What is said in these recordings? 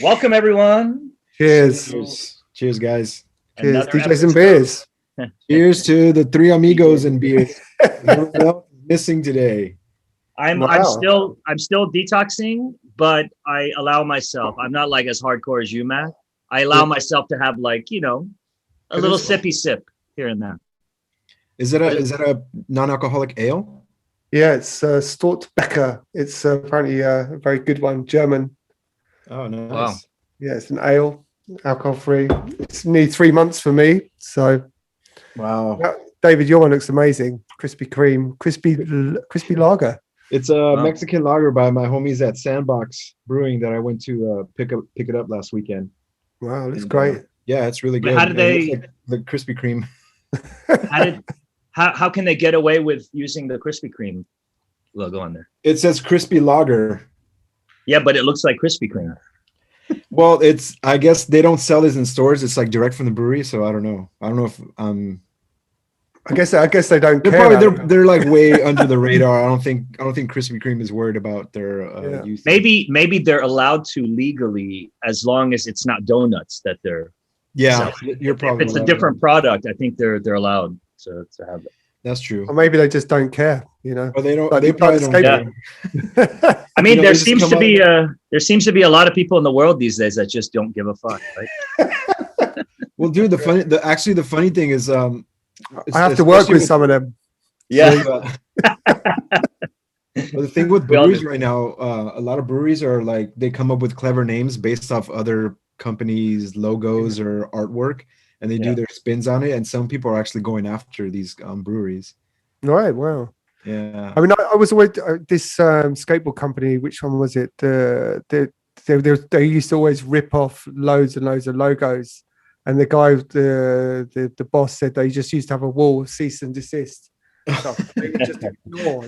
Welcome, everyone. Cheers, guys. Cheers, DJs and beers. Cheers to the three amigos and beers. Missing today. I'm still detoxing, but I allow myself. I'm not like as hardcore as you, Matt. I allow myself to have a little sippy sip here and there. Is that a non-alcoholic ale? Yeah, it's Stortbecker. It's apparently a very good one, German. Oh, nice. Wow. Yeah, it's an ale, alcohol-free. It's nearly 3 months for me. So, wow. David, your one looks amazing. Crispy cream, crispy lager. It's a Mexican lager by my homies at Sandbox Brewing that I went to pick it up last weekend. Wow, that's great. Yeah, it's really good. How did they the Krispy Kreme? How can they get away with using the Krispy Kreme logo on there? It says crispy lager. Yeah, but it looks like Krispy Kreme. Well, I guess they don't sell this in stores. It's like direct from the brewery, so I don't know. I don't know if I guess they don't they're care. Probably they're like way under the radar. I don't think Krispy Kreme is worried about their use. Maybe they're allowed to legally as long as it's not donuts that they're. Yeah, you're probably. If it's a different product, I think they're allowed to have it. That's true. Or maybe they just don't care, Or they don't. Like they probably don't care. I mean, there seems to be a lot of people in the world these days that just don't give a fuck, right? Well, dude, the funny thing is, I have to work with some of them. Yeah. Well, the thing with breweries right now, a lot of breweries are like they come up with clever names based off other companies' logos or artwork, and they do their spins on it. And some people are actually going after these breweries. Right. Wow. Yeah. I mean, I was always this skateboard company. Which one was it? They used to always rip off loads and loads of logos. And the guy, the boss said they just used to have a wall of cease and desist stuff. They would just ignore,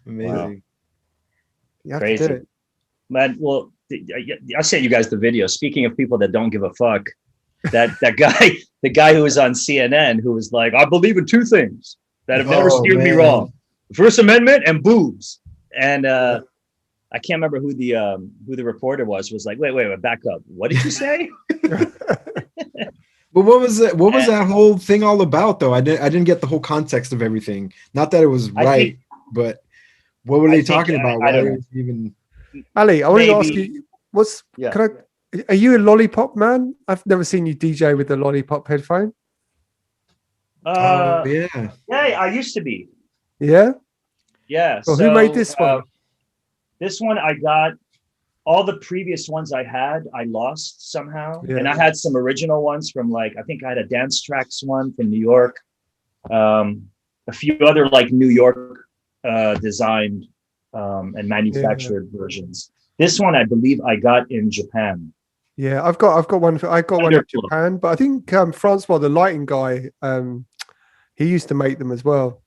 Amazing. Wow. You have Crazy. to do it. Man, well, I sent you guys the video. Speaking of people that don't give a fuck, that guy, the guy who was on CNN, who was like, I believe in two things that have never steered me wrong: the First Amendment and boobs. And I can't remember who the reporter was like, wait, back up. What did you say? But what was that whole thing all about, though? I didn't get the whole context of everything. Not that it was right, but what were they talking about? I don't know. Even Ali, I wanted to ask you, are you a lollipop man? I've never seen you DJ with the lollipop headphone. yeah, I used to be. Yeah. Yeah. Well, who made this one? This one I got. All the previous ones I had, I lost somehow. Yeah. And I had some original ones from I think I had a Dance Tracks one from New York. A few other New York designed and manufactured versions. This one, I believe I got in Japan. Yeah, I've got one. I got one in Japan, but I think Francois, the lighting guy, he used to make them as well.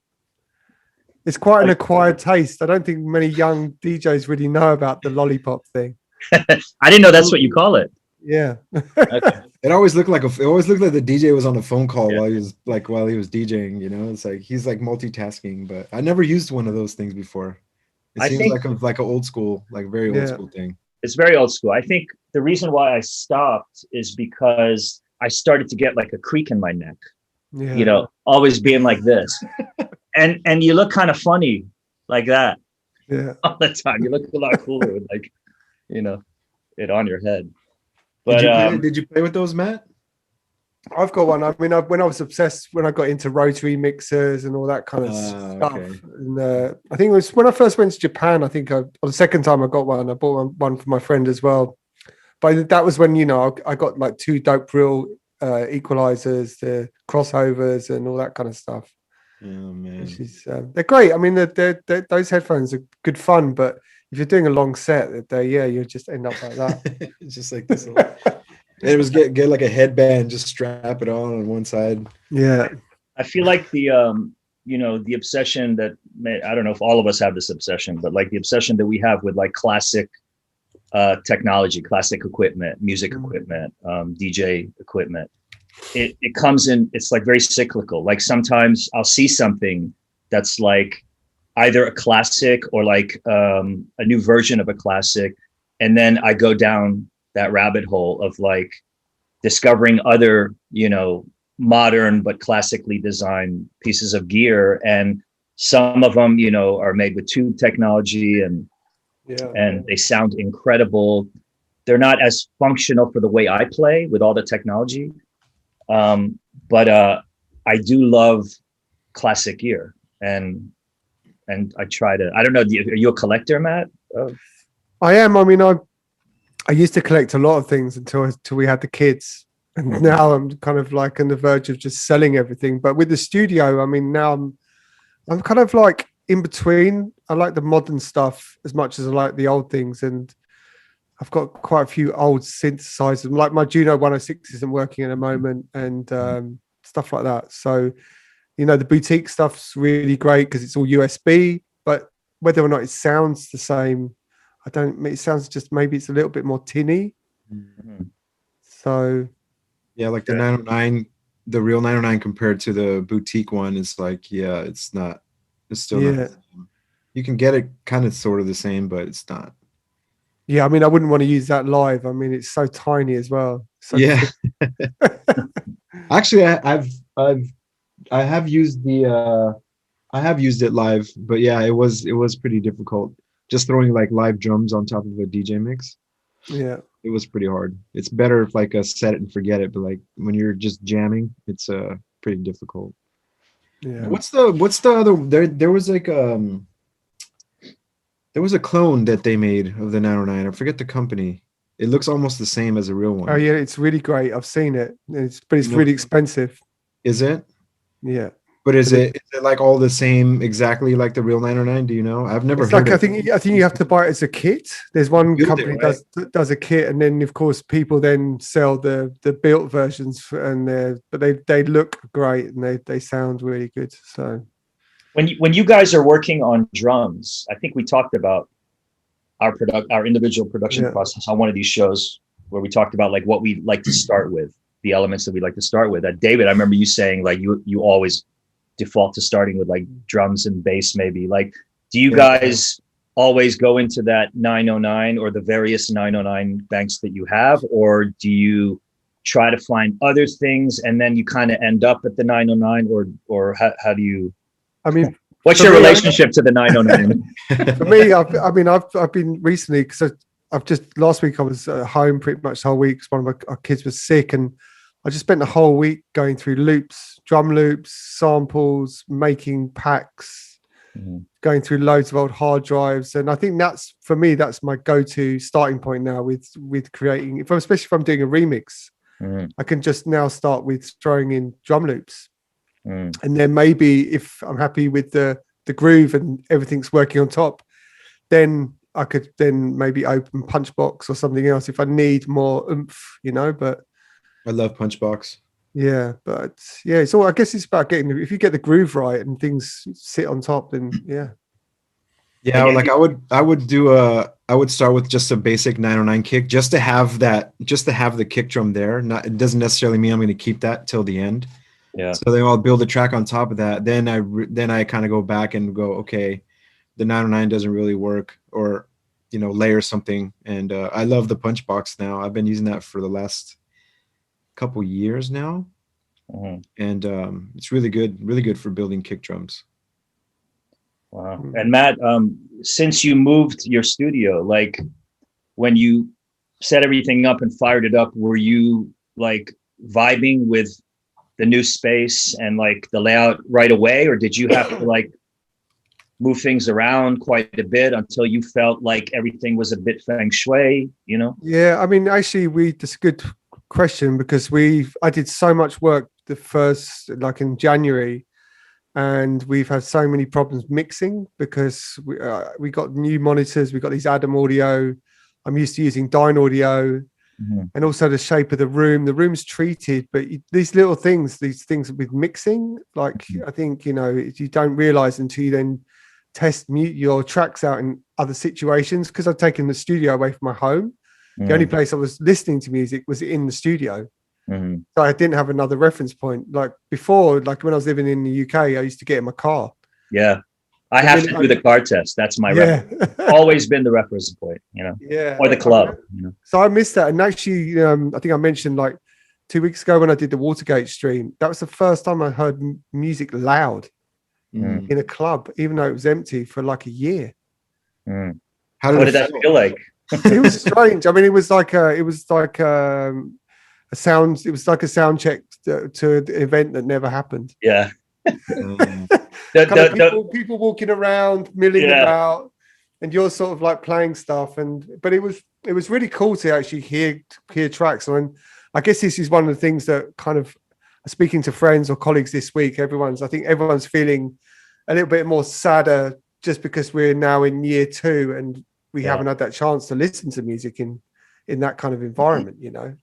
It's quite an acquired taste. I don't think many young DJs really know about the lollipop thing. I didn't know that's what you call it. Yeah. Okay. It always looked like the DJ was on a phone call while he was DJing. It's like he's multitasking. But I never used one of those things before. It seems like an old school, very old school thing. It's very old school. I think the reason why I stopped is because I started to get a creak in my neck. Yeah. Always being like this. and you look kind of funny like that Yeah. all the time. You look a lot cooler with like, it on your head. But Did you play with those, Matt? I've got one. I mean, when I was obsessed, when I got into rotary mixers and all that kind of stuff. Okay. And I think it was when I first went to Japan. I think the second time I got one, I bought one for my friend as well. But that was when I got like 2 dope reel equalizers, the crossovers, and all that kind of stuff. Oh man, Which is, they're great. I mean, those headphones are good fun, but if you're doing a long set, you'll just end up like that. it's just like this. It was get like a headband, just strap it on one side. Yeah, I feel like the obsession that I don't know if all of us have this obsession, but like the obsession that we have with like classic technology, classic equipment, music equipment, DJ equipment. It comes in, it's like very cyclical. Like sometimes I'll see something that's like either a classic or like a new version of a classic. And then I go down that rabbit hole of like discovering other, modern but classically designed pieces of gear. And some of them, are made with tube technology and they sound incredible. They're not as functional for the way I play with all the technology. But I do love classic gear and I try to, I don't know, are you a collector, Matt? I am. I mean, I used to collect a lot of things until we had the kids. And now I'm kind of like on the verge of just selling everything. But with the studio, I mean, now I'm kind of like in between. I like the modern stuff as much as I like the old things. And I've got quite a few old synthesizers. Like my Juno 106 isn't working at the moment and stuff like that. So, the boutique stuff's really great because it's all USB. But whether or not it sounds the same, it sounds just maybe it's a little bit more tinny. Mm-hmm. So... Yeah, like the 909, the real 909 compared to the boutique one is like, it's still not the same. You can get it kind of sort of the same, but it's not. Yeah, I mean, I wouldn't want to use that live. I mean, it's so tiny as well. So Actually, I have used it live, but yeah, it was pretty difficult. Just throwing like live drums on top of a DJ mix. Yeah. It was pretty hard. It's better if like a set it and forget it, but like when you're just jamming, it's pretty difficult. Yeah. What's the other there was like there was a clone that they made of the 909. I forget the company. It looks almost the same as a real one. Oh yeah, it's really great. I've seen it. But it's really expensive. Is it? Yeah. But is it like all the same, exactly like the real 909? Do you know? I've never heard. I think you have to buy it as a kit. There's one company does a kit, and then of course people then sell the built versions, but they look great and they sound really good. So when you guys are working on drums, I think we talked about our individual production process on one of these shows where we talked about like what we like to start with, the elements that we like to start with. David, I remember you saying like you always default to starting with like drums and bass, maybe. Like, do you guys always go into that 909 or the various 909 banks that you have, or do you try to find other things and then you kind of end up at the 909, or how do you? I mean, what's your relationship to the 909? For me, I've been recently because I've just last week I was at home pretty much the whole week because one of our kids was sick, and I just spent the whole week going through loops, drum loops, samples, making packs, going through loads of old hard drives. And I think that's, for me, that's my go-to starting point now with creating, especially if I'm doing a remix, I can just now start with throwing in drum loops. And then maybe if I'm happy with the groove and everything's working on top, then I could then maybe open Punchbox or something else if I need more oomph, but I love Punchbox. Yeah, but yeah, it's all. I guess it's about getting. If you get the groove right and things sit on top, then yeah. Yeah, like I would start with just a basic 909 kick, just to have the kick drum there. It doesn't necessarily mean I'm going to keep that till the end. Yeah. So then I'll build a track on top of that. Then I kind of go back and go, okay, the 909 doesn't really work, or layer something. And I love the Punchbox now. I've been using that for the last couple years now, and it's really good for building kick drums. Wow. And Matt, since you moved your studio, like when you set everything up and fired it up, were you like vibing with the new space and like the layout right away, or did you have to like move things around quite a bit until you felt like everything was a bit feng shui, you know? Yeah, I mean, actually, that's a good question because I did so much work the first, like in January, and we've had so many problems mixing because we got new monitors, we got these Adam audio. I'm used to using Dyne audio, and also the shape of the room. The room's treated, but these little things, these things with mixing, like I think you don't realize until you then test mute your tracks out in other situations. Because I've taken the studio away from my home. The only place I was listening to music was in the studio. So I didn't have another reference point. Like before, like when I was living in the UK, I used to get in my car. Yeah. I have to do the car test. That's my always been the reference point, you know? Yeah. Or the club, you know? So I missed that. And actually, I think I mentioned like 2 weeks ago when I did the Watergate stream, that was the first time I heard music loud in a club, even though it was empty for like a year. How did that feel like? It was strange. I mean, it was like a sound check to an event that never happened. Yeah. People walking around, milling about, and you're sort of like playing stuff. But it was really cool to actually hear tracks. And I guess this is one of the things that kind of speaking to friends or colleagues this week. I think everyone's feeling a little bit more sadder just because we're now in year 2 and we haven't had that chance to listen to music in that kind of environment, you know.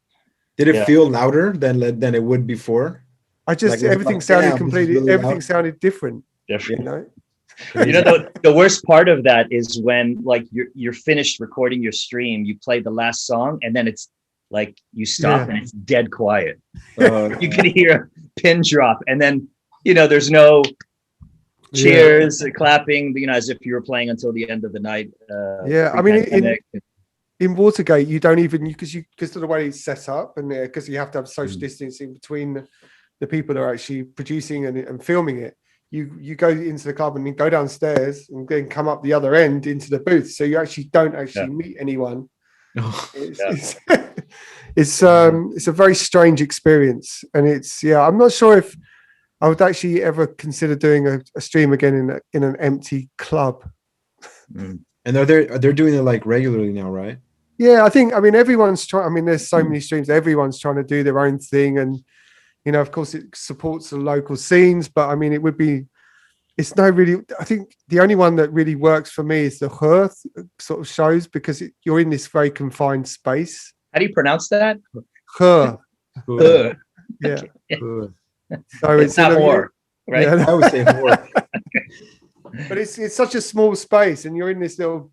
Did it feel louder than it would before? Everything sounded completely. Really everything sounded different. Different. You know. You know, the worst part of that is when like you're finished recording your stream, you play the last song, and then it's like you stop and it's dead quiet. You can hear a pin drop, and then there's no cheers, clapping, as if you were playing until the end of the night. I mean, in Watergate, you don't even because of the way it's set up, and because you have to have social distancing between the people that are actually producing and filming it. You go into the club and then go downstairs and then come up the other end into the booth, so you actually don't meet anyone. It's a very strange experience, and I'm not sure if I would actually ever consider doing a stream again in an empty club. And they're doing it like regularly now, right? Yeah, I mean, everyone's trying. I mean, there's so many streams. Everyone's trying to do their own thing, and of course, it supports the local scenes. But I mean, it's no really. I think the only one that really works for me is the Hearth sort of shows because you're in this very confined space. How do you pronounce that? Hearth. Yeah. So it's not more, right? Yeah, I would say more. But it's such a small space, and you're in this little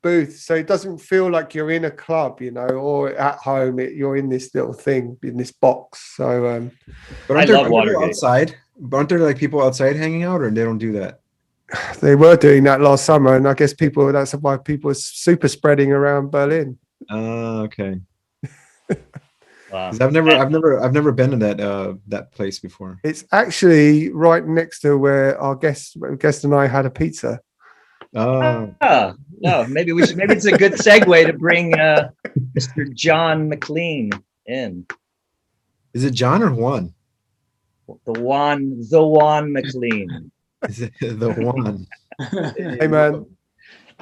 booth, so it doesn't feel like you're in a club, or at home. You're in this little thing, in this box. So, but I love Watergate. Outside, aren't there like people outside hanging out, or they don't do that? They were doing that last summer, and I guess that's why people are super spreading around Berlin. Okay. Wow. I've never been in that place before. It's actually right next to where our guest and I had a pizza. No, maybe it's a good segue to bring Mr. John Maclean in. Is it John or Juan? The Juan Maclean. Is it the Juan? Hey man.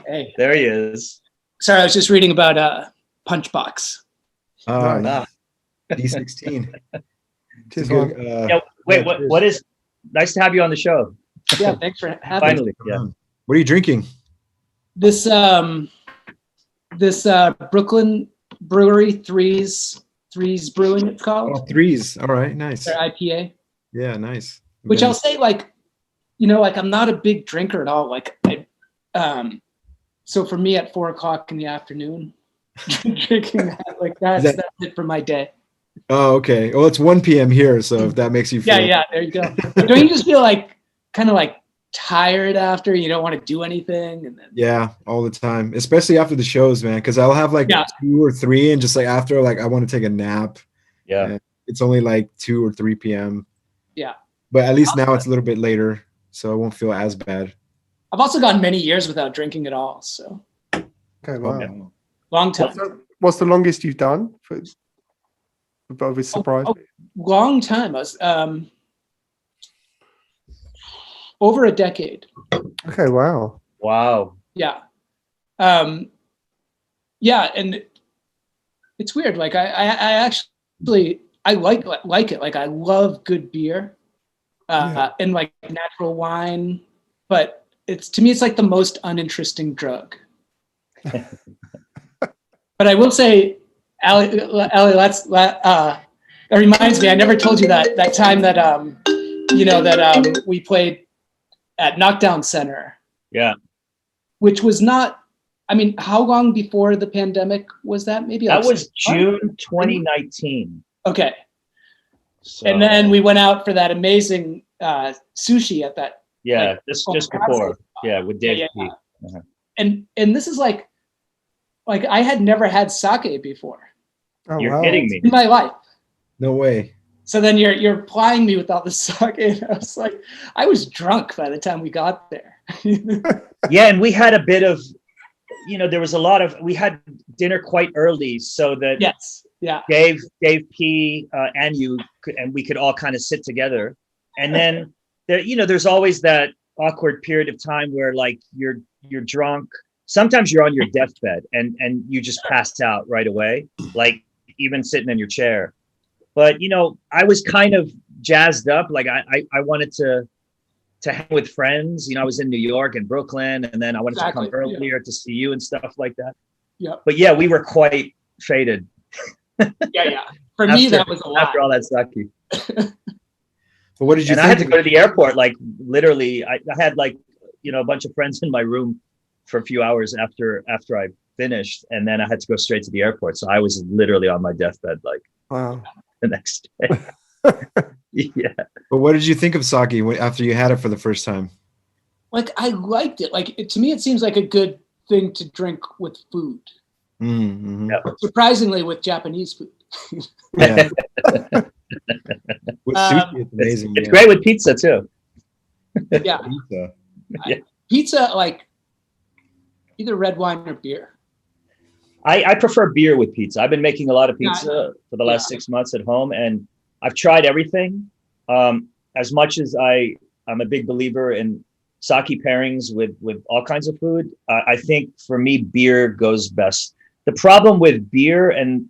Hey. There he is. Sorry, I was just reading about Punchbox. D16. What is nice to have you on the show. Yeah, thanks for having Finally, me. yeah. What are you drinking? This Brooklyn brewery, Threes Brewing, it's called. Oh, Threes. All right, nice. Their IPA. Yeah, nice. Which I'll say, like I'm not a big drinker at all. Like so for me at 4:00 in the afternoon, drinking that's it for my day. Oh, okay. Well, it's 1 p.m. here, so if that makes you feel. Yeah, there you go. But don't you just feel kind of tired after? You don't want to do anything, and then all the time, especially after the shows, man. Because I'll have 2 or 3, and just after I want to take a nap. Yeah, and it's only 2 or 3 p.m. Yeah, but at least now it's a little bit later, so I won't feel as bad. I've also gone many years without drinking at all. So Okay, wow. Yeah. long time. What's the longest you've done? Both is surprised me. Long time. I was over a decade. Okay, wow. Wow. Yeah. Yeah, and it's weird. Like I actually I like it. Like I love good beer, and like natural wine, but to me it's like the most uninteresting drug. But I will say, Allie, that reminds me. I never told you that time that we played at Knockdown Center. Yeah. Which was not. I mean, how long before the pandemic was that? Maybe that was June 2019. Okay. So, And then we went out for that amazing sushi at that. Yeah, like, just before. Yeah, with Dave P. Uh-huh. And this is like I had never had sake before. Oh, You're wow. kidding me. In my life. No way. So then you're plying me with all this sake. And I was like, I was drunk by the time we got there. Yeah, and we had a bit of, there was a lot of, we had dinner quite early so that Yes. Yeah. Dave P. And you and we could all kind of sit together. And then there's always that awkward period of time where like you're drunk. Sometimes you're on your deathbed and you just passed out right away, like even sitting in your chair. But I was kind of jazzed up. Like I wanted to hang with friends. I was in New York and Brooklyn, and then I wanted to come earlier to see you and stuff like that. Yeah. But yeah, we were quite faded. Yeah. For me, that was a lot. After all that sake. But what did you and think? I had to go to the airport. Like literally, I had like, a bunch of friends in my room for a few hours after I finished. And then I had to go straight to the airport. So I was literally on my deathbed, like Wow. the next day. Yeah. But what did you think of sake after you had it for the first time? Like I liked it. Like to me, it seems like a good thing to drink with food. Mm-hmm. Yeah. Surprisingly, with Japanese food. Yeah. With sushi, it's amazing. It's great with pizza too. Yeah. Pizza. Yeah. Pizza, like either red wine or beer. I prefer beer with pizza. I've been making a lot of pizza for the last 6 months at home, and I've tried everything. As much as I'm a big believer in sake pairings with all kinds of food, I think for me beer goes best. The problem with beer and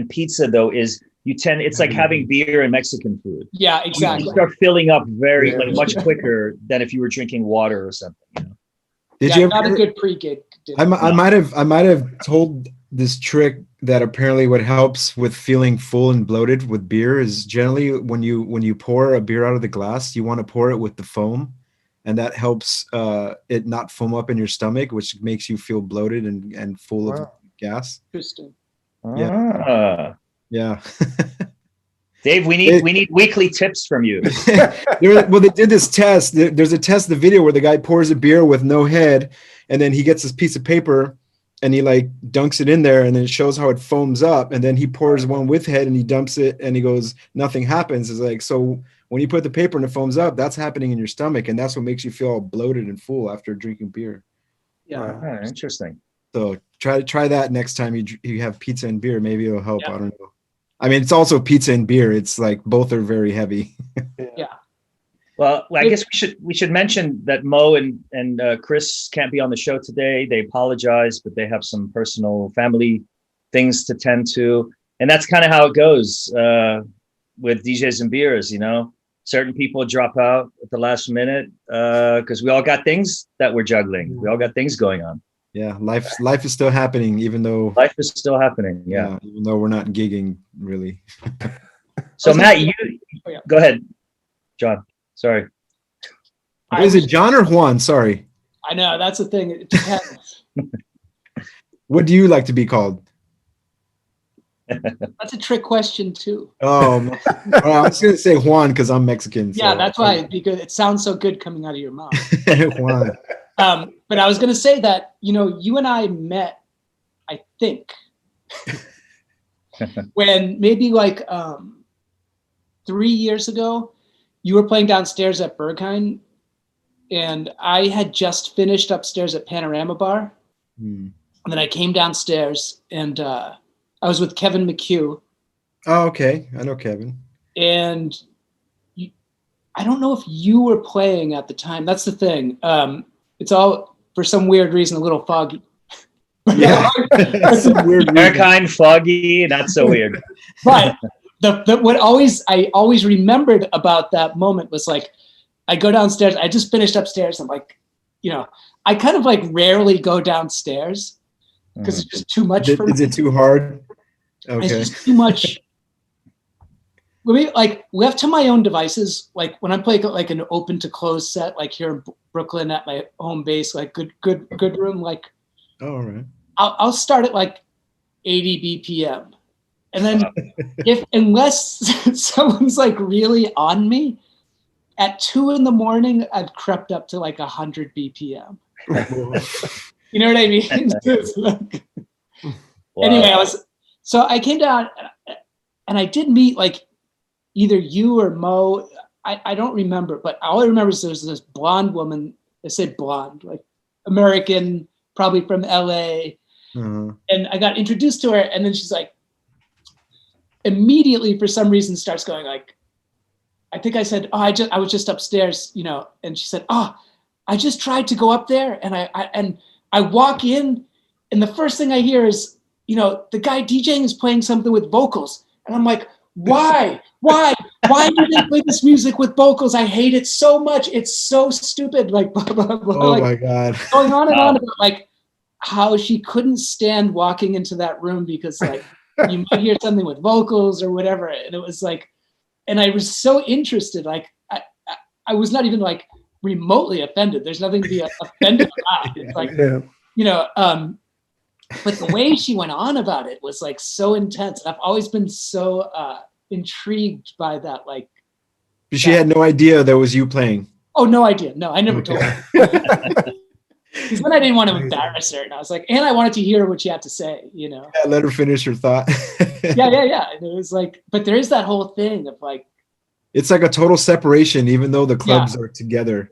pizza though is it's like having beer and Mexican food. Yeah, exactly. You start filling up much quicker than if you were drinking water or something. Did you ever? Not a good pre-gig dinner. I might have told this trick that apparently what helps with feeling full and bloated with beer is generally when you pour a beer out of the glass, you want to pour it with the foam, and that helps it not foam up in your stomach, which makes you feel bloated and full of gas. Interesting. Yeah. Dave, we need weekly tips from you. Well, they did this test. There's a test, the video where the guy pours a beer with no head, and then he gets this piece of paper and he like dunks it in there, and then it shows how it foams up, and then he pours one with head and he dumps it and he goes, nothing happens. It's like, so when you put the paper and it foams up, that's happening in your stomach, and that's what makes you feel all bloated and full after drinking beer. Yeah. Interesting. So try that next time you have pizza and beer. Maybe it'll help. I don't know. I mean, it's also pizza and beer. It's like both are very heavy. Yeah. Well, I guess we should mention that Mo and Chris can't be on the show today. They apologize, but they have some personal family things to tend to, and that's kind of how it goes with DJs and beers. Certain people drop out at the last minute because we all got things that we're juggling. We all got things going on. Yeah, life is still happening, even though life is still happening. Yeah, even though we're not gigging really. So Matt, go ahead, John. Sorry. Is it John or Juan? Sorry. I know that's the thing. It depends. What do you like to be called? That's a trick question too. Oh, I was gonna say Juan because I'm Mexican. Yeah, so. that's why, because it sounds so good coming out of your mouth. Juan. But I was going to say that, you and I met, I think, when maybe like 3 years ago, you were playing downstairs at Berghain, and I had just finished upstairs at Panorama Bar. And then I came downstairs, and I was with Kevin McHugh. Oh, okay. I know Kevin. And I don't know if you were playing at the time. That's the thing. It's all, for some weird reason, a little foggy. Yeah. Some weird They're kind, foggy, not so weird. But what I always remembered about that moment was like, I go downstairs. I just finished upstairs. I'm like, I kind of like rarely go downstairs because it's just too much for me. Is it too hard? Okay. It's just too much. Like left to my own devices, like when I'm playing like an open to close set, like here in Brooklyn at my home base, like good room, like all right. I'll start at like 80 BPM. And then unless someone's like really on me, at 2 a.m, I've crept up to like 100 BPM. You know what I mean? Wow. Anyway, so I came down and I did meet like either you or Mo. I don't remember, but all I remember is there's this blonde woman. I said blonde, like American, probably from LA. And I got introduced to her, and then she's like, immediately for some reason starts going like, I think I said, oh, I was just upstairs, and she said, oh, I just tried to go up there, and I walk in, and the first thing I hear is, the guy DJing is playing something with vocals, and I'm like, why do they play this music with vocals? I hate it so much. It's so stupid. Like, blah, blah, blah. Oh like, my God. Going on and on about like how she couldn't stand walking into that room because like you might hear something with vocals or whatever. And it was like, and I was so interested. Like I was not even like remotely offended. There's nothing to be offended about. It's like, but the way she went on about it was like so intense. I've always been so intrigued by that. Like, she had no idea that was you playing. Oh, no idea. No, I never told her. Because then I didn't want to embarrass her, and I was like, and I wanted to hear what she had to say. Yeah, let her finish her thought. Yeah. And it was like, but there is that whole thing of like, it's like a total separation, even though the clubs are together.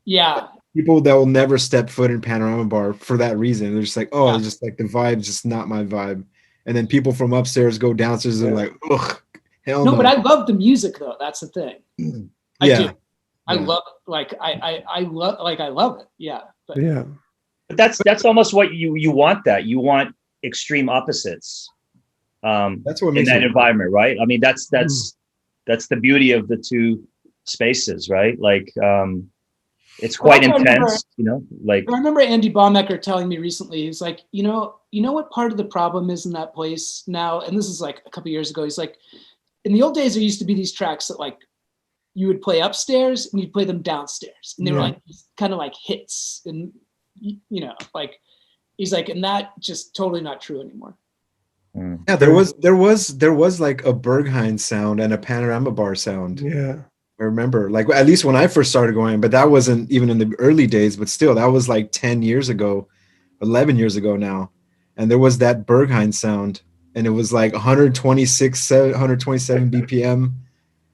Yeah. People that will never step foot in Panorama Bar for that reason. They're just like, oh, it's just like the vibe's just not my vibe. And then people from upstairs go downstairs and like, ugh, hell no. No, but I love the music though. That's the thing. I do. I love I love it. Yeah. But yeah. But that's almost what you want. That you want extreme opposites. That's what makes in that environment, right? I mean, that's the beauty of the two spaces, right? Like, it's quite intense, like I remember Andy Baumecker telling me recently, he's like, you know what part of the problem is in that place now? And this is like a couple of years ago. He's like, in the old days, there used to be these tracks that like you would play upstairs and you'd play them downstairs. And they were like kind of like hits. And like he's like, and that just totally not true anymore. Yeah, there was like a Berghain sound and a Panorama Bar sound. Yeah. I remember, like, at least when I first started going, but that wasn't even in the early days, but still, that was like 10 years ago, 11 years ago now. And there was that Berghain sound, and it was like 127 BPM.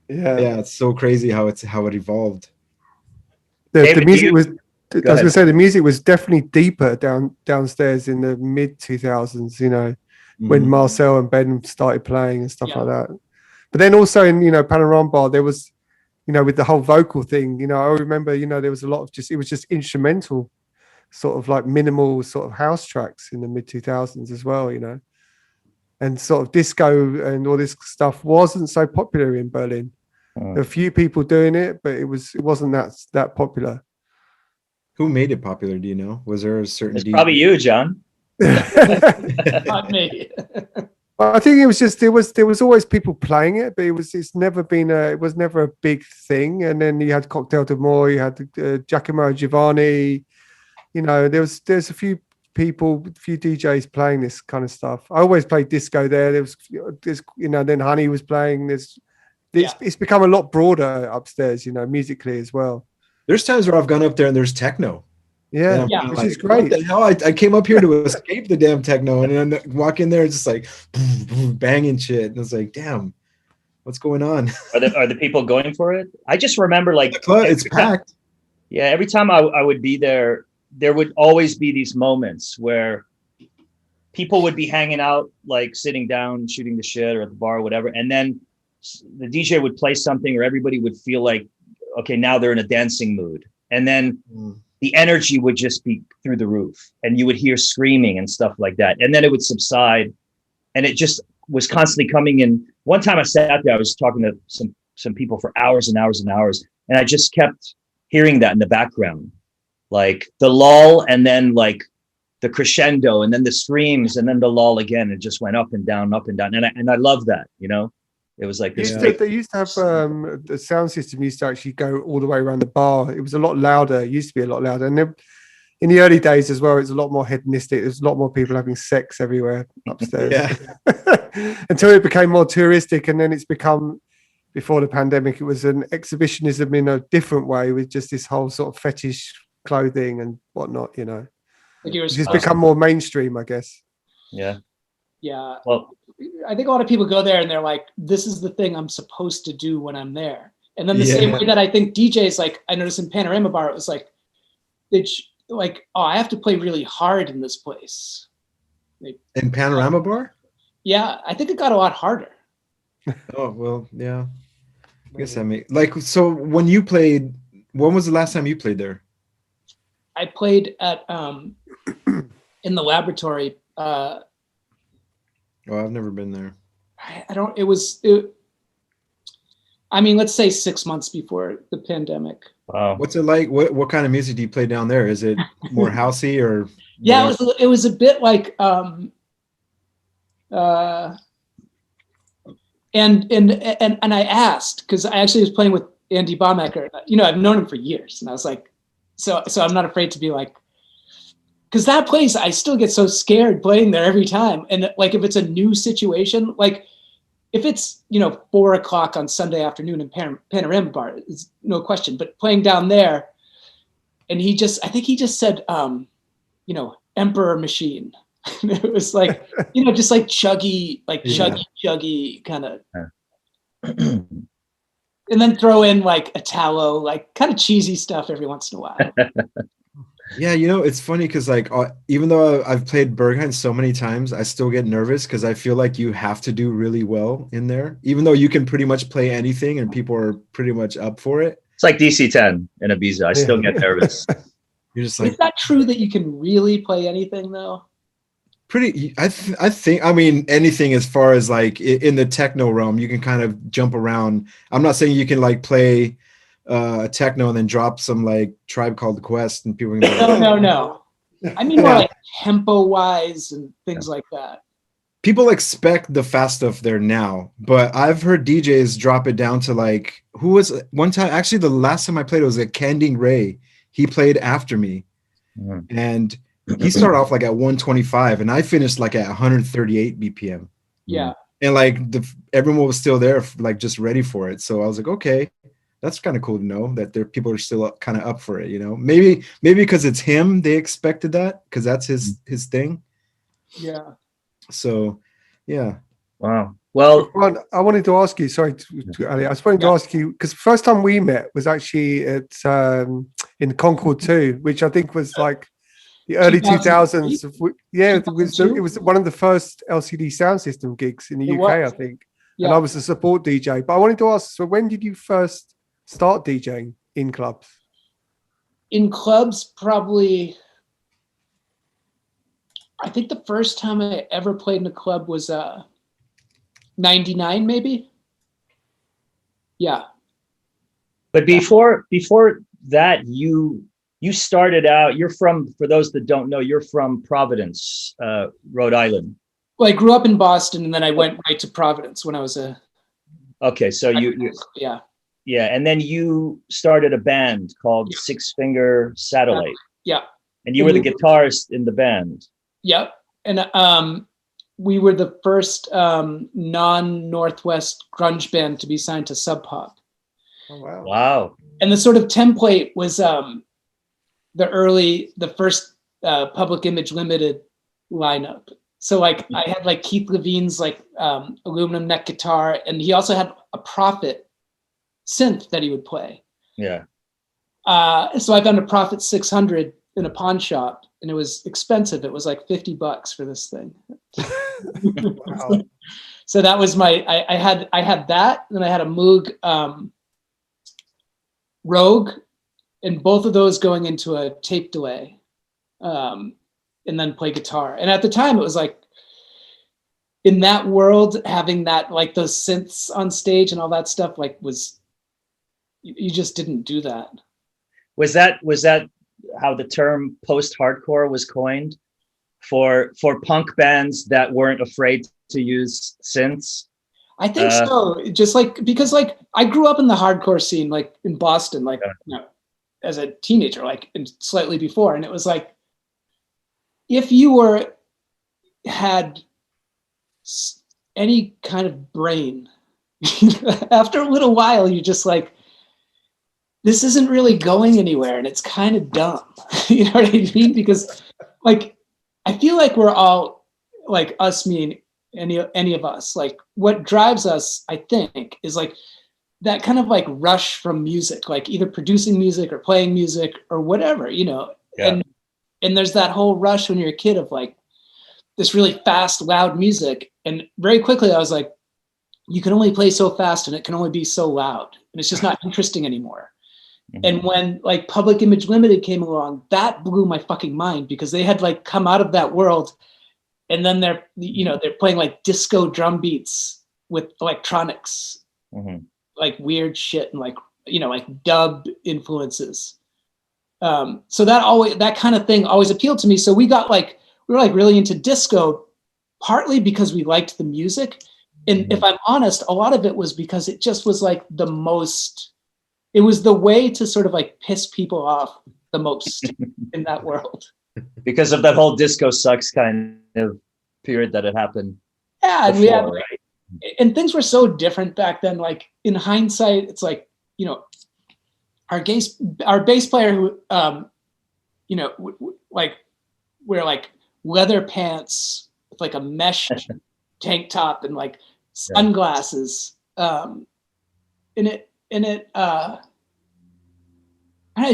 Yeah, it's so crazy how it evolved. The music was, I was gonna say, the music was definitely deeper downstairs in the mid 2000s, when Marcel and Ben started playing and stuff like that. But then also in, Panorama Bar, there was, with the whole vocal thing, I remember, there was a lot of it was just instrumental, sort of like minimal sort of house tracks in the mid 2000s as well, and sort of disco and all this stuff wasn't so popular in Berlin. There were a few people doing it, but it wasn't that popular. Who made it popular? Do you know? Was there a certain? It's probably you, John. Not me. I think it was just there was always people playing it, but it was never a big thing. And then you had Cocktail d'Amour, you had Giacomo Giovanni, there's a few people, a few DJs playing this kind of stuff. I always played disco there. There's then Honey was playing this. It's become a lot broader upstairs, musically as well. There's times where I've gone up there and there's techno. Yeah, which is great. What the hell? I came up here to escape the damn techno, and then I walk in there, it's just like banging shit, and it's like, damn, what's going on? Are the people going for it? I just remember like it's packed. Yeah, every time I would be there, there would always be these moments where people would be hanging out, like sitting down, shooting the shit or at the bar or whatever. And then the DJ would play something or everybody would feel like, okay, now they're in a dancing mood. And then the energy would just be through the roof and you would hear screaming and stuff like that. And then it would subside and it just was constantly coming in. One time I sat there, I was talking to some people for hours and hours and hours. And I just kept hearing that in the background, like the lull and then like the crescendo and then the screams and then the lull again. It just went up and down, up and down. And I love that, you know, it was like this. They used to have the sound system used to actually go all the way around the bar. It was a lot louder. It used to be a lot louder. And then in the early days as well, it's a lot more hedonistic. There's a lot more people having sex everywhere upstairs. Until it became more touristic. And then it's become, before the pandemic, it was an exhibitionism in a different way with just this whole sort of fetish clothing and whatnot, you know. Like it's just become more mainstream, I guess. Yeah. Well, I think a lot of people go there and they're like, this is the thing I'm supposed to do when I'm there. And then the same way that I think DJs, like I noticed in Panorama Bar, it was like, oh, I have to play really hard in this place. In Panorama Bar? Yeah, I think it got a lot harder. Oh, well, yeah. I guess I mean, like, so when you played, when was the last time you played there? I played at in the laboratory. Oh, I've never been there. I mean, let's say 6 months before the pandemic. Wow. What's it like? What kind of music do you play down there? Is it more housey or? Yeah, it was a bit like and I asked because I actually was playing with Andy Baumecker. You know, I've known him for years, and I was like, so I'm not afraid to be like, because that place I still get so scared playing there every time. And like if it's a new situation, like if it's 4 o'clock on Sunday afternoon in Panorama Bar, it's no question. But playing down there, and I think he just said, Emperor Machine. It was like, just like chuggy kind of. And then throw in like Italo, like kind of cheesy stuff every once in a while. Yeah, it's funny because like even though I've played Berghain so many times, I still get nervous because I feel like you have to do really well in there, even though you can pretty much play anything and people are pretty much up for it. It's like DC-10 in Ibiza. I still get nervous. You're just like, is that true that you can really play anything though? I think, I mean, anything as far as like in the techno realm, you can kind of jump around. I'm not saying you can like play techno and then drop some like Tribe Called Quest and people can go, no. I mean more like tempo wise and things like that. People expect the fast stuff there now, but I've heard DJs drop it down to like, who was one time, actually the last time I played it was at Canding Ray. He played after me and he started off like at 125 and I finished like at 138 BPM. Yeah. And like everyone was still there, like just ready for it. So I was like, okay, that's kind of cool to know that people are still kind of up for it. Maybe because it's him, they expected that because that's his thing. Yeah. So, yeah. Wow. Well, I wanted to ask you, sorry, Ali, I was wanting to ask you, because the first time we met was actually at in Concord 2, which I think was like the early 2000s. It was one of the first LCD sound system gigs in the UK, I think. Yeah. And I was a support DJ. But I wanted to ask, so when did you first start DJing in clubs? In clubs, probably, I think the first time I ever played in a club was 99, maybe. Yeah. But before that, you started out, for those that don't know, you're from Providence, Rhode Island. Well, I grew up in Boston and then I went right to Providence when I was okay, so yeah. Yeah, and then you started a band called Six Finger Satellite. Yeah. And you were the guitarist in the band. Yep. And we were the first non-Northwest grunge band to be signed to Sub Pop. Oh, wow. Wow. And the sort of template was the first Public Image Limited lineup. So like I had like Keith Levine's like aluminum neck guitar, and he also had a Prophet synth that he would play. Yeah. So I found a Prophet 600 in a pawn shop, and it was expensive. It was like $50 for this thing. Wow. So that was I had that, and then I had a Moog Rogue, and both of those going into a tape delay, and then play guitar. And at the time, it was like, in that world, having that, like those synths on stage and all that stuff, like you just didn't do that. Was that how the term post-hardcore was coined for punk bands that weren't afraid to use synths? I think so. Just like, because like I grew up in the hardcore scene, like in Boston, like, you know, as a teenager, like, and slightly before. And it was like, if you had any kind of brain, after a little while, you're just like, this isn't really going anywhere, and it's kind of dumb. You know what I mean? Because like, I feel like we're all, like, us, meaning any of us, like, what drives us, I think, is like that kind of like rush from music, like either producing music or playing music or whatever, you know. Yeah. And there's that whole rush when you're a kid of like this really fast, loud music. And very quickly I was like, you can only play so fast and it can only be so loud, and it's just not interesting anymore. Mm-hmm. And when like Public Image Limited came along, that blew my fucking mind, because they had like come out of that world, and then they're playing like disco drum beats with electronics, mm-hmm. like weird shit, and like, you know, like dub influences. So that kind of thing always appealed to me. So we were like really into disco, partly because we liked the music. And mm-hmm. if I'm honest, a lot of it was because it just was like it was the way to sort of like piss people off the most in that world. Because of that whole disco sucks kind of period that had happened. Yeah, and before, right? And things were so different back then. Like in hindsight, it's like, you know, our bass player who, you know, like wear like leather pants with like a mesh tank top and like sunglasses. It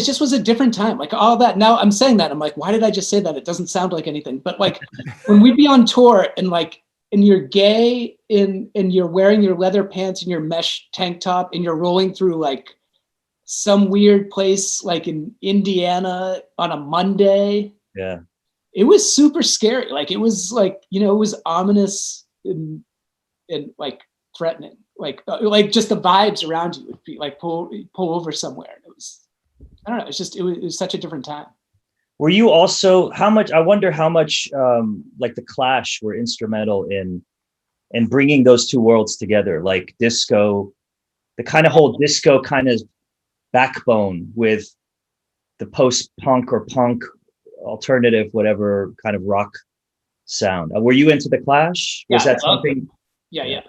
just was a different time. Like all that. Now I'm saying that, I'm like, why did I just say that? It doesn't sound like anything. But like when we'd be on tour and you're gay and you're wearing your leather pants and your mesh tank top and you're rolling through like some weird place like in Indiana on a Monday. Yeah. It was super scary. Like it was like, you know, it was ominous and like threatening. Like just the vibes around you would be like pull over somewhere. It was, I don't know. It's just, it was such a different time. Were you also, I wonder how much like the Clash were instrumental in bringing those two worlds together, like disco, the kind of whole disco kind of backbone with the post-punk or punk alternative, whatever kind of rock sound. Were you into the Clash? Was that something? Yeah.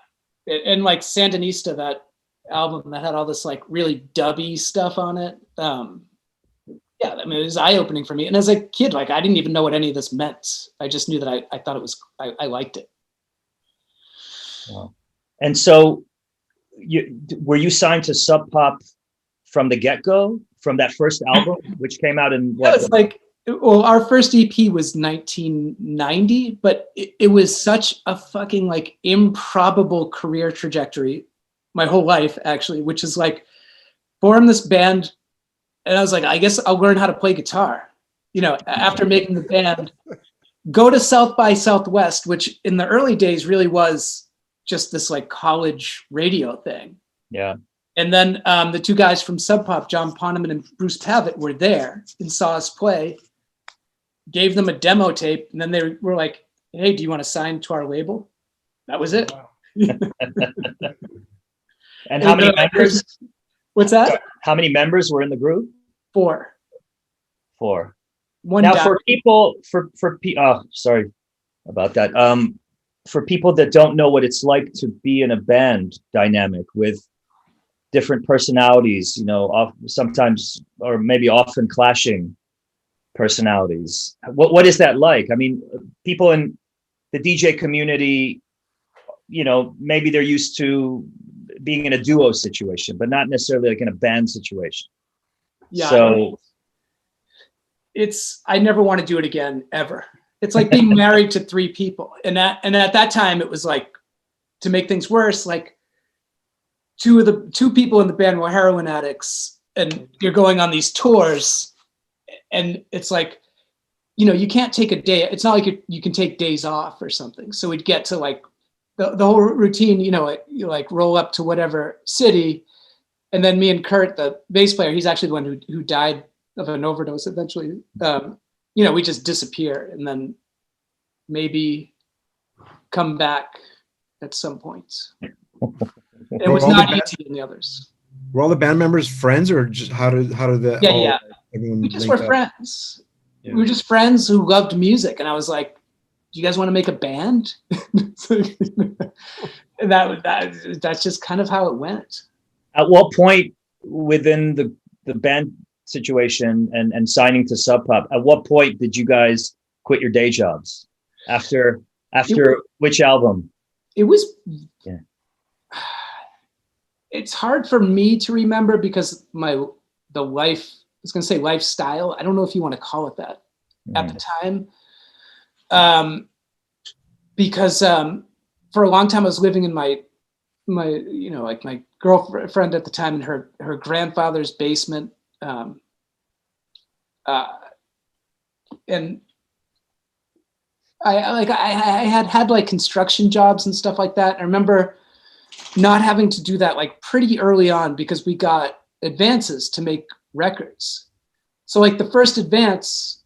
And like Sandinista, that album that had all this like really dubby stuff on it. Yeah, I mean, it was eye-opening for me. And as a kid, like I didn't even know what any of this meant. I just knew that I thought it was, I liked it. Wow. And so were you signed to Sub Pop from the get-go, from that first album, which came out in what? It was like, well, our first EP was 1990, but it was such a fucking like improbable career trajectory my whole life, actually, which is like form this band. And I was like, I guess I'll learn how to play guitar, you know, after making the band, go to South by Southwest, which in the early days really was just this like college radio thing. Yeah. And then the two guys from Sub Pop, John Poneman and Bruce Pavitt, were there and saw us play, gave them a demo tape. And then they were like, hey, do you want to sign to our label? That was it. Wow. And how many members? What's that? How many members were in the group? Four. One now died. For people, sorry about that. For people that don't know what it's like to be in a band dynamic with different personalities, you know, sometimes or maybe often clashing personalities. What is that like? I mean, people in the DJ community, you know, maybe they're used to being in a duo situation, but not necessarily like in a band situation. Yeah. So I never want to do it again, ever. It's like being married to 3 people. And at that time, it was like, to make things worse, like 2 people in the band were heroin addicts, and you're going on these tours, and it's like, you can't take a day. It's not like you can take days off or something. So we'd get to like the whole routine, you like roll up to whatever city. And then me and Kurt, the bass player, he's actually the one who died of an overdose eventually. We just disappear and then maybe come back at some point. It was not ET and the others. Were all the band members friends, or just how did that? Yeah. Everyone We just were link up? friends. Yeah. We were just friends who loved music, and I was like, "Do you guys want to make a band?" And that's just kind of how it went. at what point within the band situation and signing to Sub Pop, at what point did you guys quit your day jobs? After which album? It was. Yeah. It's hard for me to remember because the life, I was going to say lifestyle. I don't know if you want to call it that at the time. Because for a long time I was living in my girlfriend at the time in her grandfather's basement. And I had like construction jobs and stuff like that. I remember not having to do that like pretty early on because we got advances to make records. So like the first advance,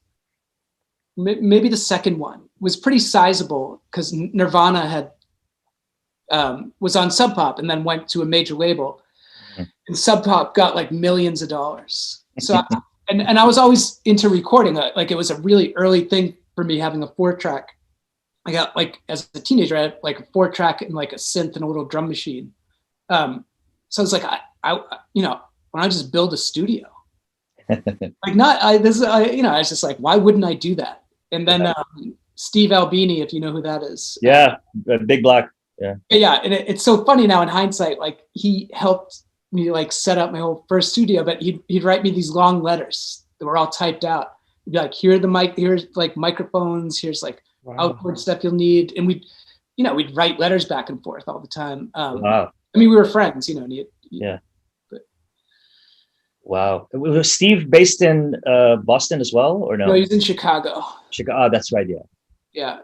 maybe the second one, was pretty sizable because Nirvana had was on Sub Pop and then went to a major label, and Sub Pop got like millions of dollars. So and I was always into recording. Like it was a really early thing for me having a 4-track. I got like as a teenager, I had like a 4-track and like a synth and a little drum machine. So it's like I why don't I just build a studio? Like I was just like, why wouldn't I do that? And then Steve Albini, if you know who that is. Yeah, Big Black. Yeah. Yeah, and it's so funny now in hindsight. Like he helped me like set up my whole first studio, but he'd write me these long letters that were all typed out. He'd be like, here's like microphones, here's like outboard stuff you'll need, and we'd write letters back and forth all the time. Wow. I mean, we were friends, Yeah. Wow. Was Steve based in Boston as well, or no? No, he's in Chicago. Chicago. Oh, that's right. Yeah. Yeah.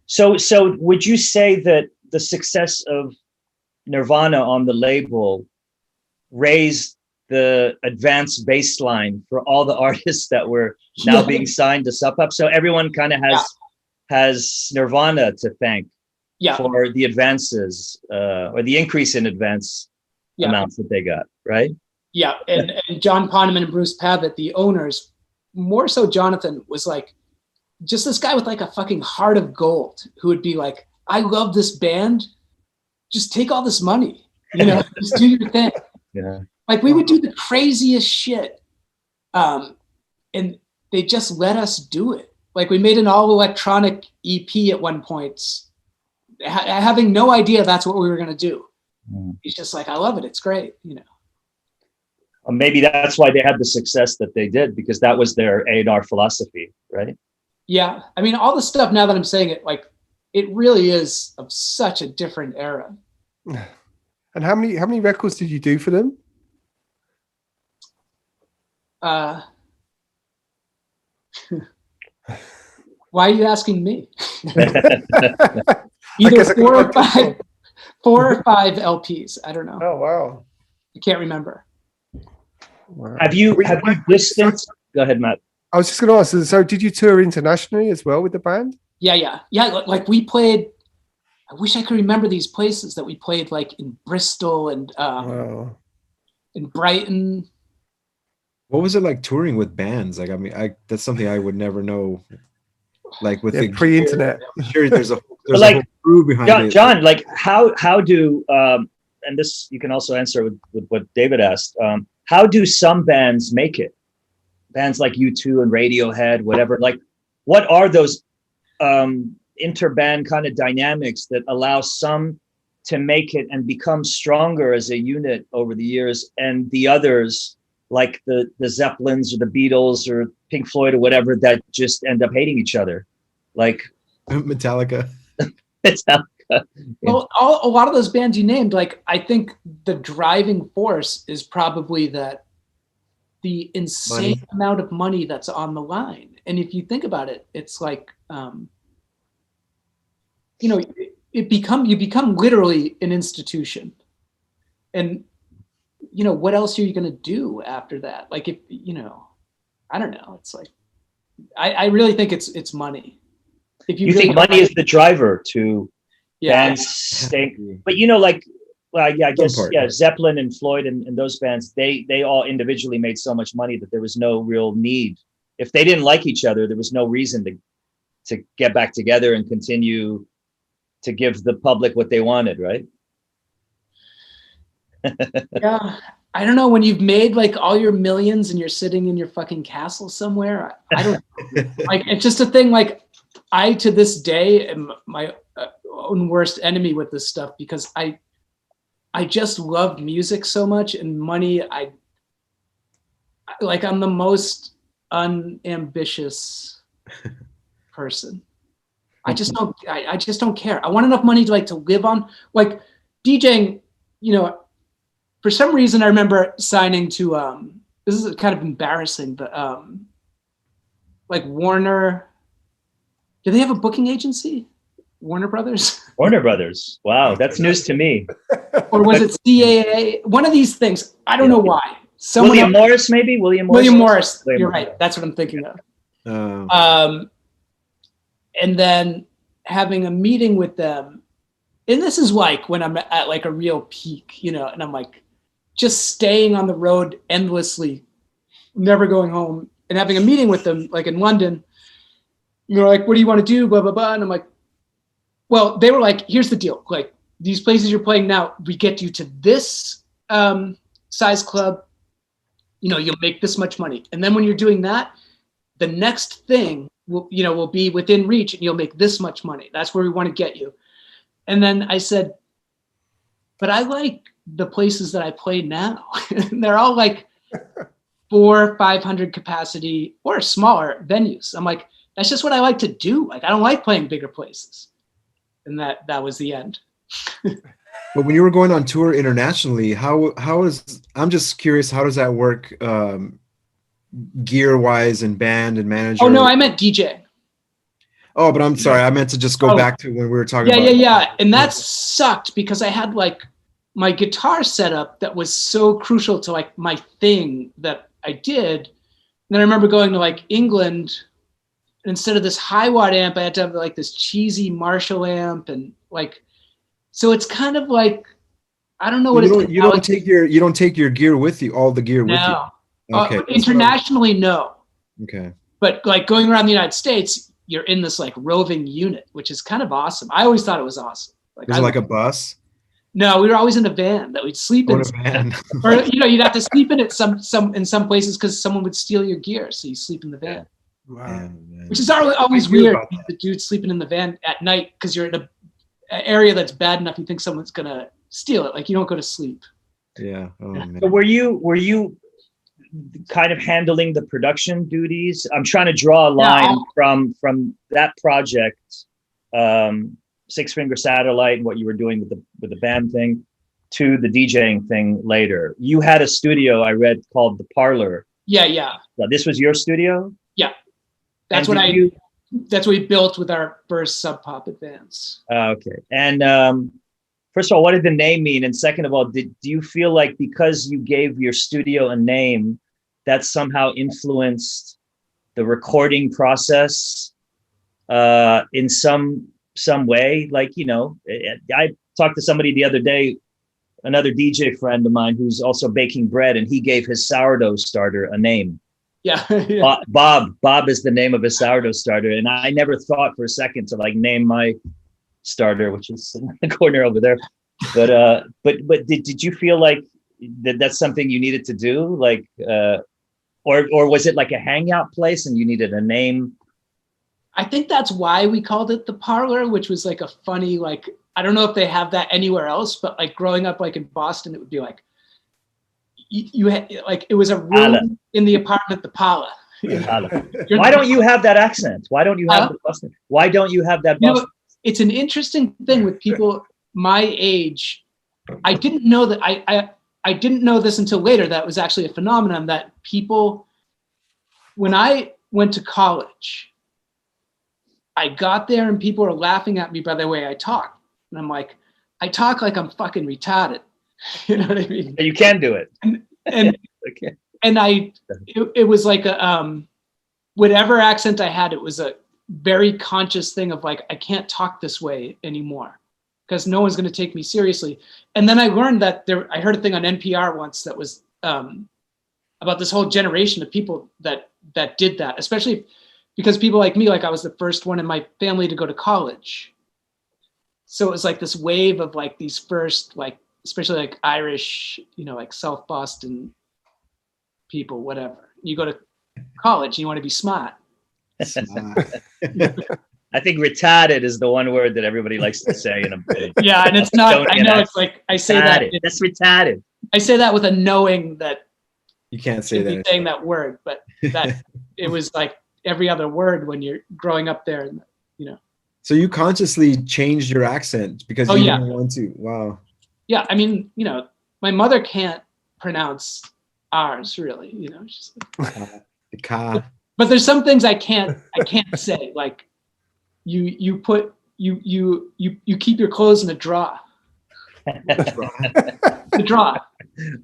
So would you say that the success of Nirvana on the label raised the advanced baseline for all the artists that were now being signed to Sub Pop? So everyone kind of has Nirvana to thank for the advances or the increase in advance amounts that they got, right? Yeah, and John Poneman and Bruce Pavitt, the owners, more so Jonathan, was like just this guy with like a fucking heart of gold who would be like, I love this band, just take all this money, just do your thing. Yeah. Like we would do the craziest shit, and they just let us do it. Like we made an all electronic EP at one point, having no idea that's what we were gonna do. It's just like, I love it, it's great, Maybe that's why they had the success that they did, because that was their A&R philosophy, right? Yeah, I mean, all the stuff now that I'm saying it, like, it really is of such a different era. And how many records did you do for them? Why are you asking me? Either 4 or 5 LPs. I don't know. Oh wow! I can't remember. Wow. Have you distanced? Go ahead, Matt. I was just going to ask. So, did you tour internationally as well with the band? Yeah. Like we played. I wish I could remember these places that we played, like in Bristol and in Brighton. What was it like touring with bands? Like, I mean, that's something I would never know. Like with the pre-internet. I'm sure there's a whole crew behind it. John, like how do and this you can also answer with what David asked. How do some bands make it? Bands like U2 and Radiohead, whatever. Like, what are those interband kind of dynamics that allow some to make it and become stronger as a unit over the years, and the others like the Zeppelins or the Beatles or Pink Floyd or whatever that just end up hating each other. Like Metallica. Well, a lot of those bands you named, like I think the driving force is probably that the insane amount of money that's on the line. And if you think about it, it's like, you know, you become literally an institution. And, you know, what else are you going to do after that? Like, if, you know, I don't know. It's like, I really think it's money. If you think money is the driver to bands staying, but you know, like, well, yeah, I guess, Zeppelin and Floyd and those bands, they all individually made so much money that there was no real need. If they didn't like each other, there was no reason to get back together and continue to give the public what they wanted, right? Yeah, I don't know, when you've made like all your millions and you're sitting in your fucking castle somewhere, I don't like, it's just a thing. Like, I to this day am my own worst enemy with this stuff, because I just love music so much, and money, I'm the most unambitious person. I just don't care. I want enough money to like to live on. Like DJing, you know, for some reason I remember signing to this is kind of embarrassing, but like Warner, do they have a booking agency? Warner Brothers? Warner Brothers. Wow, that's news to me. Or was it CAA? One of these things. I don't know why. William Morris, maybe? William Morris. You're right. That's what I'm thinking of. And then having a meeting with them. And this is like when I'm at like a real peak, you know, and I'm like just staying on the road endlessly, never going home, and having a meeting with them like in London. You know, like, what do you want to do? Blah, blah, blah. And I'm like, well, they were like, here's the deal. Like, these places you're playing now, we get you to this size club, you know, you'll make this much money. And then when you're doing that, the next thing will be within reach and you'll make this much money. That's where we want to get you. And then I said, but I like the places that I play now. They're all like 400, 500 capacity or smaller venues. I'm like, that's just what I like to do. Like, I don't like playing bigger places. And that was the end. But when you were going on tour internationally, I'm just curious, how does that work gear wise and band and manager? Oh no, I meant DJ. Oh, but I'm sorry. I meant to just go back to when we were talking about. Yeah. And that sucked because I had like my guitar setup that was so crucial to like my thing that I did. And then I remember going to like England, and instead of this high watt amp, I had to have like this cheesy Marshall amp, and like, so it's kind of like, I don't know what you don't take your gear with you, all the gear with you. Okay. Internationally, no. Okay. But like going around the United States, you're in this like roving unit, which is kind of awesome. I always thought it was awesome. Like, was it like a bus? No, we were always in a van that we'd sleep in. Or you'd have to sleep in it in some places because someone would steal your gear, so you sleep in the van. Wow. Which is always weird. The dude sleeping in the van at night because you're in an area that's bad enough you think someone's gonna steal it. Like, you don't go to sleep. Yeah. Oh, man. So were you kind of handling the production duties? I'm trying to draw a line from that project, Six Finger Satellite, and what you were doing with the band thing, to the DJing thing later. You had a studio, I read, called The Parlor. Yeah. This was your studio? Yeah. That's what we built with our first Sub Pop Advance. Okay. And first of all, what did the name mean? And second of all, do you feel like because you gave your studio a name, that somehow influenced the recording process in some way? Like, you know, I talked to somebody the other day, another DJ friend of mine who's also baking bread, and he gave his sourdough starter a name. Yeah. Bob is the name of his sourdough starter. And I never thought for a second to like name my starter, which is in the corner over there. But did you feel like that's something you needed to do? Like, or was it like a hangout place and you needed a name? I think that's why we called it The Parlor, which was like a funny, like, I don't know if they have that anywhere else, but like growing up like in Boston, it would be like, you had like it was a room Pala. in the apartment, the Pala. You know? Pala. Why don't you have that accent? Why don't you have the Boston? Why don't you have that You know, Boston? it's an interesting thing with people my age. I didn't know that I didn't know this until later, that was actually a phenomenon that people, when I went to college, I got there and people were laughing at me by the way I talk. And I'm like, I talk like I'm fucking retarded. You know what I mean? You can do it. And Okay. and it was like a whatever accent I had, it was a very conscious thing of like, I can't talk this way anymore because no one's going to take me seriously. And then I learned that I heard a thing on NPR once that was about this whole generation of people that did that, especially because people like me, like I was the first one in my family to go to college. So it was like this wave of like these first, like, especially like Irish, you know, like South Boston people, whatever. You go to college and you want to be smart. I think retarded is the one word that everybody likes to say in a bit. Yeah, and it's not, I know it's like, I say that. That's retarded. I say that with a knowing that You can't say be that. saying that word, but that it was like every other word when you're growing up there, and you know. So you consciously changed your accent because you didn't want to. Wow. Yeah, I mean, you know, my mother can't pronounce R's really, you know. She's like, The car. but there's some things I can't say, like you keep your clothes in a drawer. The drawer.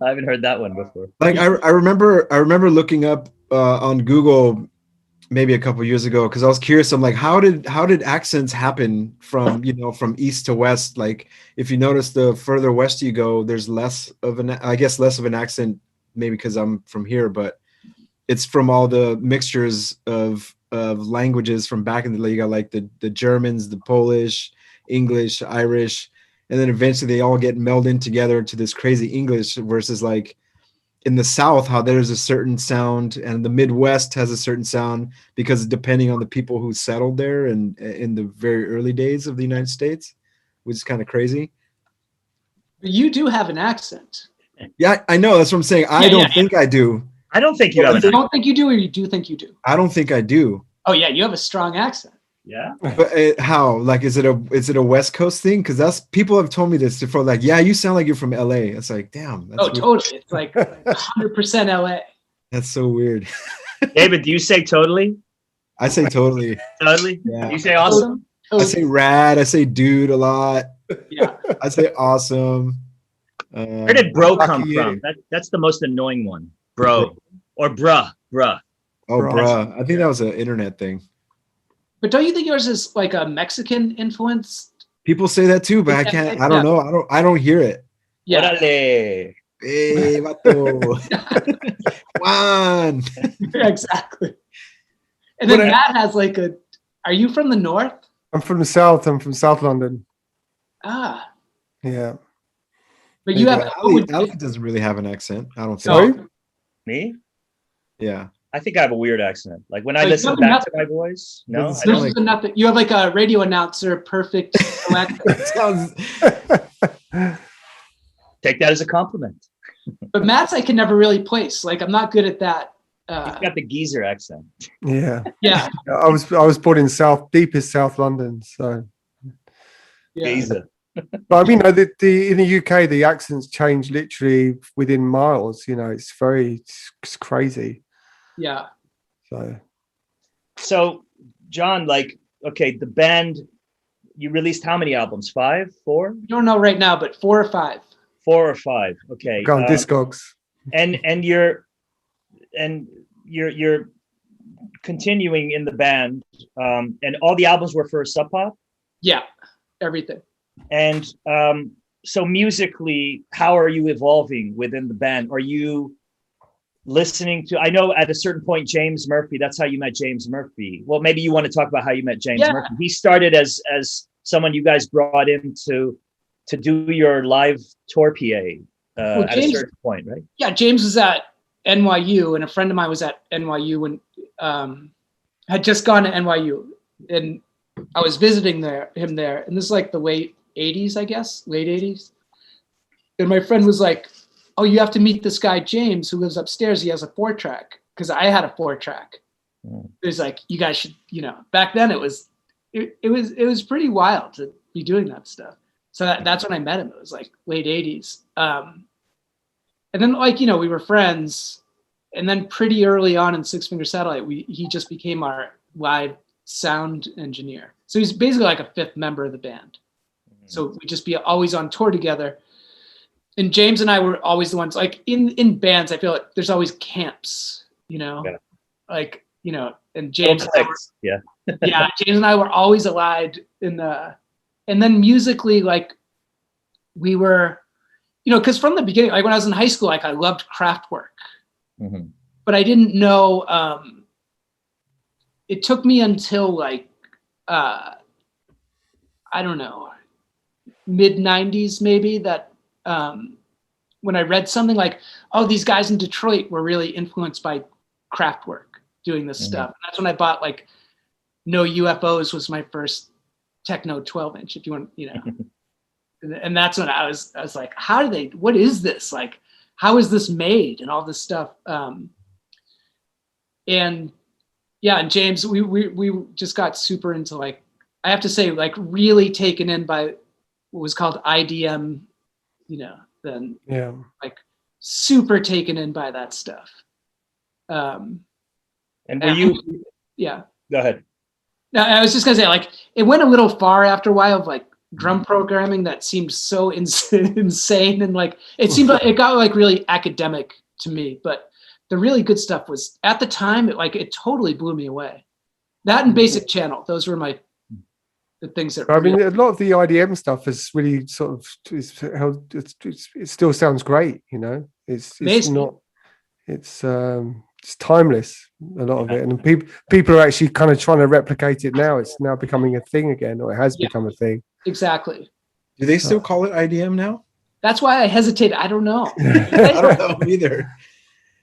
I haven't heard that one before. Like I remember looking up on Google maybe a couple years ago because I was curious. I'm like, how did accents happen from from east to west? Like if you notice, the further west you go, there's less of an accent, maybe because I'm from here, but it's from all the mixtures of languages from back in the day. You got like the Germans, the Polish, English, Irish, and then eventually they all get melded together into this crazy English versus like in the South, how there's a certain sound and the Midwest has a certain sound because depending on the people who settled there and in the very early days of the United States, which is kind of crazy. You do have an accent. Yeah, I know. That's what I'm saying. I don't think I do. I don't think you have. You don't think you do, or you do think you do? I don't think I do. Oh yeah, you have a strong accent. Yeah. But how? Like, is it a West Coast thing? Because that's people have told me this before. Like, yeah, you sound like you're from LA. It's like, damn. That's weird. Totally. It's like 100% LA. That's so weird. David, do you say totally? I say totally. Totally? Yeah. You say awesome? I say rad. I say dude a lot. Yeah. I say awesome. Where did bro come from? That's the most annoying one. Bro. Or bruh. Oh, bruh. I think that was an internet thing. But don't you think yours is like a Mexican influence? People say that too, but I can't. I don't know. I don't hear it. Yeah. Orale. Hey, vato. Juan. Exactly. And then Matt has like are you from the north? I'm from the south. I'm from South London. Ah. Yeah. But you have Alec doesn't really have an accent. I don't think. Sorry? Me? Yeah. I think I have a weird accent. Like when I listen back to my voice, no. There's nothing. You have like a radio announcer, perfect accent. Take that as a compliment. But Matt's I can never really place. Like I'm not good at that. He's got the geezer accent. Yeah. Yeah. I was born in deepest South London, so. Yeah. Geezer. But I mean, in the UK, the accents change literally within miles. You know, it's crazy. Yeah. So, John, like, okay, the band, you released how many albums? 5, 4? I don't know right now, but 4 or 5. 4 or 5. Okay. go on Discogs. And you're continuing in the band, and all the albums were for Sub Pop? Yeah, everything. And so musically, how are you evolving within the band? Are you listening to, I know at a certain point, James Murphy, that's how you met James Murphy. Well, maybe you want to talk about how you met James Murphy. He started as someone you guys brought in to do your live tour PA at a certain point, right? Yeah, James was at NYU, and a friend of mine was at NYU and had just gone to NYU, and I was visiting him there, and this is like the late 80s, I guess, late 80s. And my friend was like, oh, you have to meet this guy, James, who lives upstairs. He has a 4-track, because I had a 4-track. It was like, you guys should, back then it was pretty wild to be doing that stuff. So that's when I met him. It was like late 80s. And then we were friends. And then pretty early on in Six Finger Satellite, he just became our live sound engineer. So he's basically like a 5th member of the band. So we'd just be always on tour together. And James and I were always the ones, like in bands, I feel like there's always camps, and James, James and I were always allied and then musically, like we were, because from the beginning, like when I was in high school, like I loved Kraftwerk, but I didn't know, it took me until like, I don't know, mid 90s maybe, that when I read something like, oh, these guys in Detroit were really influenced by Kraftwerk doing this stuff. And that's when I bought like No UFOs was my first techno 12-inch, if you want, and that's when I was like, what is this? Like, how is this made? And all this stuff. And James, we just got super into, like, I have to say, like really taken in by what was called IDM, then like super taken in by that stuff. And were you? Yeah. Go ahead. No, I was just gonna say, like, it went a little far after a while of like drum programming that seemed so insane, and like it seemed like it got like really academic to me. But the really good stuff was, at the time, it totally blew me away. That and Basic Channel, those were the things that. I mean, a lot of the IDM stuff is really sort of it still sounds great, It's not. It's timeless, a lot of it, and people are actually kind of trying to replicate it now. It's now becoming a thing again, or it has become a thing. Exactly. Do they still call it IDM now? That's why I hesitated. I don't know. I don't know either.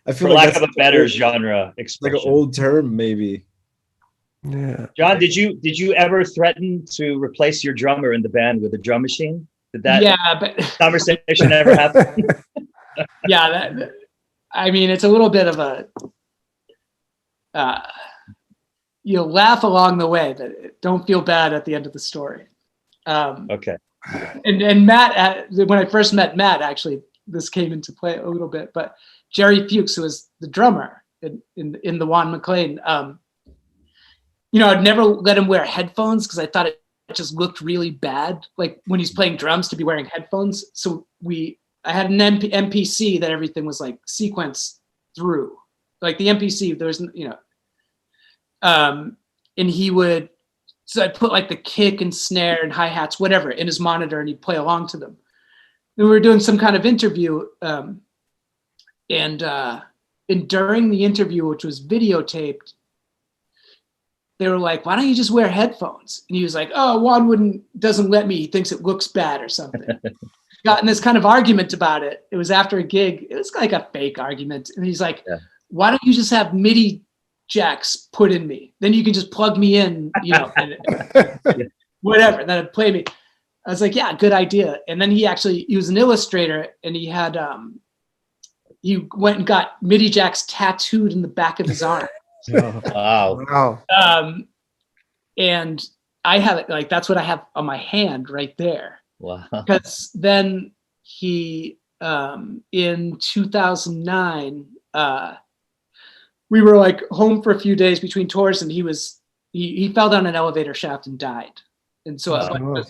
I feel For like lack of a better genre expression. Like an old term, maybe. Yeah. John, did you ever threaten to replace your drummer in the band with a drum machine? Did that conversation ever happen? I mean, it's a little bit of a, you'll laugh along the way, but don't feel bad at the end of the story. Okay. And Matt, when I first met Matt, actually, this came into play a little bit, but Jerry Fuchs, who was the drummer in the Juan Maclean, I'd never let him wear headphones because I thought it just looked really bad, like when he's playing drums, to be wearing headphones. So I had an MPC that everything was like sequenced through, like the MPC. There was, and he would. So I'd put like the kick and snare and hi-hats, whatever, in his monitor, and he'd play along to them. And we were doing some kind of interview, and during the interview, which was videotaped, they were like, "Why don't you just wear headphones?" And he was like, "Oh, Juan doesn't let me. He thinks it looks bad or something." Got in this kind of argument about it. It was after a gig. It was like a fake argument. And he's like, "Why don't you just have MIDI jacks put in me? Then you can just plug me in, and whatever. And then it'd play me." I was like, "Yeah, good idea." And then he was an illustrator, and he had, he went and got MIDI jacks tattooed in the back of his arm. Wow. And I have it, like, that's what I have on my hand right there. Wow. Because then he, in 2009, we were like home for a few days between tours, and he fell down an elevator shaft and died. And so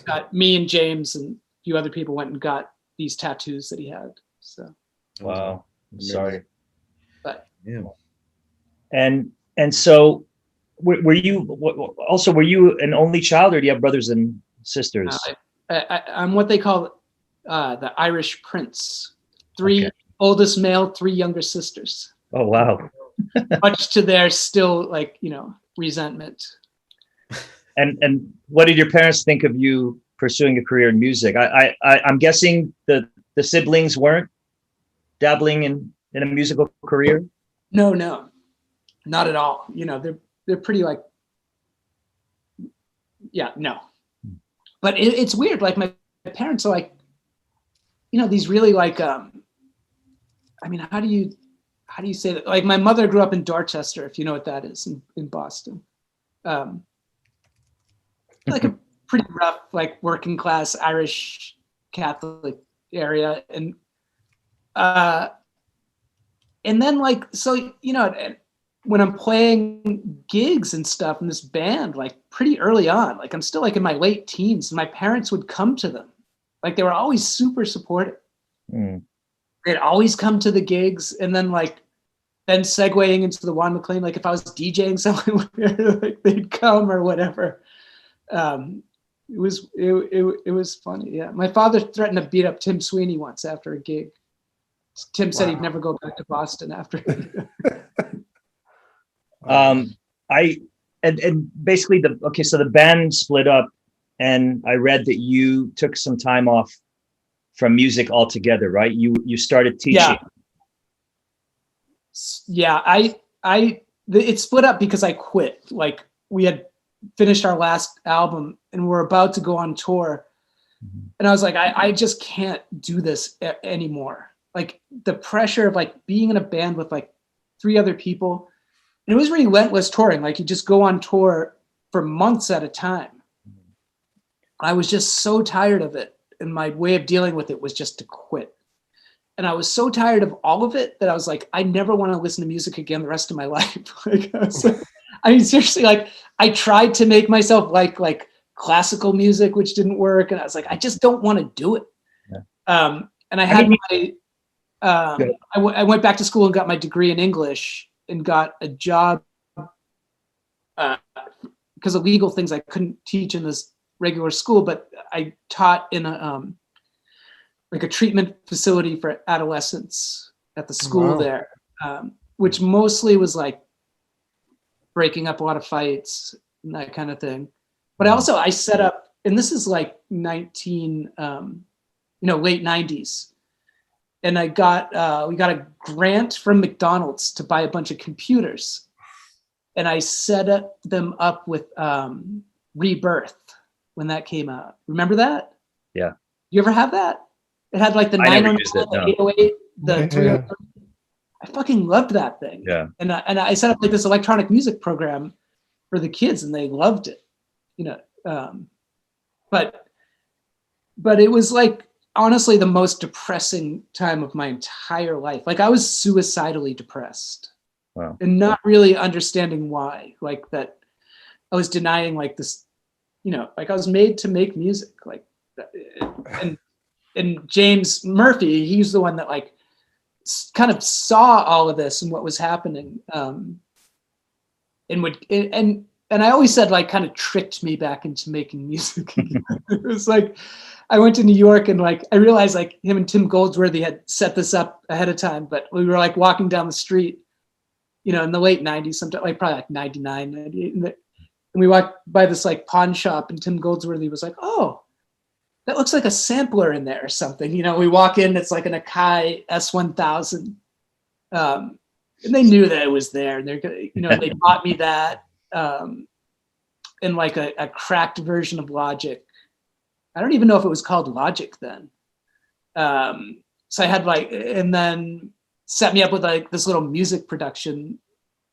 got me and James and a few other people went and got these tattoos that he had. So. Wow. I'm sorry. But yeah. And so were you an only child, or do you have brothers and sisters? I'm what they call the Irish prince. 3 oldest male, 3 younger sisters. Oh, wow. Much to their still, like, resentment. And what did your parents think of you pursuing a career in music? I'm guessing the siblings weren't dabbling in a musical career? No, not at all. They're pretty like, no. But it's weird. Like my parents are like, these really like I mean, how do you say that? Like, my mother grew up in Dorchester, if you know what that is, in Boston. Like a pretty rough, like working class Irish Catholic area. And then like, so, you know, when I'm playing gigs and stuff in this band, like pretty early on, like I'm still like in my late teens, and my parents would come to them. Like they were always super supportive. They'd always come to the gigs, and then segueing into the Juan Maclean, like if I was DJing somewhere, like they'd come or whatever. It was funny. Yeah. My father threatened to beat up Tim Sweeney once after a gig. Tim said he'd never go back to Boston after. And basically so the band split up, and I read that you took some time off from music altogether, right? You started teaching. Yeah. It split up because I quit. Like we had finished our last album and we're about to go on tour. And I was like, I just can't do this anymore. Like the pressure of like being in a band with like 3 other people. And it was relentless touring. Like you just go on tour for months at a time. I was just so tired of it. And my way of dealing with it was just to quit. And I was so tired of all of it that I was like, I never want to listen to music again the rest of my life. I mean, seriously, like I tried to make myself like classical music, which didn't work. And I was like, I just don't want to do it. Yeah. And I went back to school and got my degree in English and got a job because of legal things I couldn't teach in this regular school, but I taught in a treatment facility for adolescents at the school there, which mostly was like breaking up a lot of fights and that kind of thing. But I set up, and this is like late 90s. And we got a grant from McDonald's to buy a bunch of computers. And I set them up with Rebirth when that came out. Remember that? Yeah. You ever have that? It had like the 909, the 808, the 303. I fucking loved that thing. Yeah. And I set up like this electronic music program for the kids, and they loved it. You know, but it was like honestly the most depressing time of my entire life. Like I was suicidally depressed. Wow. And not really understanding why. Like that I was denying like this, you know, like I was made to make music. Like and James Murphy, he's the one that like kind of saw all of this and what was happening. And I always said like kind of tricked me back into making music. It was like I went to New York and like I realized like him and Tim Goldsworthy had set this up ahead of time, but we were like walking down the street, you know, in the late 90s, sometime like probably like 99, 98, and we walked by this like pawn shop, and Tim Goldsworthy was like, "Oh, that looks like a sampler in there or something." You know, we walk in, it's like an Akai S1000. And they knew that it was there, and they're gonna, you know, they bought me that in like a cracked version of Logic. I don't even know if it was called Logic then. So I had like, and then set me up with like this little music production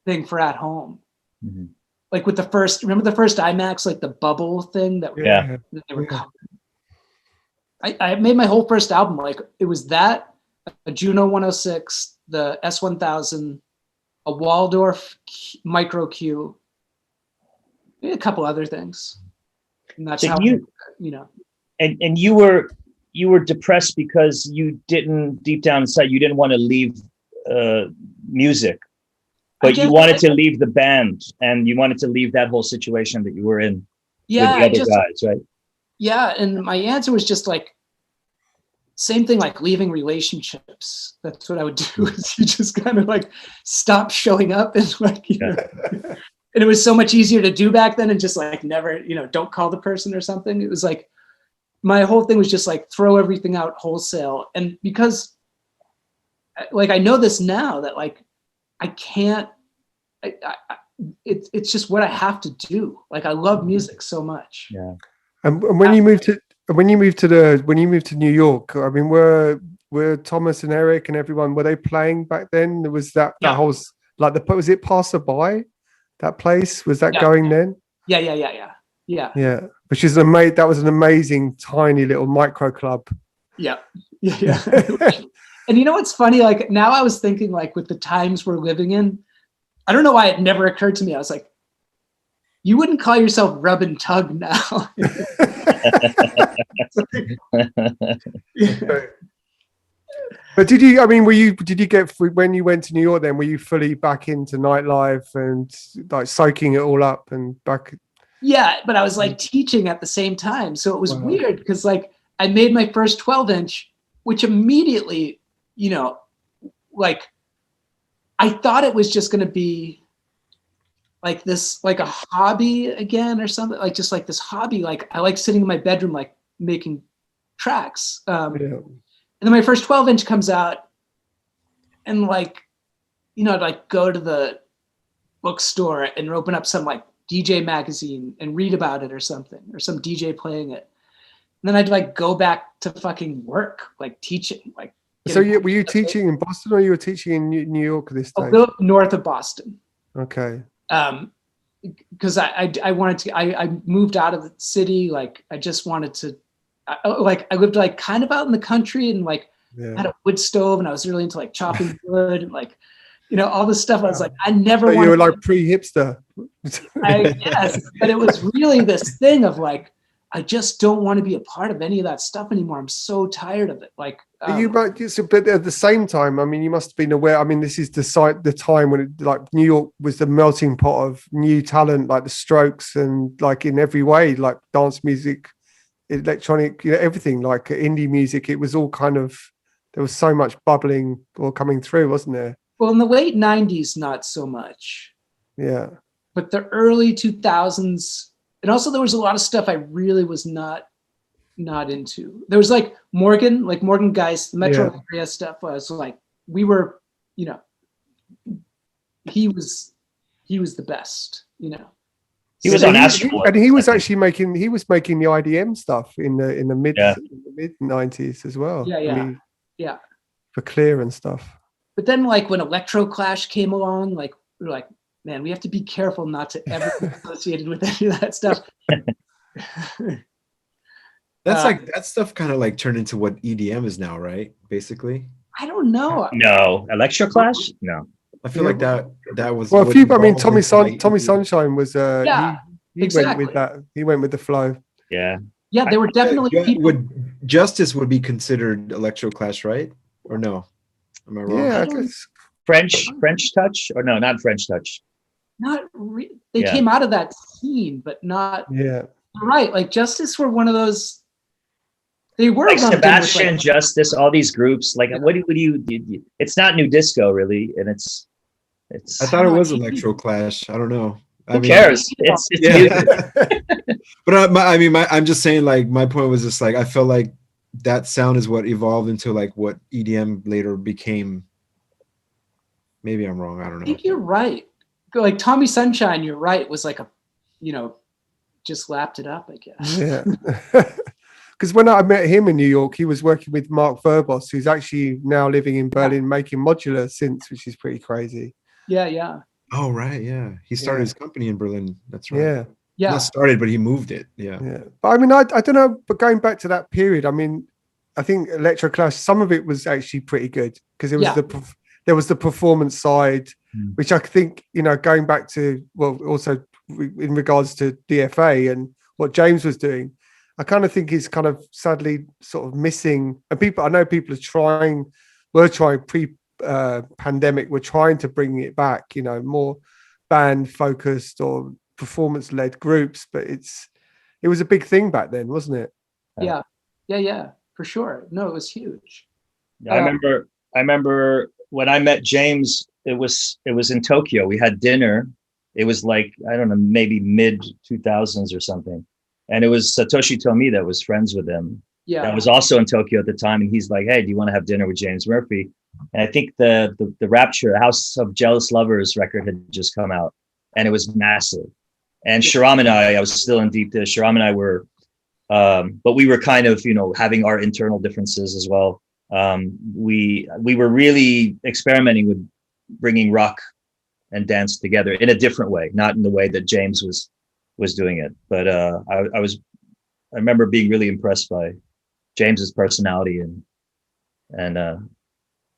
thing for at home. Mm-hmm. Like with remember the first IMAX, like the bubble thing that they were covering. I made my whole first album. Like it was that, a Juno 106, the S1000, a Waldorf Micro Q, a couple other things. And that's how you know. And you were depressed because you didn't, deep down inside, you didn't want to leave music, but you wanted to leave the band, and you wanted to leave that whole situation that you were in with the other guys, right? Yeah, and my answer was just like, same thing, like leaving relationships. That's what I would do, is you just kind of like stop showing up, and like, you know, and it was so much easier to do back then, and just like never, you know, don't call the person or something. It was like, my whole thing was just like throw everything out wholesale. And because like, I know this now that like, I can't, it's just what I have to do. Like, I love music so much. Yeah. And when you moved to New York, I mean, were Thomas and Eric and everyone, were they playing back then? There was that Yeah. whole, like, was it Passerby? That place, was that Yeah. going then? Yeah. Which is that was an amazing tiny little micro club. Yeah. And you know what's funny? Like, now I was thinking, like, with the times we're living in, I don't know why it never occurred to me. I was like, you wouldn't call yourself Rub and Tug now. But did you get, when you went to New York then, were you fully back into nightlife and like soaking it all up and back? Yeah, but I was like teaching at the same time. So it was Wow. weird because, like, I made my first 12-inch, which immediately, you know, like, I thought it was just going to be like this, like a hobby again or something, like just like this hobby. Like, I like sitting in my bedroom, like making tracks. And then my first 12-inch comes out, and, like, you know, I'd like go to the bookstore and open up some like DJ magazine and read about it or something, or some DJ playing it. And then I'd like go back to fucking work, like teaching. Like, so were you teaching in Boston or you were teaching in New York this a time? little north of Boston. Okay. Because I wanted to, I moved out of the city. Like, I just wanted to, I lived like kind of out in the country, and like had a wood stove, and I was really into like chopping wood and like, you know, all this stuff. I was like, I never So wanted. you were like pre-hipster. Yes, but it was really this thing of like, I just don't want to be a part of any of that stuff anymore. I'm so tired of it. Like, but at the same time, I mean, you must have been aware. I mean, this is the time when like New York was the melting pot of new talent, like the Strokes, and like in every way, like dance music, electronic, you know, everything, like indie music. It was all kind of, there was so much bubbling or coming through, wasn't there? Well, in the late 90s, not so much. Yeah. But the early 2000s, and also there was a lot of stuff I really was not into. There was like Morgan Geist, the Metro area stuff was like, we were, you know, he was the best, you know. He was on Astro, and he was actually making the IDM stuff in the mid 90s as well. Yeah. For Clear and stuff. But then, like, when Electro Clash came along, like, we were like, man, we have to be careful not to ever be associated with any of that stuff. That's like, that stuff kind of like turned into what EDM is now, right? Basically. I don't know. No, Electro Clash? No. I feel like that was. Well, Tommy Sunshine was. He exactly. went with that. He went with the flow. Yeah. Yeah, there were definitely people. Justice would be considered Electro Clash, right? Or no? Am I wrong? Yeah, I guess. French Touch, or no, not French Touch. They came out of that scene, but not. Yeah. Right, like Justice were one of those. They were like Sebastian, Justice, all these groups. Like, what do you? It's not new disco, really, and it's. I thought it was Electro Clash. I don't know. Who cares? It's music. But I'm just saying. Like, my point was just like, I felt like that sound is what evolved into like what EDM later became. Maybe I'm wrong. I don't know. I think you're right. Like Tommy Sunshine, you're right. Was like a, you know, just lapped it up, I guess. Yeah. Because when I met him in New York, he was working with Mark Verbos, who's actually now living in Berlin, making modular synths, which is pretty crazy. Yeah. Oh, right. Yeah. He started his company in Berlin. That's right. Yeah. Not started, but he moved it. Yeah. But I mean, I don't know. But going back to that period, I mean, I think Electro Clash, some of it was actually pretty good because it was there was the performance side, which I think, you know, going back to, well, also in regards to DFA and what James was doing, I kind of think he's kind of sadly sort of missing. And I know people were trying pre-pandemic, were trying to bring it back, you know, more band focused or performance led groups, but it was a big thing back then, wasn't it? Yeah, for sure. No, it was huge. I remember when I met James, it was in Tokyo. We had dinner. It was like, I don't know, maybe mid 2000s or something. And it was Satoshi Tomi that was friends with him. Yeah. That was also in Tokyo at the time. And he's like, hey, do you want to have dinner with James Murphy? And I think the Rapture, House of Jealous Lovers record had just come out, and it was massive. And Sharam and I was still in deep dish. Sharam and I were, but we were kind of, you know, having our internal differences as well. we were really experimenting with bringing rock and dance together in a different way, not in the way that James was doing it. But I remember being really impressed by James's personality, and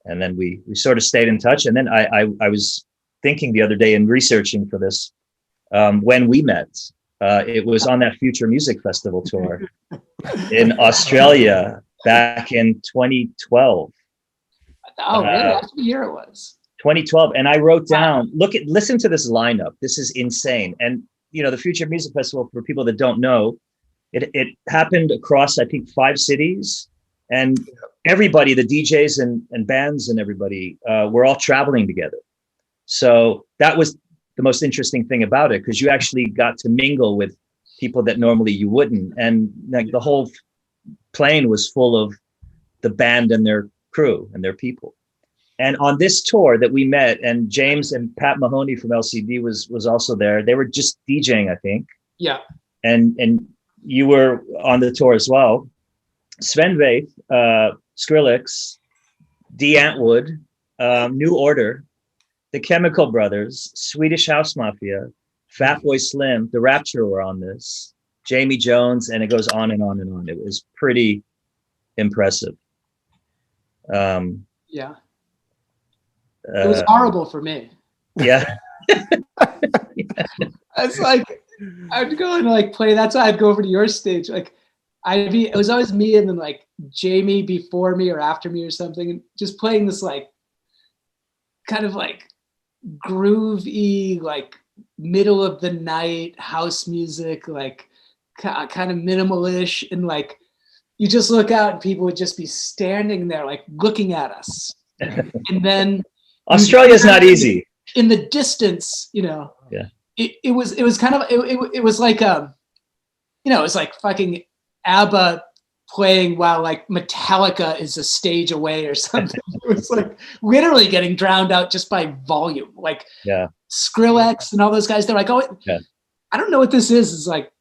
then we sort of stayed in touch. And then I was thinking the other day in researching for this, when we met, it was on that Future Music Festival tour in Australia back in 2012. Oh, really? That's the year it was. 2012. And I wrote down, listen to this lineup. This is insane. And, the Future Music Festival, for people that don't know, it happened across, I think, 5 cities. And everybody, the DJs and bands and everybody, were all traveling together. So that was the most interesting thing about it, because you actually got to mingle with people that normally you wouldn't. And like the whole plane was full of the band and their crew and their people. And on this tour that we met, and James and Pat Mahoney from LCD was also there. They were just DJing, I think. Yeah. And you were on the tour as well. Sven Väth, Skrillex, D. Antwood, New Order, The Chemical Brothers, Swedish House Mafia, Fatboy Slim, The Rapture were on this, Jamie Jones, and it goes on and on and on. It was pretty impressive. Yeah. It was horrible for me. Yeah. It's like, I'd go and like play. That's why I'd go over to your stage. Like, it was always me and then like Jamie before me or after me or something, and just playing this like kind of like groovy, like middle of the night house music, like kind of minimalish, and like you just look out and people would just be standing there like looking at us. And then Australia's not easy. In the distance, Yeah. It was kind of it was like it was like fucking ABBA playing while like Metallica is a stage away or something. It was like literally getting drowned out just by volume. Like Skrillex and all those guys, they're like, oh, I don't know what this is. It's like,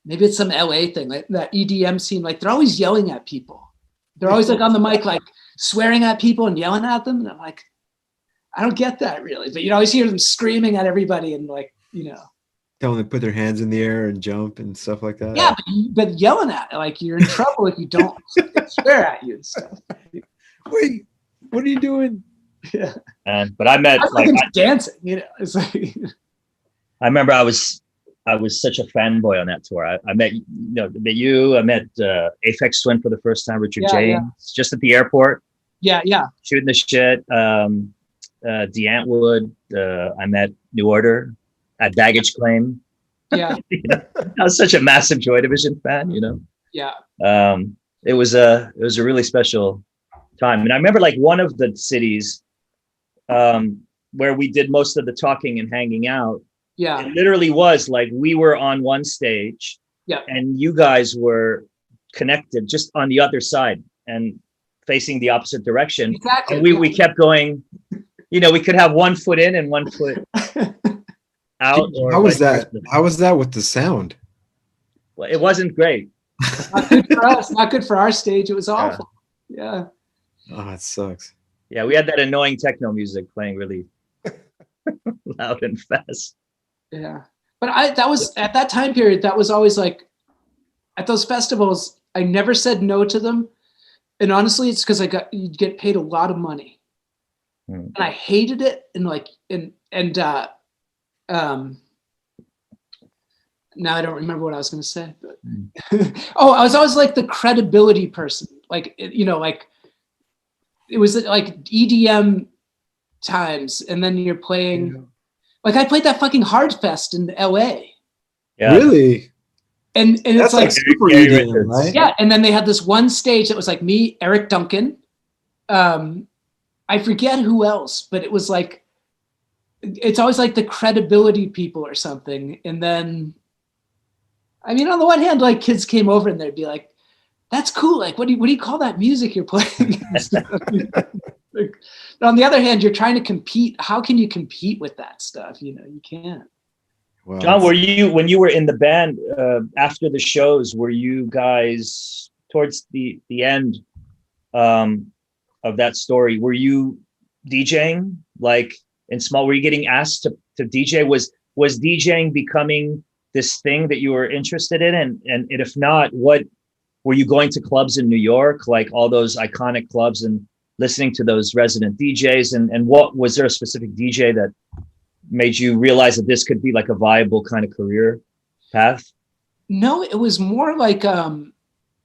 maybe it's some LA thing, like that EDM scene. Like they're always yelling at people. They're always like on the mic, like swearing at people and yelling at them. And I'm like, I don't get that really. But you always hear them screaming at everybody and like, telling them to put their hands in the air and jump and stuff like that. Yeah, but yelling at it, like you're in trouble if you don't swear at you and stuff. Wait, what are you doing? Yeah. But I met like dancing, It's like I remember I was such a fanboy on that tour. I met you. I met Aphex Twin for the first time, Richard James, just at the airport. Yeah. Shooting the shit. D. Antwood. I met New Order at Baggage Claim. Yeah. I was such a massive Joy Division fan, Yeah. It was a really special time. And I remember like one of the cities where we did most of the talking and hanging out. Yeah. It literally was like we were on one stage, and you guys were connected just on the other side and facing the opposite direction. Exactly. And we kept going, we could have one foot in and one foot out. How was that? How was that with the sound? Well, it wasn't great. Not good for us. Not good for our stage. It was awful. Yeah. Oh, it sucks. Yeah, we had that annoying techno music playing really loud and fast. Yeah, but that was at that time period. That was always like at those festivals. I never said no to them, and honestly, it's because you'd get paid a lot of money, and I hated it. And now I don't remember what I was going to say. But I was always like the credibility person. Like like it was like EDM times, and then you're playing. Yeah. Like I played that fucking Hardfest in LA. Yeah. Really? And it's like super EDM, right? Yeah. And then they had this one stage that was like me, Eric Duncan. I forget who else, but it was like, it's always like the credibility people or something. And then, I mean, on the one hand, like kids came over and they'd be like, that's cool. Like, what do you call that music you're playing? Like, on the other hand, you're trying to compete. How can you compete with that stuff? You can't. Wow. John, when you were in the band after the shows, were you guys towards the end? of that story, were you DJing like in small? Were you getting asked to DJ? Was DJing becoming this thing that you were interested in? And if not, what were you going to clubs in New York, like all those iconic clubs, and listening to those resident DJs? And what was there a specific DJ that made you realize that this could be like a viable kind of career path? No, it was more like,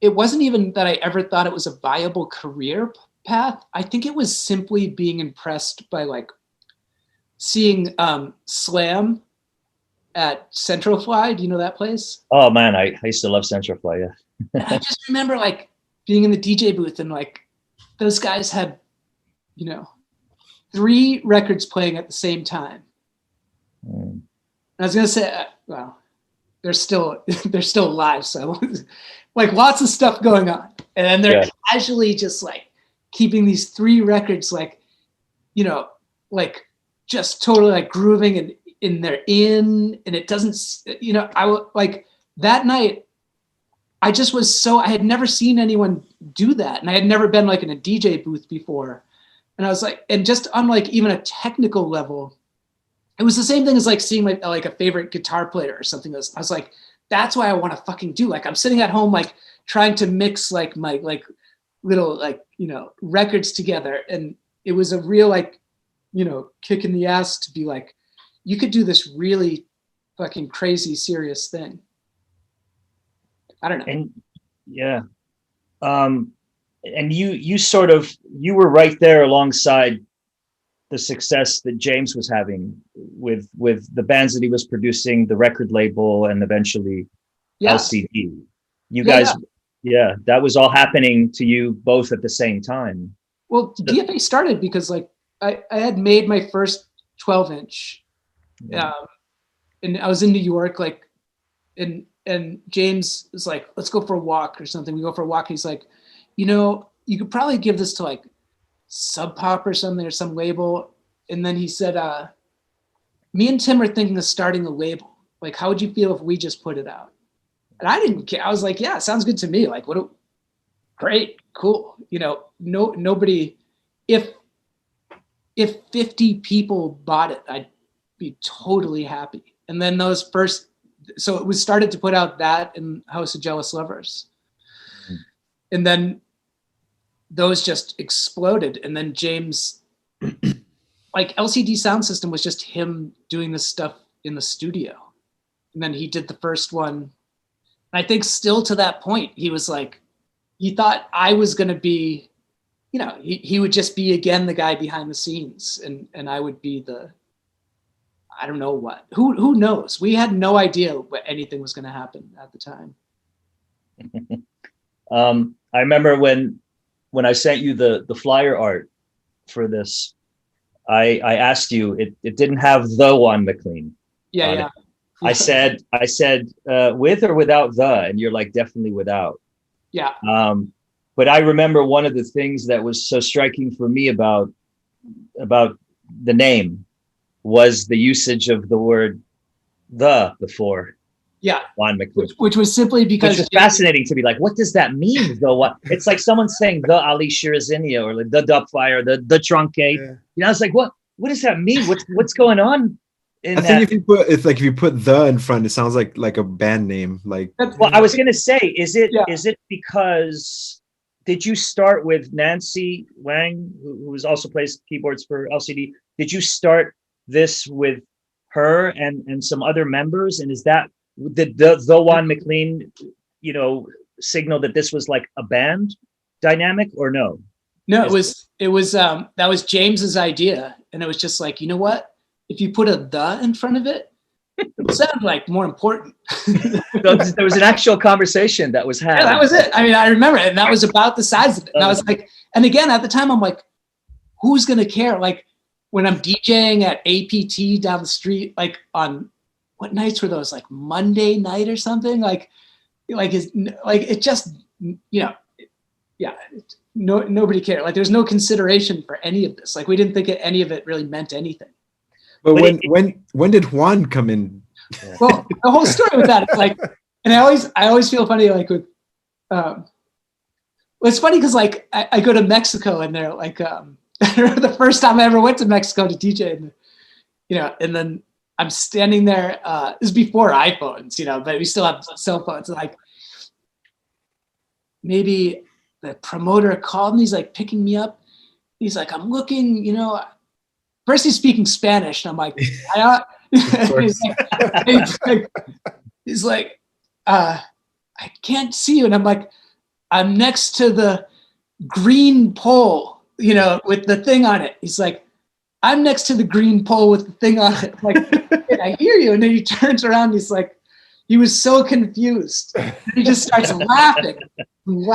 it wasn't even that I ever thought it was a viable career path. I think it was simply being impressed by like seeing Slam at Central Fly. Do you know that place? Oh man, I used to love Central Fly. Yeah. And I just remember like being in the DJ booth and like those guys had, 3 records playing at the same time. And I was gonna say, well, they're still alive, so like lots of stuff going on, and then they're casually just like keeping these 3 records, like like just totally like grooving and and it doesn't, I like that night. I had never seen anyone do that, and I had never been like in a DJ booth before, and I was like, and just on like even a technical level. It was the same thing as like seeing like a favorite guitar player or something. I was like, that's why I want to fucking do. Like I'm sitting at home, like trying to mix like my like little like, records together. And it was a real like, kick in the ass to be like, you could do this really fucking crazy, serious thing. I don't know. And yeah. And you were right there alongside the success that James was having with the bands that he was producing, the record label, and eventually LCD. You guys, that was all happening to you both at the same time. Well, DFA started because like I had made my first 12-inch, and I was in New York, like, and James was like, let's go for a walk or something. We go for a walk. He's like, you could probably give this to like Sub Pop or something, or some label. And then he said, me and Tim are thinking of starting a label. Like, how would you feel if we just put it out? And I didn't care. I was like, yeah, sounds good to me. Like, great, cool. Nobody, if 50 people bought it, I'd be totally happy. And then so it was started to put out that in House of Jealous Lovers. Mm-hmm. And then those just exploded. And then James, like LCD Sound System was just him doing this stuff in the studio. And then he did the first one. And I think still to that point, he was like, he thought I was going to be, he would just be again, the guy behind the scenes. And I would be I don't know what, who knows? We had no idea what anything was going to happen at the time. I remember when I sent you the flyer art for this, I asked you, it didn't have the Juan Maclean. Yeah. I said with or without the, and you're like, definitely without. Yeah. But I remember one of the things that was so striking for me about the name was the usage of the word the before. Yeah, Juan Maclean, which was simply because it's fascinating to be like, what does that mean though? What it's like someone saying the Ali Shirazinia or like the Dubfire, the Truncate. Yeah. It's like what does that mean? What's going on? I think if you put the in front, it sounds like a band name. Like, well, I was gonna say, is it because did you start with Nancy Wang, who also plays keyboards for LCD? Did you start this with her and some other members? And is that the Juan Maclean, signal that this was like a band dynamic or no? No, it was that was James's idea, and it was just like, you know what? If you put a the in front of it, it would sound like more important. There was an actual conversation that was had. Yeah, that was it. I mean, I remember it, and that was about the size of it. And I was like, and again at the time, I'm like, who's gonna care? Like when I'm DJing at APT down the street, like on what nights were those? Like Monday night or something? Nobody cared. Like there's no consideration for any of this. Like we didn't think any of it really meant anything. But when did Juan come in? Well, the whole story with that, it's like, and I always feel funny, like with, Well, it's funny because like I go to Mexico and they're like, the first time I ever went to Mexico to DJ, and, you know, and then I'm standing there. This is before iPhones, you know, but we still have cell phones. And like maybe the promoter called me. He's like picking me up. He's like, I'm looking, you know. First he's speaking Spanish, and I'm like, he's like, I can't see you, and I'm like, I'm next to the green pole, you know, with the thing on it. He's like, I'm next to the green pole with the thing on it. I'm like, I hear you. And then he turns around. He's like, he was so confused. And he just starts laughing. And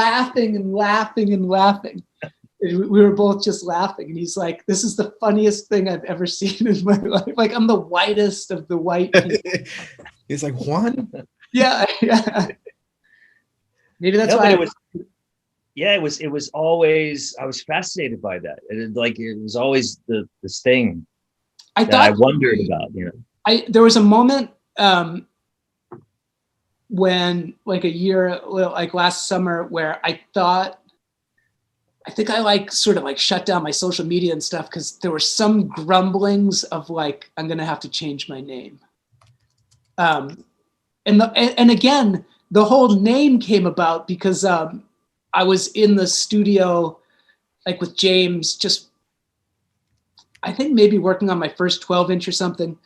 we were both just laughing. And he's like, this is the funniest thing I've ever seen in my life. Like, I'm the whitest of the white people. He's like, Juan? Yeah. Maybe that's why it was always, I was fascinated by that. It was always this thing I wondered about, you know. There was a moment when like a year, like last summer, where I think I like sort of like shut down my social media and stuff because there were some grumblings of like, I'm going to have to change my name. And again, the whole name came about because I was in the studio like with James, just I think maybe working on my first 12-inch or something.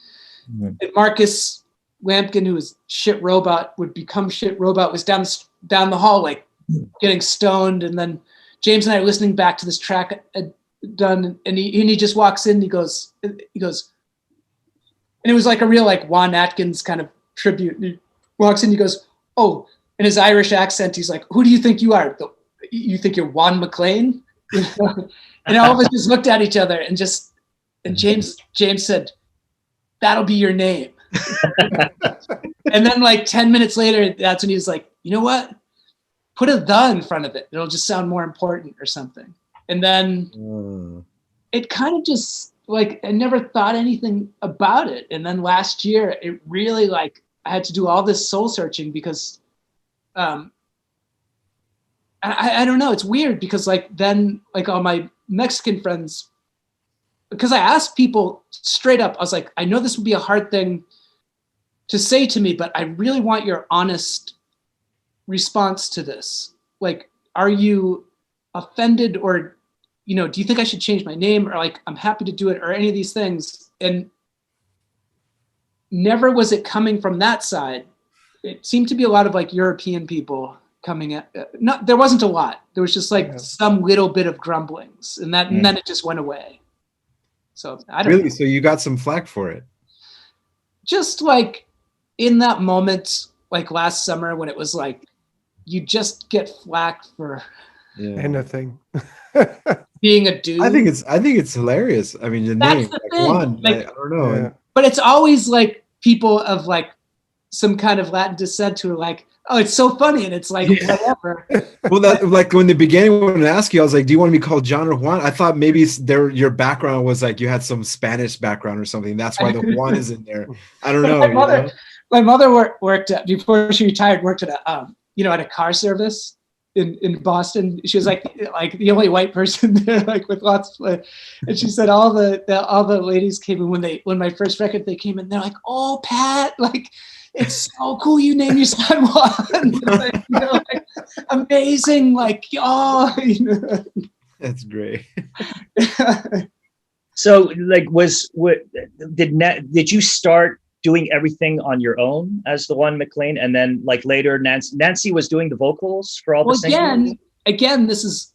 Mm-hmm. And Marcus Lampkin, who was Shit Robot, would become Shit Robot, was down the hall like getting stoned, and then James and I are listening back to this track done, and he just walks in. And he goes, and it was like a real like Juan Atkins kind of tribute. And he walks in, he goes, oh, in his Irish accent, he's like, who do you think you are? You think you're Juan Maclean? And all of us just looked at each other and James said, that'll be your name. And then like 10 minutes later, that's when he was like, you know what? Put a "the" in front of it. It'll just sound more important or something. And then it kind of just like, I never thought anything about it. And then last year, it really like, I had to do all this soul searching because I don't know. It's weird because like then like all my Mexican friends, because I asked people straight up, I was like, I know this would be a hard thing to say to me, but I really want your honest response to this. Like, are you offended or, you know, do you think I should change my name, or like, I'm happy to do it, or any of these things? And never was it coming from that side. It seemed to be a lot of like European people coming at, there wasn't a lot. There was just like some little bit of grumblings, and then it just went away. So I don't know. So you got some flack for it? Just like in that moment, like last summer when it was like, you just get flack for anything. Being a dude. I think it's hilarious. I mean, the name, the like Juan, like, I don't know. Yeah. But it's always like people of like some kind of Latin descent who are like, oh, it's so funny, and it's like whatever. Well, that like when the beginning when I asked you, I was like, do you want to be called John or Juan? I thought maybe your background was like you had some Spanish background or something. That's why the Juan is in there. I don't know. My mother worked at, before she retired, worked at a at a car service in Boston. She was like the only white person there, like with lots of, and she said all the ladies came in when my first record, they came in, they're like, oh, Pat, like, it's so cool you named your son Juan. Like, like, amazing, like, oh, That's great. So like did you start doing everything on your own as the Juan Maclean, and then like later Nancy was doing the vocals for all the singers? Again, this is,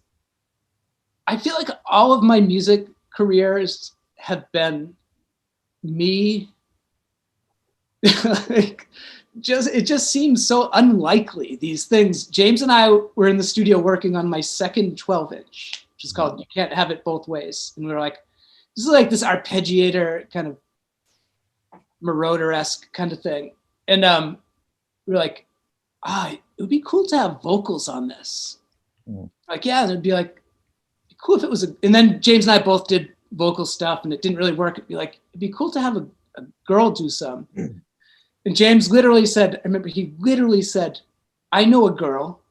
I feel like all of my music careers have been me. Like, it just seems so unlikely, these things. James and I were in the studio working on my second 12-inch, which is called You Can't Have It Both Ways. And we were like, this is like this arpeggiator kind of Marauder-esque kind of thing. And we were like, it would be cool to have vocals on this. Like, yeah, it'd be like cool if it was and then James and I both did vocal stuff and it didn't really work. It'd be cool to have a girl do some. And James literally said, I remember he literally said, I know a girl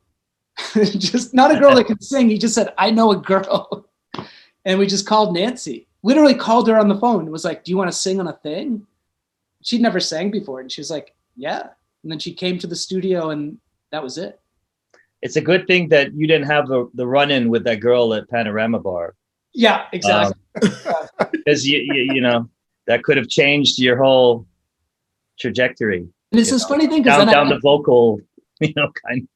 Just not a girl that can sing. He just said, I know a girl. And we just called Nancy. Literally called her on the phone. It was like, do you want to sing on a thing? She'd never sang before. And she was like, yeah. And then she came to the studio and that was it. It's a good thing that you didn't have the run-in with that girl at Panorama Bar. Yeah, exactly. Because you know, that could have changed your whole trajectory. And it's this funny thing because down the vocal, you know, kind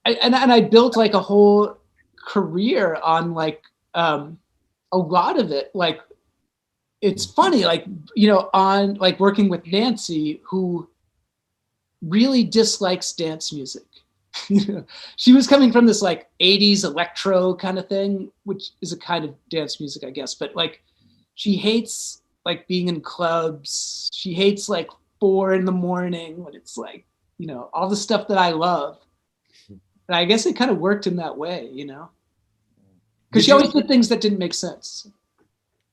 of. And I built like a whole career on like a lot of it. Like it's funny, like, you know, on like working with Nancy, who really dislikes dance music. You know, she was coming from this like 80s electro kind of thing, which is a kind of dance music, I guess. But like, she hates like being in clubs. She hates like 4 a.m. when it's like, you know, all the stuff that I love. And I guess it kind of worked in that way, you know, because she always did things that didn't make sense.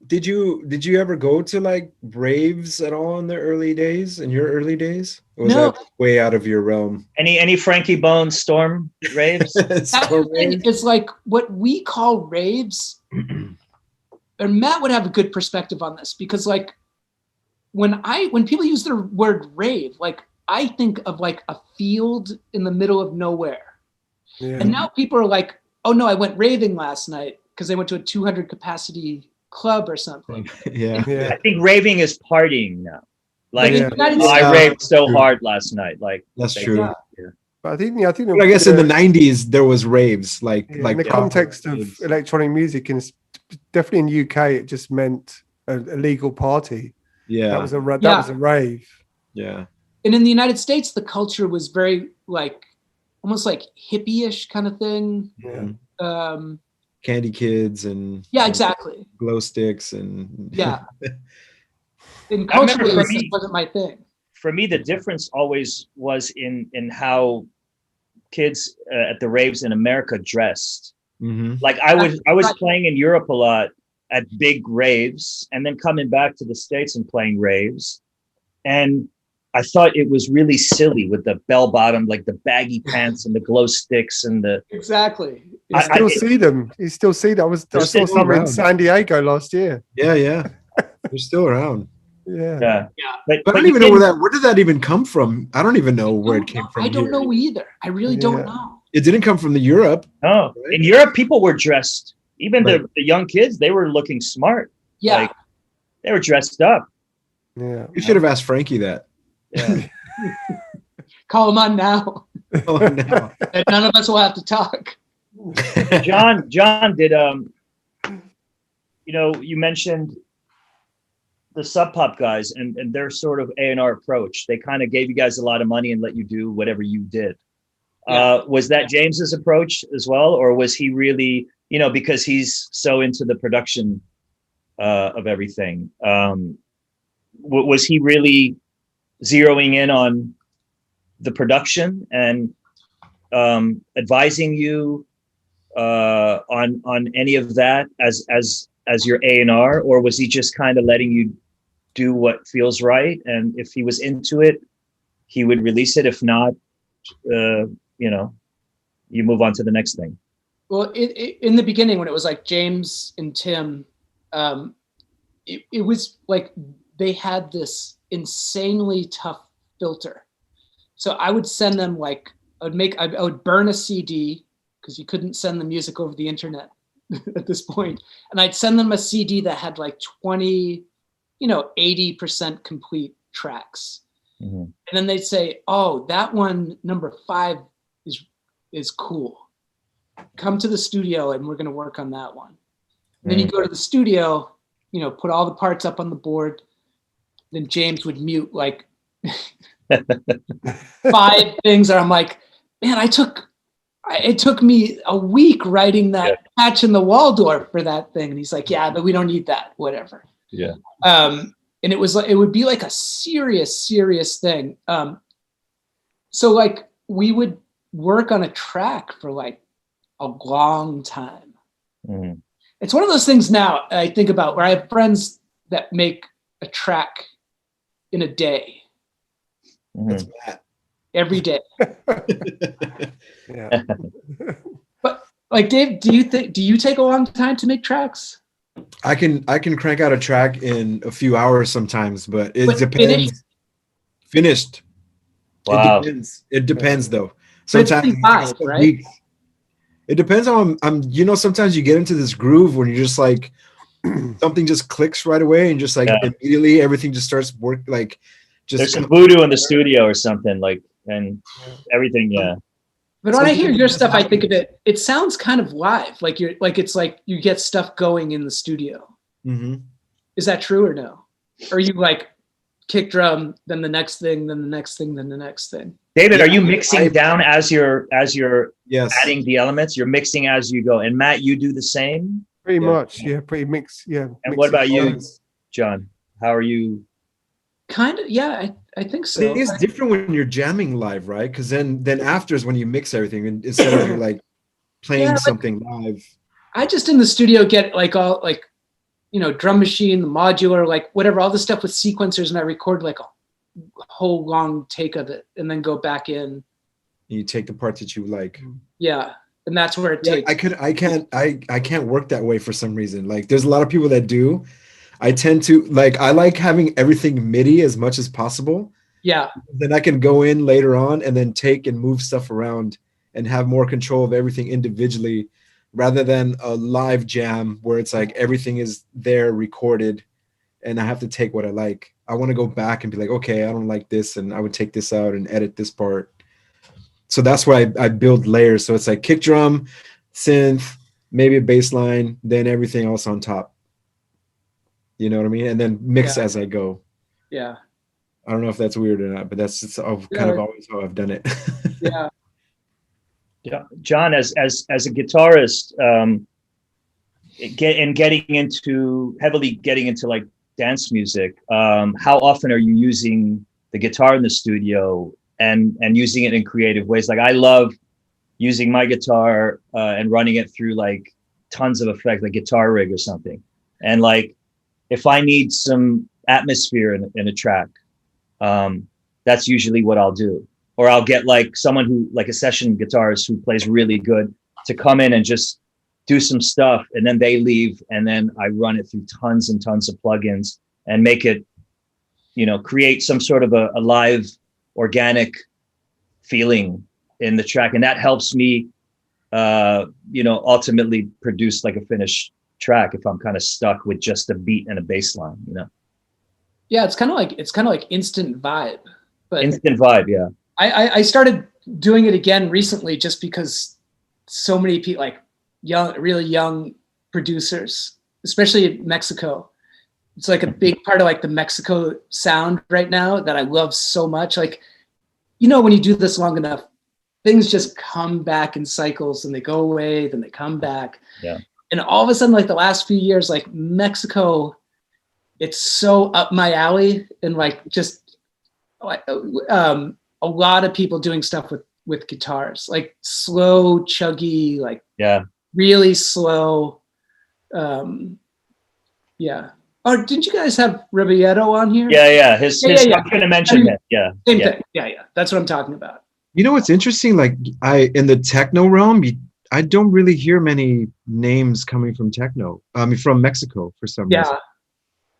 Did you ever go to like raves at all in the early days, in your early days? Or was No. that way out of your realm? Any Frankie Bones Storm raves? Storm raves? It's like what we call raves. And Matt would have a good perspective on this because like when people use the word rave, like I think of like a field in the middle of nowhere. Yeah. And now people are like, oh no, I went raving last night because they went to a 200 capacity club or something. Yeah. I think raving is partying now. Like, in the United I States- raved so True. hard last night. Like, That's true. Yeah. But I think But I guess in the 90s there was raves, like in like the proper context of raves. electronic music, and definitely in the UK, it just meant a legal party. Yeah. That was a Yeah. rave. Yeah. And in the United States, the culture was very like almost like hippie-ish kind of thing. Yeah. Candy Kids and Yeah, exactly. glow sticks and Yeah. And I remember culturally, for it me- just wasn't my thing. for me, the difference always was in how kids at the raves in America dressed. Mhm. Like I was playing in Europe a lot at big raves, and then coming back to the States and playing raves, and I thought it was really silly with the bell bottom, like the baggy pants and the glow sticks and the. Exactly. You still see them. You still see that. I They're saw still some in around. San Diego last year. Yeah. They're still around. Yeah. But But I don't you even know didn't- where did that even come from? I don't even know where it came from. I don't here. know either. I really don't Yeah. know. It didn't come from the Europe. No, Right? in Europe, people were dressed. Even Right. the young kids, they were looking smart. Yeah. Like, they were dressed up. Yeah. You should have asked Frankie that. Yeah. Call him on now. Oh, no. And none of us will have to talk. John did you know, you mentioned the Sub Pop guys and their sort of A&R approach. They kind of gave you guys a lot of money and let you do whatever you did. Was that James's approach as well, or was he really, you know, because he's so into the production of everything, was he really zeroing in on the production and advising you on any of that as your A&R, or was he just kind of letting you do what feels right, and if he was into it, he would release it? If not, you know, you move on to the next thing. Well, in the beginning, when it was like James and Tim, it was like they had this insanely tough filter. So I would send them like I would burn a CD because you couldn't send the music over the internet at this point, and I'd send them a CD that had like 20, 80% complete tracks, and then they'd say, "Oh, that one, number 5, is cool. Come to the studio and we're going to work on that one." And then you go to the studio, put all the parts up on the board. Then James would mute like 5 things, and I'm like, man, it took me a week writing that patch in the Waldorf for that thing. And he's like, yeah, but we don't need that, whatever. Yeah. And it would be like a serious thing. So like we would work on a track for like a long time. Mm-hmm. It's one of those things now I think about where I have friends that make a track in a day. That's Matt. Every day. Yeah. Like Dave, do you take a long time to make tracks? I can crank out a track in a few hours sometimes, but it depends. Finished. Wow. It depends though. But it's Sometimes pretty vibe, right? weeks. It depends on sometimes you get into this groove when you're just like something just clicks right away and just like immediately everything just starts like just there's some voodoo in the studio or something like and everything, yeah. But when I hear your stuff, I think of it sounds kind of live. Like it's like you get stuff going in the studio. Mm-hmm. Is that true or no? Or you like kick drum, then the next thing, then the next thing, then the next thing? David, are you mixing down as you're yes. adding the elements? You're mixing as you go. And Matt, you do the same? Pretty much, yeah. Pretty mix, yeah. And what about you, John? How are you? Kind of, yeah. I think so. It is different when you're jamming live, right? Because then after is when you mix everything, and instead of you like playing something live. I just in the studio get like all like, drum machine, the modular, like whatever, all the stuff with sequencers, and I record like a whole long take of it, and then go back in. You take the parts that you like. Yeah, and that's where it takes. I can't work that way for some reason. Like, there's a lot of people that do. I tend to I like having everything MIDI as much as possible. Yeah. Then I can go in later on and then take and move stuff around and have more control of everything individually rather than a live jam where it's like everything is there recorded and I have to take what I like. I want to go back and be like, okay, I don't like this, and I would take this out and edit this part. So that's why I build layers. So it's like kick drum, synth, maybe a bass line, then everything else on top. You know what I mean? And then mix as I go. Yeah. I don't know if that's weird or not, but that's just kind of always how I've done it. Yeah. Yeah. John, as a guitarist, heavily getting into like dance music, how often are you using the guitar in the studio and using it in creative ways? Like I love using my guitar and running it through like tons of effects, like Guitar Rig or something. And like, if I need some atmosphere in a track, that's usually what I'll do. Or I'll get like someone who, like a session guitarist who plays really good, to come in and just do some stuff, and then they leave, and then I run it through tons and tons of plugins and make it, create some sort of a live, organic feeling in the track. And that helps me, ultimately produce like a finished track if I'm kind of stuck with just a beat and a bass line, Yeah, it's kind of like instant vibe. But instant vibe, yeah. I started doing it again recently just because so many people, like really young producers, especially in Mexico. It's like a big part of like the Mexico sound right now that I love so much. Like, when you do this long enough, things just come back in cycles, and they go away, then they come back. Yeah. And all of a sudden, like the last few years, like Mexico, it's so up my alley, and like just a lot of people doing stuff with guitars, like slow, chuggy, like really slow. Yeah. Oh, didn't you guys have Ribeiro on here? Yeah. His I'm going to mention that. Yeah. Same thing. Yeah. That's what I'm talking about. What's interesting? Like in the techno realm, I don't really hear many names coming from techno. From Mexico for some reason.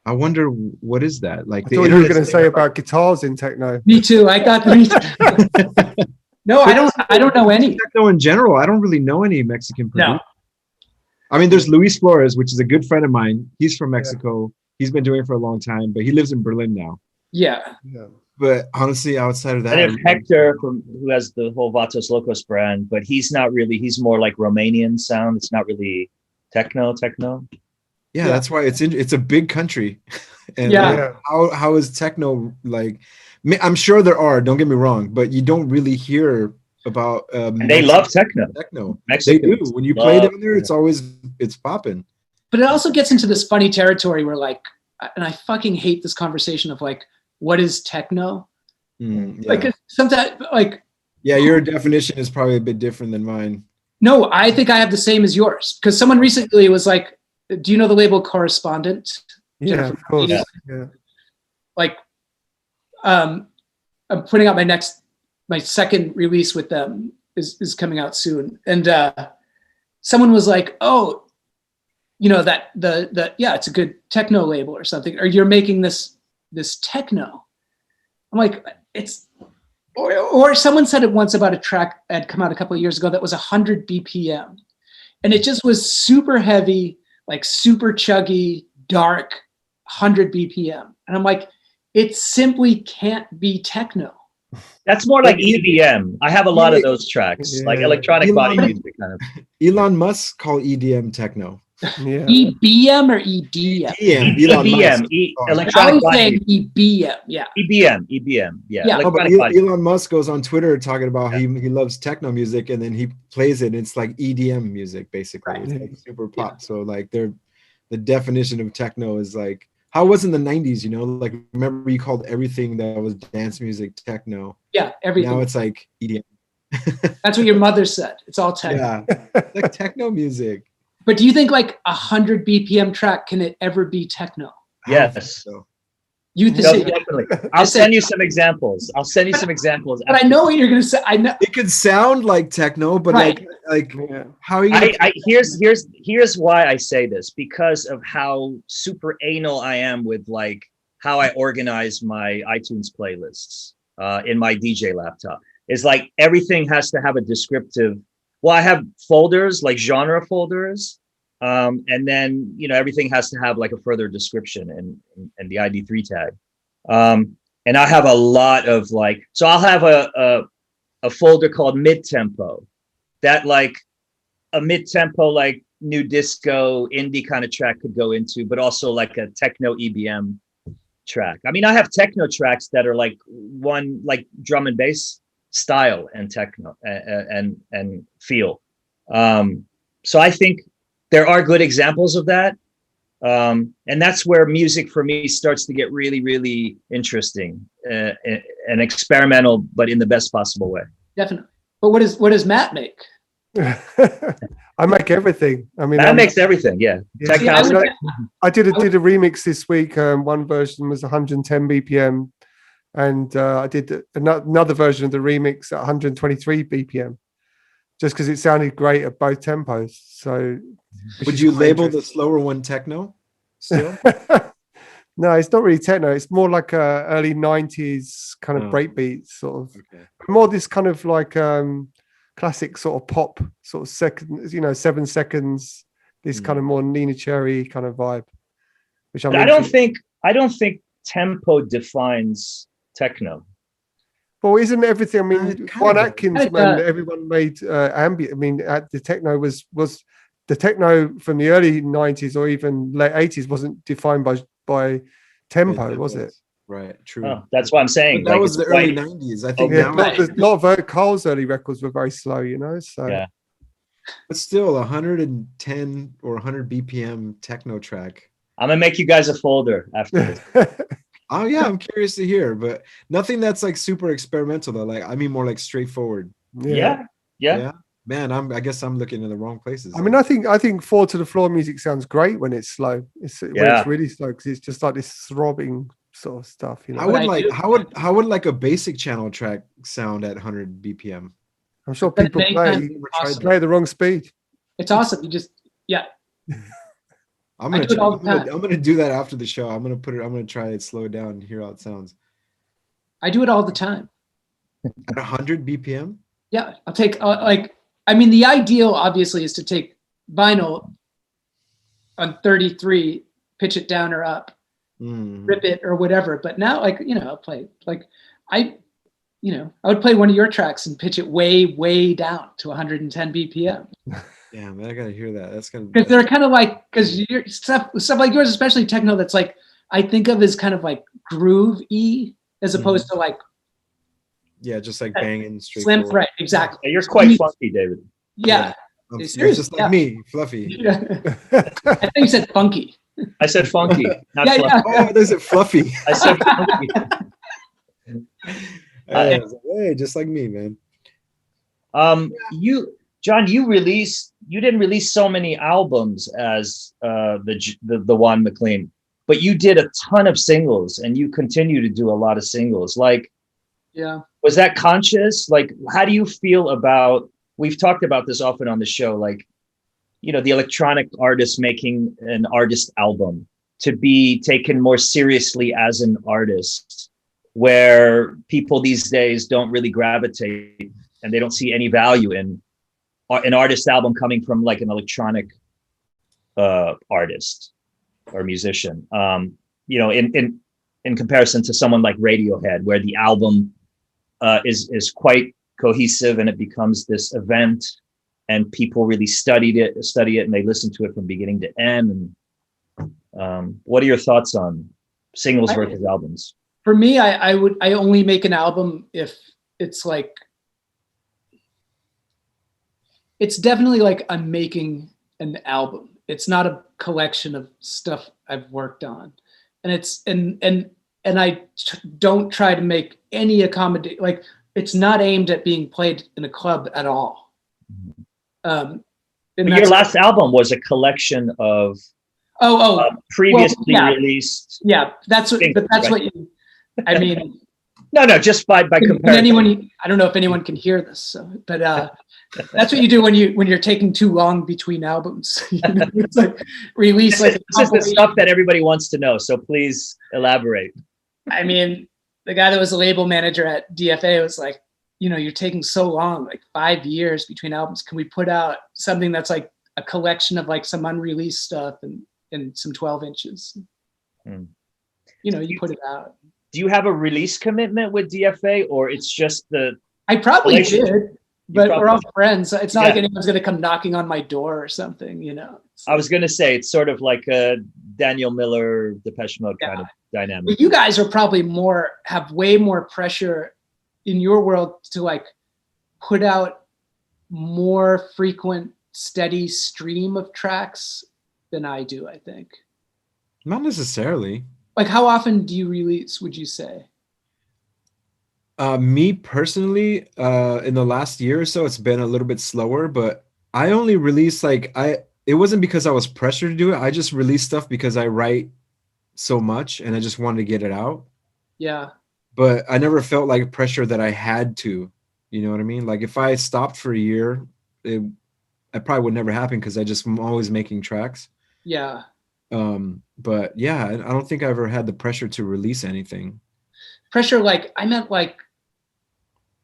I wonder what is that? Like, I thought you were going to say about guitars in techno. Me too. No, I don't know any techno in general. I don't really know any Mexican producers. No. I mean, there's Luis Flores, which is a good friend of mine. He's from Mexico. Yeah. He's been doing it for a long time, but he lives in Berlin now. Yeah. But honestly, outside of that, and if Hector, who has the whole Vatos Locos brand, but he's not really. He's more like Romanian sound. It's not really techno. Yeah, that's why it's a big country. And how is techno like? I'm sure there are. Don't get me wrong, but you don't really hear about. And they love techno. They do. When you play down there, it's popping. But it also gets into this funny territory where like, and I fucking hate this conversation of like, what is techno? Like sometimes like. Yeah, your definition is probably a bit different than mine. No, I think I have the same as yours, because someone recently was like, do you know the label Correspondent? Yeah, of course. Yeah. Like, I'm putting out my second release with them is coming out soon. And someone was like, "Oh, you know that the yeah, it's a good techno label or something, or you're making this techno." I'm like, it's, or someone said it once about a track that had come out a couple of years ago that was 100 BPM, and it just was super heavy, like super chuggy, dark, 100 BPM, and I'm like, it simply can't be techno. That's more like EDM. I have a lot of those tracks, like electronic body music kind of. Elon Musk call EDM techno. Yeah. EBM or EDM? EBM, electronic body saying music. EBM, yeah. EBM, yeah. Yeah. No, but Electronic body. Elon Musk goes on Twitter talking about he loves techno music, and then he plays it. And it's like EDM music, basically. Right. It's like super pop. So like the definition of techno is like how it was in the 90s. You know, like remember you called everything that was dance music techno. Yeah, everything. Now it's like EDM. That's what your mother said. It's all techno. Yeah, like techno music. But do you think like 100 BPM track, can it ever be techno? Yes. So. You No, say, definitely. I'll send you some examples. but I know what you're gonna say. I know. It could sound like techno, but Right. like Yeah. how are you? Gonna Here's why I say this, because of how super anal I am with like how I organize my iTunes playlists in my DJ laptop. It's like everything has to have a descriptive. Well, I have folders, like genre folders, and then everything has to have like a further description and the ID3 tag. And I have a lot of like, so I'll have a folder called mid-tempo, that like a mid-tempo like new disco indie kind of track could go into, but also like a techno EBM track. I mean, I have techno tracks that are like one like drum and bass style and techno and feel. So I think there are good examples of that. And that's where music for me starts to get really, really interesting and experimental, but in the best possible way. Definitely. But what does Matt make? I make everything. I mean, That makes everything. Yeah. Yeah. Tech See, house. I did a remix this week. One version was 110 BPM, and I did another version of the remix at 123 BPM, just because it sounded great at both tempos. So, would you label the slower one techno? Still, no, it's not really techno. It's more like a early 90s kind of breakbeat sort of. Okay. More this kind of like classic sort of pop sort of 7 seconds. This kind of more Nina Cherry kind of vibe. Which I don't think tempo defines techno. Well, isn't everything? I mean, Juan Atkins, when everyone made ambient. I mean, the techno was the techno from the early 90s or even late 80s wasn't defined by tempo, was it? Right. True. Oh, that's what I'm saying. But that was the early 90s. I think a lot of Carl's early records were very slow, So yeah. But still, 110 or 100 BPM techno track. I'm gonna make you guys a folder after this. Oh yeah, I'm curious to hear, but nothing that's like super experimental though. Like I mean, more like straightforward. Yeah. Man, I guess I'm looking in the wrong places. I mean, I think 4 to the floor music sounds great when it's slow. When it's really slow because it's just like this throbbing sort of stuff. How would like a basic channel track sound at 100 BPM? I'm sure people play at the wrong speed. It's awesome. You just I'm gonna do that after the show. I'm gonna try it, slow it down, and hear how it sounds. I do it all the time. At 100 BPM? Yeah, I'll take the ideal obviously is to take vinyl on 33, pitch it down or up, rip it or whatever. But now, I'll play I would play one of your tracks and pitch it way, way down to 110 BPM. Yeah, man, I gotta hear that. That's gonna because they're kind of like your stuff like yours, especially techno. That's like I think of as kind of like groove-y as opposed to like just like banging straight. Slim, right? Exactly. Yeah, you're quite funky, David. Yeah, you're just like me, fluffy. Yeah. I think you said funky. I said funky, not fluffy. Oh, there's a fluffy. I said funky. Hey, just like me, man. John, you didn't release so many albums as the Juan Maclean, but you did a ton of singles and you continue to do a lot of singles. Like, was that conscious? Like, how do you feel about, we've talked about this often on the show, like the electronic artist making an artist album to be taken more seriously as an artist, where people these days don't really gravitate and they don't see any value in an artist album coming from like an electronic artist or musician, in comparison to someone like Radiohead, where the album is quite cohesive and it becomes this event and people really study it and they listen to it from beginning to end. And what are your thoughts on singles versus albums? For me, I only make an album if it's like, it's definitely like I'm making an album. It's not a collection of stuff I've worked on. And I don't try to make any accommodate, like it's not aimed at being played in a club at all. But your last album was a collection of previously released. Yeah, that's what. But that's what you. I mean. No, just by comparison. I don't know if anyone can hear this, but that's what you do when you're taking too long between albums. It's like release like this is the stuff that everybody wants to know. So please elaborate. I mean, the guy that was a label manager at DFA was like, you're taking so long, like 5 years between albums. Can we put out something that's like a collection of like some unreleased stuff and some 12 inches? You put it out. Do you have a release commitment with DFA, or it's just I probably did, but we're all friends. It's not like anyone's going to come knocking on my door or something, I was going to say, it's sort of like a Daniel Miller, Depeche Mode kind of dynamic. But you guys are probably have way more pressure in your world to like put out more frequent, steady stream of tracks than I do, I think. Not necessarily. Like, how often do you release, would you say? Me personally, in the last year or so, it's been a little bit slower, but I only release it wasn't because I was pressured to do it. I just release stuff because I write so much and I just wanted to get it out. Yeah. But I never felt like pressure that I had to, you know what I mean? Like if I stopped for a year, it probably would never happen because I'm always making tracks. Yeah. But yeah, I don't think I ever had the pressure to release anything. Pressure, like I meant like.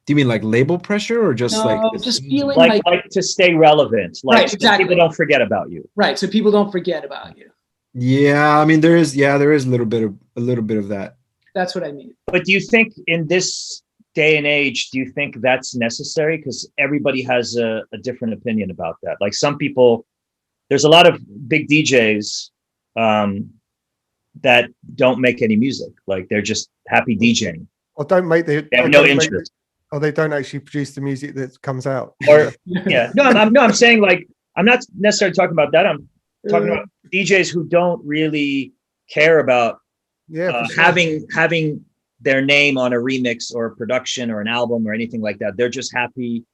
Do you mean like label pressure or just just feeling like to stay relevant, like right, exactly. People don't forget about you. Right, so people don't forget about you. Yeah, I mean there is a little bit of that. That's what I mean. But do you think in this day and age, do you think that's necessary? Because everybody has a different opinion about that. Like some people, there's a lot of big DJs that don't make any music. Like they're just happy DJing. Or they have no interest. Or they don't actually produce the music that comes out. Or I'm saying like I'm not necessarily talking about that. I'm talking about DJs who don't really care about having their name on a remix or a production or an album or anything like that. They're just happy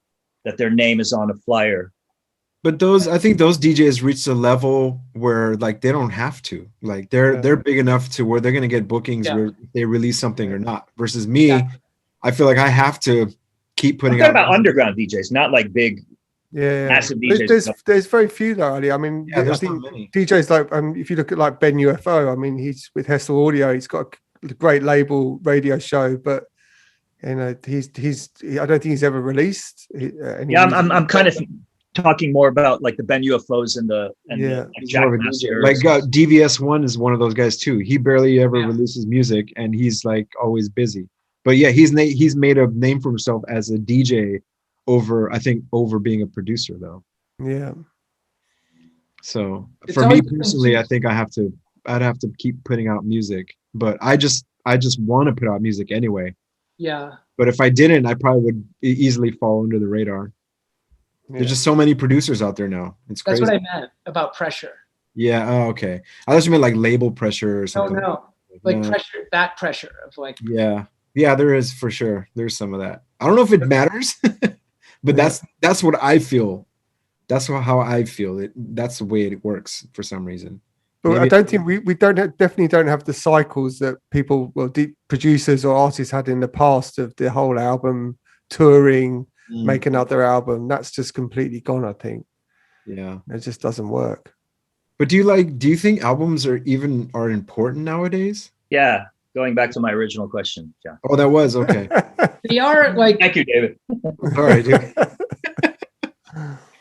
that their name is on a flyer. But I think those DJs reach a level where like they don't have to. Like they're big enough to where they're gonna get bookings where they release something or not. Versus me, I feel like I have to keep putting out. About underground DJs, not like big, massive DJs. There's very few though, Ali. I mean, I think DJs like if you look at like Ben UFO, I mean, he's with Hessel Audio. He's got a great label radio show, but he's I don't think he's ever released. I'm kind of talking more about like the Ben UFOs and the Jack Masters. Like DVS1 is one of those guys too. He barely ever releases music, and he's like always busy. But yeah, he's made a name for himself as a DJ over being a producer though. Yeah. So for me personally, I think I'd have to keep putting out music, but I just want to put out music anyway. Yeah. But if I didn't, I probably would easily fall under the radar. Yeah. There's just so many producers out there now. It's crazy. That's what I meant about pressure. Yeah. Oh, okay. I thought you meant like label pressure or something. No. Like pressure, that pressure of like. Yeah. Yeah, there is for sure. There's some of that. I don't know if it matters, but that's what I feel. That's how I feel it. That's the way it works for some reason. But maybe I don't think we definitely don't have the cycles that people, producers or artists had in the past of the whole album touring, make another album. That's just completely gone, I think. Yeah. It just doesn't work. But do you think albums are important nowadays? Yeah. Going back to my original question. Yeah. Oh, that was okay. They are like, Thank you, David. All right, dude.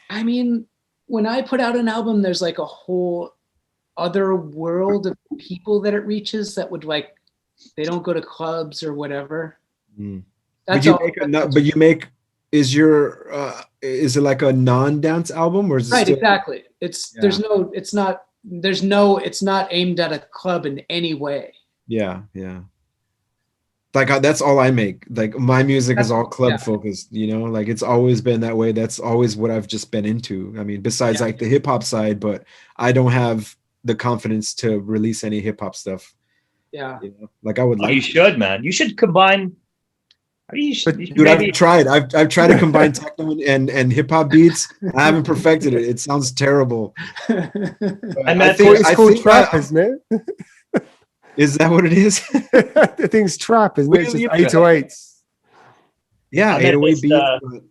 I mean, when I put out an album, there's like a whole other world of people that it reaches that would like, they don't go to clubs or whatever. Mm. That's But you all. make is it like a non-dance album or is it Right, still, exactly. It's Yeah. it's not aimed at a club in any way. yeah. Like that's all I make. Like my music is all club Yeah. focused, like it's always been that way. That's always what I've just been into. I mean, besides Yeah. like the hip hop side, but I don't have the confidence to release any hip hop stuff. Yeah. Like I would Oh, like you should, man. You should combine. I mean, you should Dude, maybe. I've tried. I've tried to combine techno and hip hop beats. I haven't perfected it. It sounds terrible. But It's called trap, isn't it? Is that what it is? The thing's trap, isn't it? It's just 808s. Yeah, I met 808 this, beats. But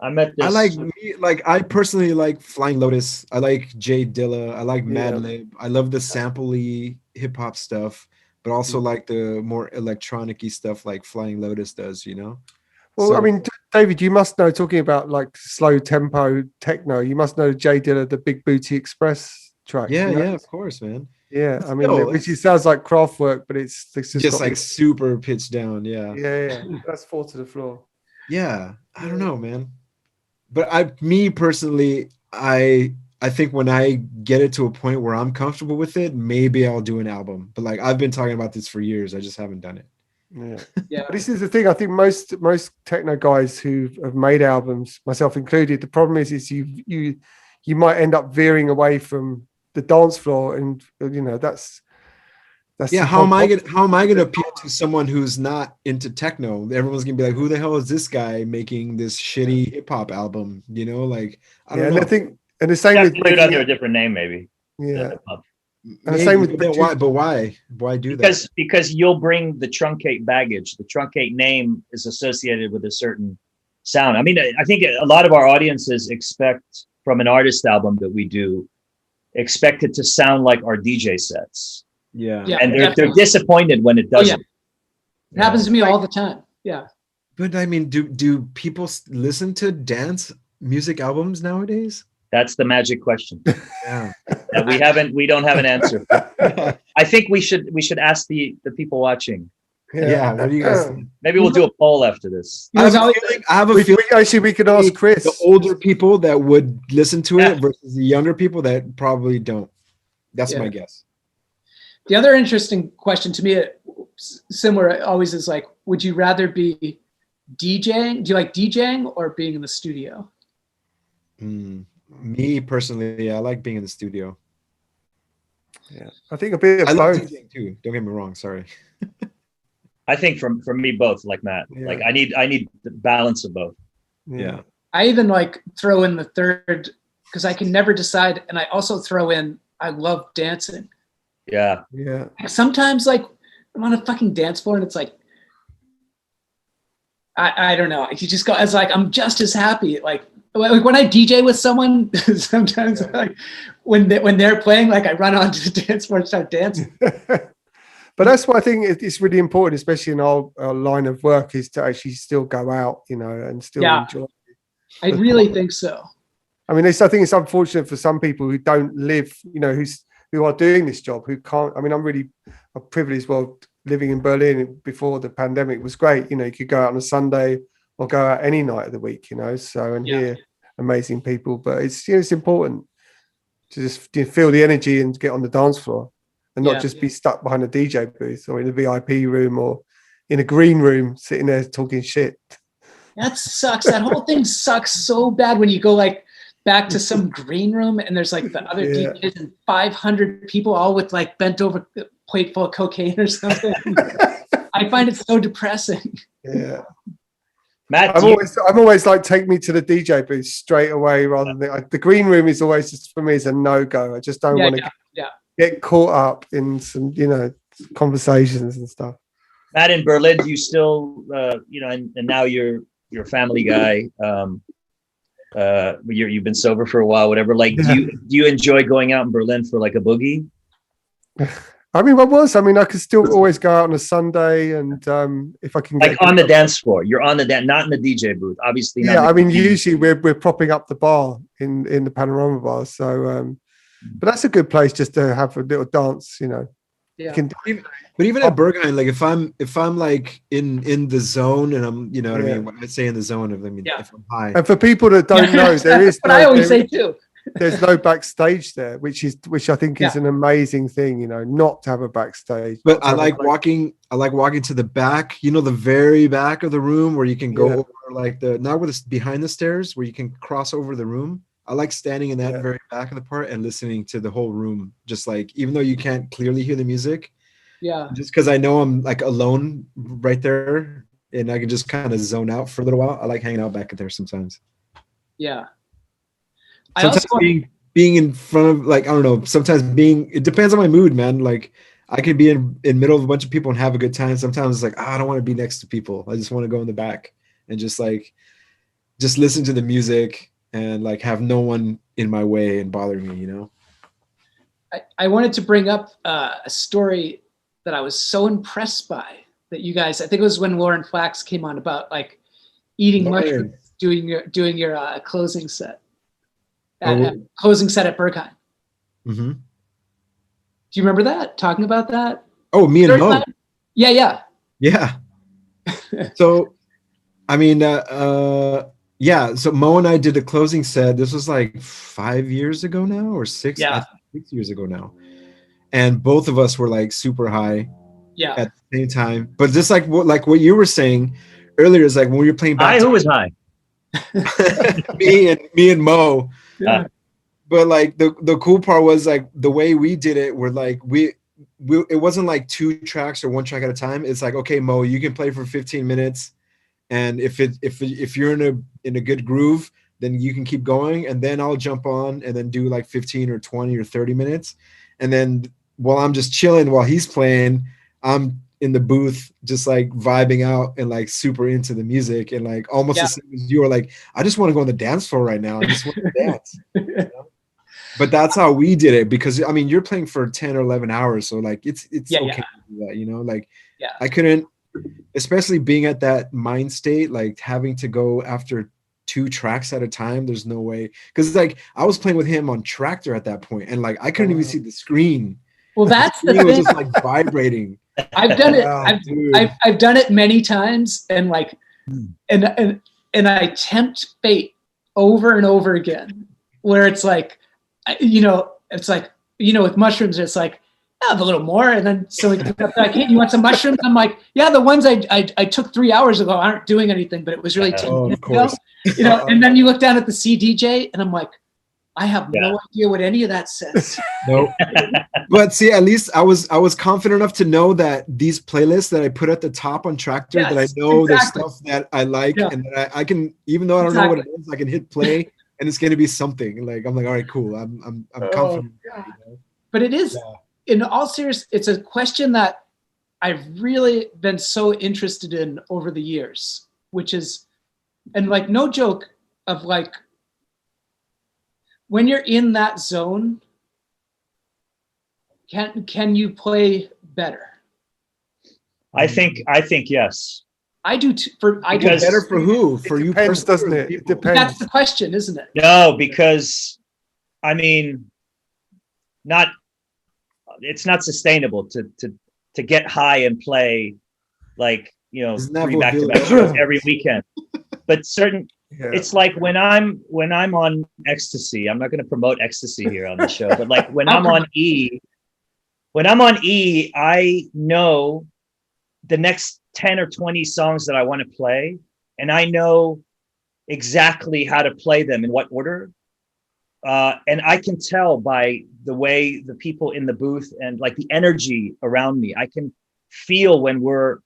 I met this. I personally like Flying Lotus. I like Jay Dilla. I like Madlib. I love the sampley hip hop stuff, but also like the more electronic-y stuff like Flying Lotus does, Well, I mean, David, you must know, talking about like slow tempo techno, you must know Jay Dilla, the Big Booty Express track. Yeah, of course, man. Yeah, But I mean, still, which sounds like craft work, but it's just like super pitched down. Yeah. Yeah. That's 4 to the floor. Yeah, I don't know, man. But me personally, I think when I get it to a point where I'm comfortable with it, maybe I'll do an album. But like I've been talking about this for years, I just haven't done it. Yeah. But this is the thing. I think most techno guys who have made albums, myself included, the problem is you might end up veering away from the dance floor, and that's how am I gonna appeal to someone who's not into techno? Everyone's gonna be like, who the hell is this guy making this shitty hip hop album? Like I don't know. And I think, and the same with do it under a different name, maybe. Yeah. And the same with why do that? Because you'll bring the truncate baggage. The truncate name is associated with a certain sound. I mean, I think a lot of our audiences expect from an artist album that we do, expect it to sound like our DJ sets. Yeah. And they're disappointed when it doesn't. It happens to me all the time. Yeah. But I mean, do people listen to dance music albums nowadays? That's the magic question. Yeah. That we don't have an answer. I think we should ask the people watching. Yeah. What do you guys think? Maybe we'll do a poll after this. I have a feeling actually we could ask Chris. The older people that would listen to it versus the younger people that probably don't. That's my guess. The other interesting question to me, similar always, is like, would you rather be DJing? Do you like DJing or being in the studio? Me personally, I like being in the studio. Yeah, I think a bit of I both. love DJing too. Don't get me wrong. Sorry. I think from me both, like Matt. Yeah. Like I need the balance of both. Yeah. I even like throw in the third because I can never decide, and I also throw in I love dancing. Yeah. Yeah. Sometimes like I'm on a fucking dance floor and it's like I don't know. You just go as like I'm just as happy. Like when I DJ with someone, sometimes like when they're playing, like I run onto the dance floor and start dancing. But that's why I think it's really important, especially in our line of work, is to actually still go out, and still enjoy. I really think so. I mean, I think it's unfortunate for some people who don't live, who are doing this job, who can't. I mean, I'm really privileged. Well, living in Berlin before the pandemic was great. You could go out on a Sunday or go out any night of the week. Hear amazing people. But it's important to just feel the energy and get on the dance floor, and not just be stuck behind a DJ booth or in a VIP room or in a green room sitting there talking shit. That sucks. That whole thing sucks so bad when you go like back to some green room and there's like the other DJs and 500 people all with like bent over plate full of cocaine or something. I find it so depressing. Yeah. Matt, I'm always like, take me to the DJ booth straight away rather than the green room is always just for me is a no-go. I just don't want to get caught up in some, conversations and stuff. Matt, in Berlin, do you still, and now you're a family guy. You've been sober for a while, whatever. Like, do you enjoy going out in Berlin for like a boogie? I mean, I could still always go out on a Sunday, and if I can like on the dance floor, you're on the dance, not in the DJ booth, obviously. Yeah, I mean, usually we're propping up the bar in the Panorama bar, so but that's a good place just to have a little dance, you know. Yeah. But even at Berghain, like if I'm like in the zone and I'm, you know what I mean? When I say in the zone, if I'm high. And for people that don't know, there is what I always say too. There's no backstage there, which I think is an amazing thing, you know, not to have a backstage. But I like walking to the back, you know, the very back of the room where you can go over like not where it's behind the stairs, where you can cross over the room. I like standing in that very back of the part and listening to the whole room, just like, even though you can't clearly hear the music. Yeah. Just because I know I'm like alone right there and I can just kind of zone out for a little while. I like hanging out back there sometimes. Yeah. Sometimes being in front of, like, I don't know, sometimes it depends on my mood, man. Like I could be in middle of a bunch of people and have a good time. Sometimes it's like, I don't want to be next to people. I just want to go in the back and just listen to the music and like have no one in my way and bother me, you know? I wanted to bring up a story that I was so impressed by that you guys, I think it was when Lauren Flax came on, about like eating mushrooms, doing your closing set. Closing set at Berghain. Mm-hmm. Do you remember that? Talking about that? Oh, me and Mo. Yeah. So, I mean, so Mo and I did a closing set. This was like 5 years ago now, or 6 years ago now. And both of us were like super high at the same time. But just like what you were saying earlier is like when we were playing back. Who was high? me and Mo. Yeah. But like the cool part was like the way we did it, we're like we it wasn't like 2 tracks or 1 track at a time. It's like, okay, Mo, you can play for 15 minutes, and if you're in a good groove, then you can keep going, and then I'll jump on and then do like 15 or 20 or 30 minutes, and then while I'm just chilling while he's playing, I'm in the booth just like vibing out and like super into the music, and like almost the same as you were like, I just want to go on the dance floor right now. I just want to dance. You know? But that's how we did it, because I mean you're playing for 10 or 11 hours, so like it's okay to do that, you know? Like I couldn't, especially being at that mind state, like having to go after 2 tracks at a time. There's no way, because it's like I was playing with him on Tractor at that point, and like I couldn't even see the screen. Well, that's the thing. It was thing. just like vibrating. I've done it. I've done it many times, and like, and I tempt fate over and over again, where it's like, it's like, with mushrooms, it's like, have a little more, and then so like, hey, you want some mushrooms? I'm like, yeah, the ones I took 3 hours ago aren't doing anything, but it was really 10 minutes ago. And then you look down at the CDJ, and I'm like, I have no idea what any of that says. No, but see, at least I was confident enough to know that these playlists that I put at the top on Tractor, that I know the stuff that I like, and that I can, even though I don't know what it is, I can hit play, and it's going to be something. Like I'm like, all right, cool. I'm confident. Yeah. But it is, in all seriousness, it's a question that I've really been so interested in over the years, which is, and like no joke, of like, when you're in that zone, can you play better? I think yes. I do I do better for who? For you, depends, doesn't it? It depends. That's the question, isn't it? No, because I mean, it's not sustainable to get high and play like 3 back-to-back shows every weekend. But it's like when I'm on ecstasy, I'm not going to promote ecstasy here on the show, but like when I'm on E, I know the next 10 or 20 songs that I want to play, and I know exactly how to play them in what order. And I can tell by the way the people in the booth and like the energy around me, I can feel when we're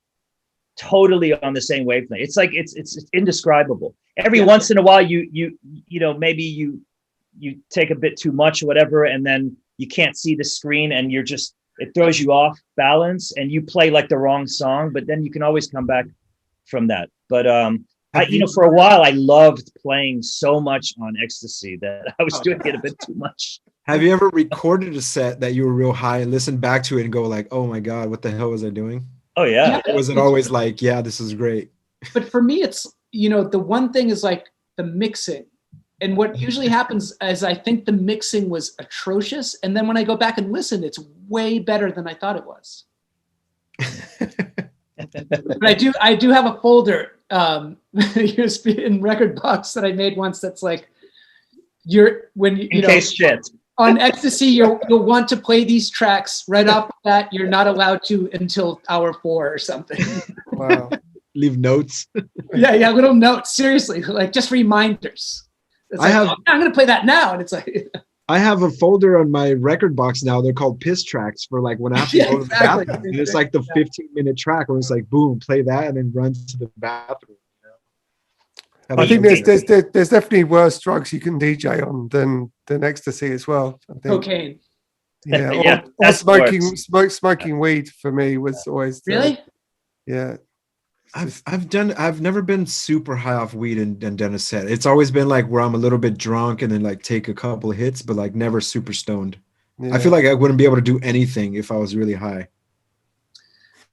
totally on the same wavelength. It's like it's indescribable. Every once in a while you maybe you take a bit too much or whatever, and then you can't see the screen and it throws you off balance and you play like the wrong song, but then you can always come back from that. But For a while, I loved playing so much on ecstasy that I was doing it a bit too much. Have you ever recorded a set that you were real high and listened back to it and go like, "Oh my God, what the hell was I doing?" Oh yeah. Or was it always like, "Yeah, this is great"? But for me, it's, the one thing is like the mixing. And what usually happens is I think the mixing was atrocious. And then when I go back and listen, it's way better than I thought it was. But I do have a folder in Record Box that I made once that's like, in case shit. On ecstasy, you'll want to play these tracks right off the bat. You're not allowed to until hour 4 or something. Wow. Leave notes. Yeah, little notes. Seriously, like just reminders. It's like, I'm going to play that now, and it's like. I have a folder on my Record Box now. They're called piss tracks for like when I have to go to the bathroom. And it's like the 15-minute track where it's like, boom, play that, and then run to the bathroom. I think there's definitely worse drugs you can DJ on than ecstasy as well. I think. Cocaine. Yeah, or smoking weed for me was always really. Yeah, I've never been super high off weed and done a set. It's always been like where I'm a little bit drunk and then like take a couple of hits, but like never super stoned. Yeah. I feel like I wouldn't be able to do anything if I was really high.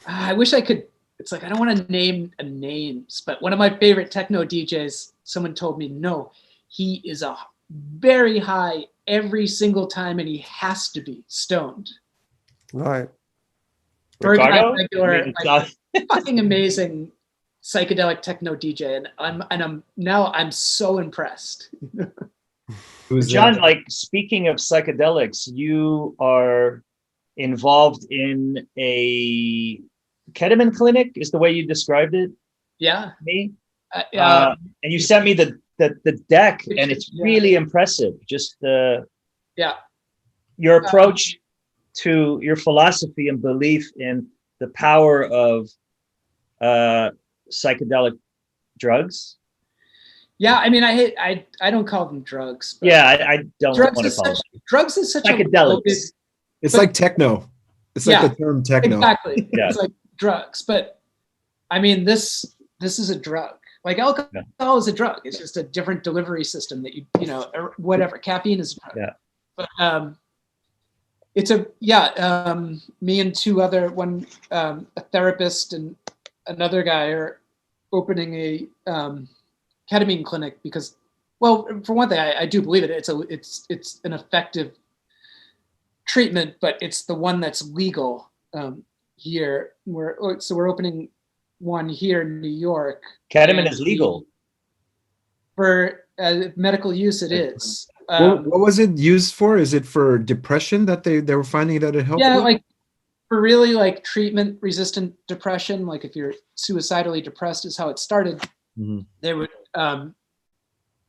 I wish I could. It's like, I don't want to name names, but one of my favorite techno DJs, someone told me, no, he is a very high every single time and he has to be stoned. Right. Ricardo? Fucking amazing psychedelic techno DJ. And I'm so impressed. John, like, speaking of psychedelics, you are involved in a ketamine clinic, is the way you described it. Yeah. Me. And you sent me the deck, and it's really impressive. Just your approach to your philosophy and belief in the power of psychedelic drugs. Yeah, I mean, I don't call them drugs. I don't want to call them drugs. Is such psychedelics. It's like techno. It's like the term techno. Exactly. Yeah. It's like drugs, but I mean, this is a drug. Like alcohol is a drug. It's just a different delivery system that or whatever. Caffeine is a drug. Yeah. But it's me and a therapist and another guy are opening a ketamine clinic because, well, for one thing, I do believe it. It's an effective treatment, but it's the one that's legal here. We're opening one here in New York. Ketamine is legal for medical use. It is. What was it used for? Is it for depression that they were finding that it helped? Yeah, like for really like treatment-resistant depression. Like if you're suicidally depressed, is how it started. Mm-hmm. They would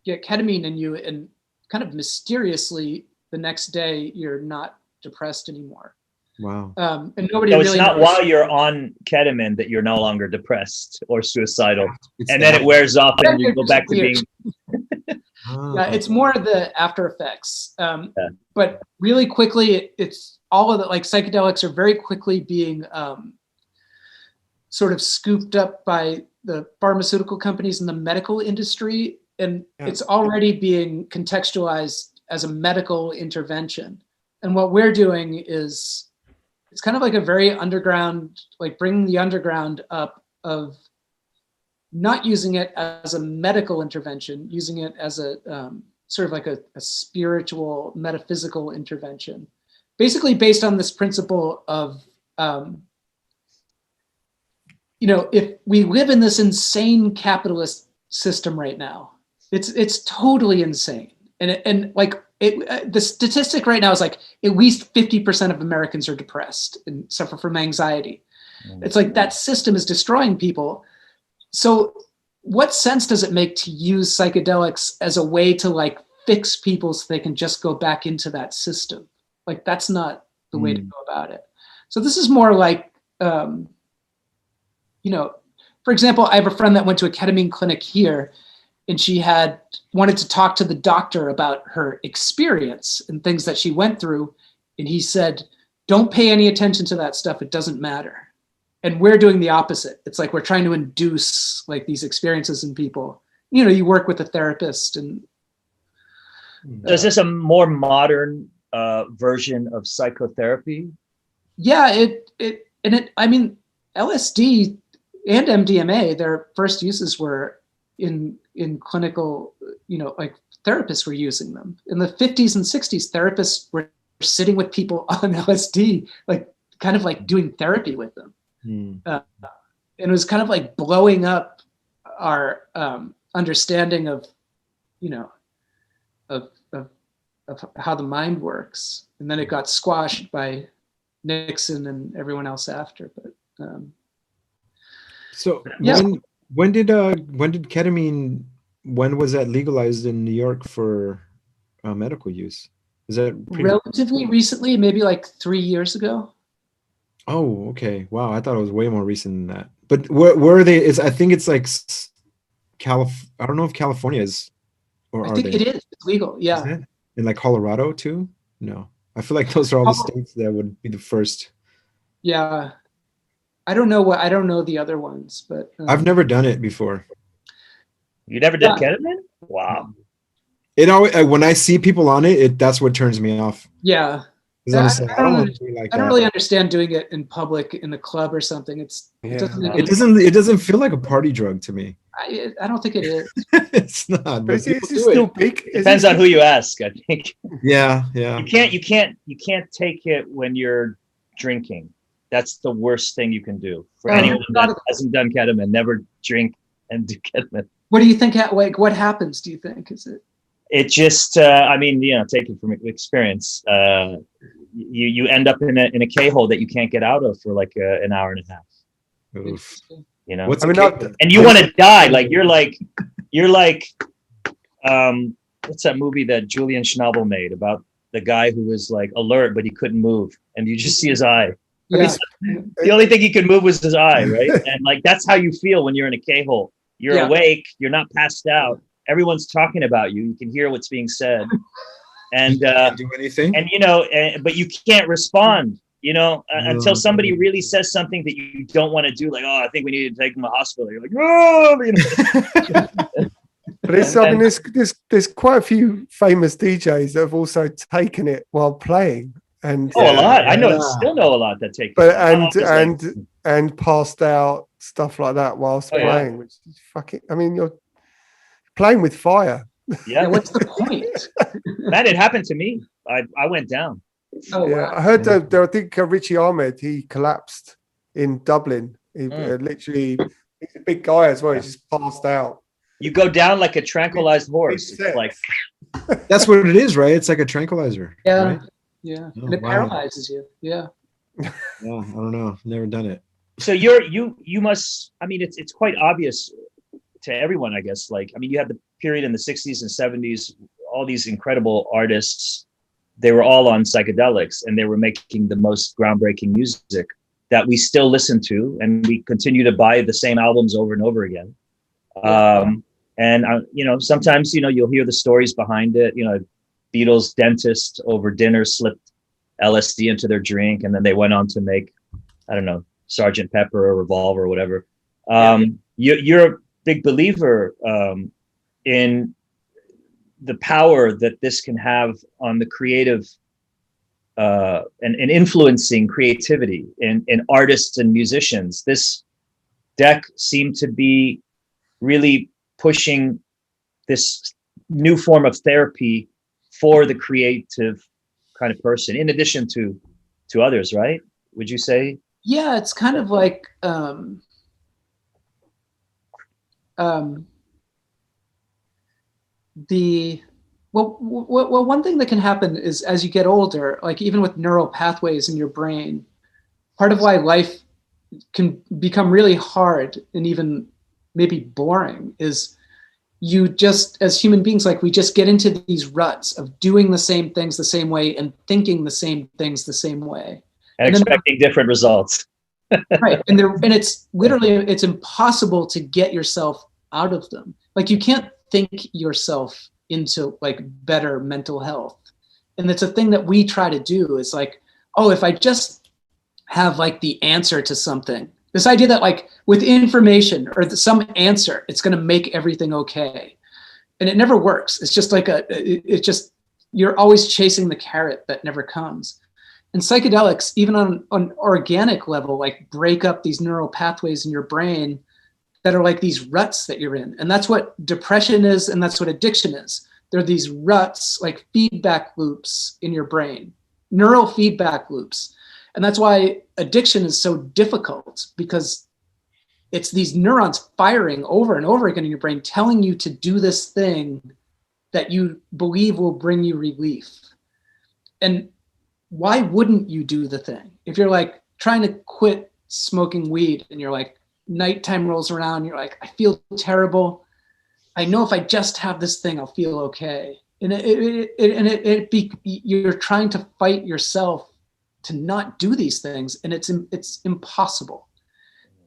get ketamine in you, and kind of mysteriously the next day you're not depressed anymore. Wow. And nobody so really it's not knows. While you're on ketamine that you're no longer depressed or suicidal, and then it wears off and you go back to being. Yeah, it's more the after effects. But really quickly, it's all of the like psychedelics are very quickly being sort of scooped up by the pharmaceutical companies and the medical industry, and it's already being contextualized as a medical intervention. And what we're doing is it's kind of like a very underground, like bringing the underground up of not using it as a medical intervention, using it as a sort of like a spiritual, metaphysical intervention, basically based on this principle of, if we live in this insane capitalist system right now, it's totally insane. The statistic right now is like at least 50% of Americans are depressed and suffer from anxiety. It's like that system is destroying people. So what sense does it make to use psychedelics as a way to like fix people so they can just go back into that system? Like that's not the way to go about it. So this is more like, for example, I have a friend that went to a ketamine clinic here, and she wanted to talk to the doctor about her experience and things that she went through. And he said, don't pay any attention to that stuff. It doesn't matter. and we're doing the opposite. It's like we're trying to induce like these experiences in people. You know, you work with a therapist, and is this a more modern version of psychotherapy? yeah, I mean, LSD and MDMA, their first uses were in clinical, you know, like therapists were using them. In the 50s and 60s, therapists were sitting with people on LSD, like kind of like doing therapy with them. And it was kind of like blowing up our understanding of, you know, of how the mind works. And then it got squashed by Nixon and everyone else after. But so yeah. when did ketamine, when was that legalized in New York for medical use? Is that relatively recently, maybe like 3 years ago? Oh, okay. Wow, I thought it was way more recent than that. But where are they? I think it's like I don't know if California is, or I are think they? it is. It's legal. Yeah. Is it? In like Colorado too? No, I feel like those are all the states that would be the first. Yeah, I don't know the other ones, but I've never done it before. You never did ketamine? Wow. It always, when I see people on it, that's what turns me off. Yeah. I don't really understand doing it in public in a club or something. It doesn't feel like a party drug to me. I don't think it is. It's not. But is it still big? Depends on who you ask, I think. Yeah. You can't take it when you're drinking. That's the worst thing you can do. For anyone that hasn't done ketamine, never drink and do ketamine. What do you think? Like, what happens? Do you think it just? I mean, you know, take it from experience. You end up in a K-hole that you can't get out of for like an hour and a half. Oof. You know, and you want to die. Like you're like, what's that movie that Julian Schnabel made about the guy who was like alert, but he couldn't move, and you just see his eye. Yeah. The only thing he could move was his eye, right? And like, that's how you feel when you're in a K-hole. You're awake. You're not passed out. Everyone's talking about you. You can hear what's being said. And you can't do anything. And, you know, but you can't respond, you know, until somebody really says something that you don't want to do. Like, oh, I think we need to take him to the hospital. You're like, oh, you know. But it's, I mean, there's quite a few famous DJs that have also taken it while playing. And a lot. I still know a lot that take. But and passed out, stuff like that whilst playing, which is fucking. I mean, you're playing with fire. Yeah. What's the point? That had happened to me. I went down. Oh yeah, wow. I heard I think Richie Ahmed, he collapsed in Dublin. He literally, he's a big guy as well. He just passed out. You go down like a tranquilized horse. Like that's what it is, right? It's like a tranquilizer. Yeah. Right? Yeah. And it paralyzes you. Yeah. Yeah. I don't know. Never done it. So you must. I mean, it's quite obvious to everyone, I guess. Like, I mean, you had the period in the 60s and 70s. All these incredible artists, they were all on psychedelics, and they were making the most groundbreaking music that we still listen to, and we continue to buy the same albums over and over again. And you know, sometimes, you know, you'll hear the stories behind it. You know, Beatles dentist over dinner slipped LSD into their drink, and then they went on to make, I don't know, Sgt. Pepper or Revolver or whatever. You're a big believer in the power that this can have on the creative and influencing creativity in artists and musicians. This deck seemed to be really pushing this new form of therapy for the creative kind of person, in addition to others, right? Would you say? Yeah, it's kind of like one thing that can happen is as you get older, like even with neural pathways in your brain, part of why life can become really hard and even maybe boring is you just, as human beings, like we just get into these ruts of doing the same things the same way and thinking the same things the same way. And expecting different results. Right. And it's literally, it's impossible to get yourself out of them. Like you can't think yourself into like better mental health. And it's a thing that we try to do is like, oh, if I just have like the answer to something, This idea that like with information or some answer, it's going to make everything okay. And it never works. It's just like it's just, you're always chasing the carrot that never comes. And psychedelics, even on an organic level, like break up these neural pathways in your brain that are like these ruts that you're in. And that's what depression is. And that's what addiction is. There are these ruts, like feedback loops in your brain, neural feedback loops. And that's why addiction is so difficult, because it's these neurons firing over and over again in your brain, telling you to do this thing that you believe will bring you relief. And why wouldn't you do the thing? If you're like trying to quit smoking weed and you're like, nighttime rolls around, you're like, I feel terrible. I know if I just have this thing, I'll feel okay. And you're trying to fight yourself to not do these things, and it's impossible.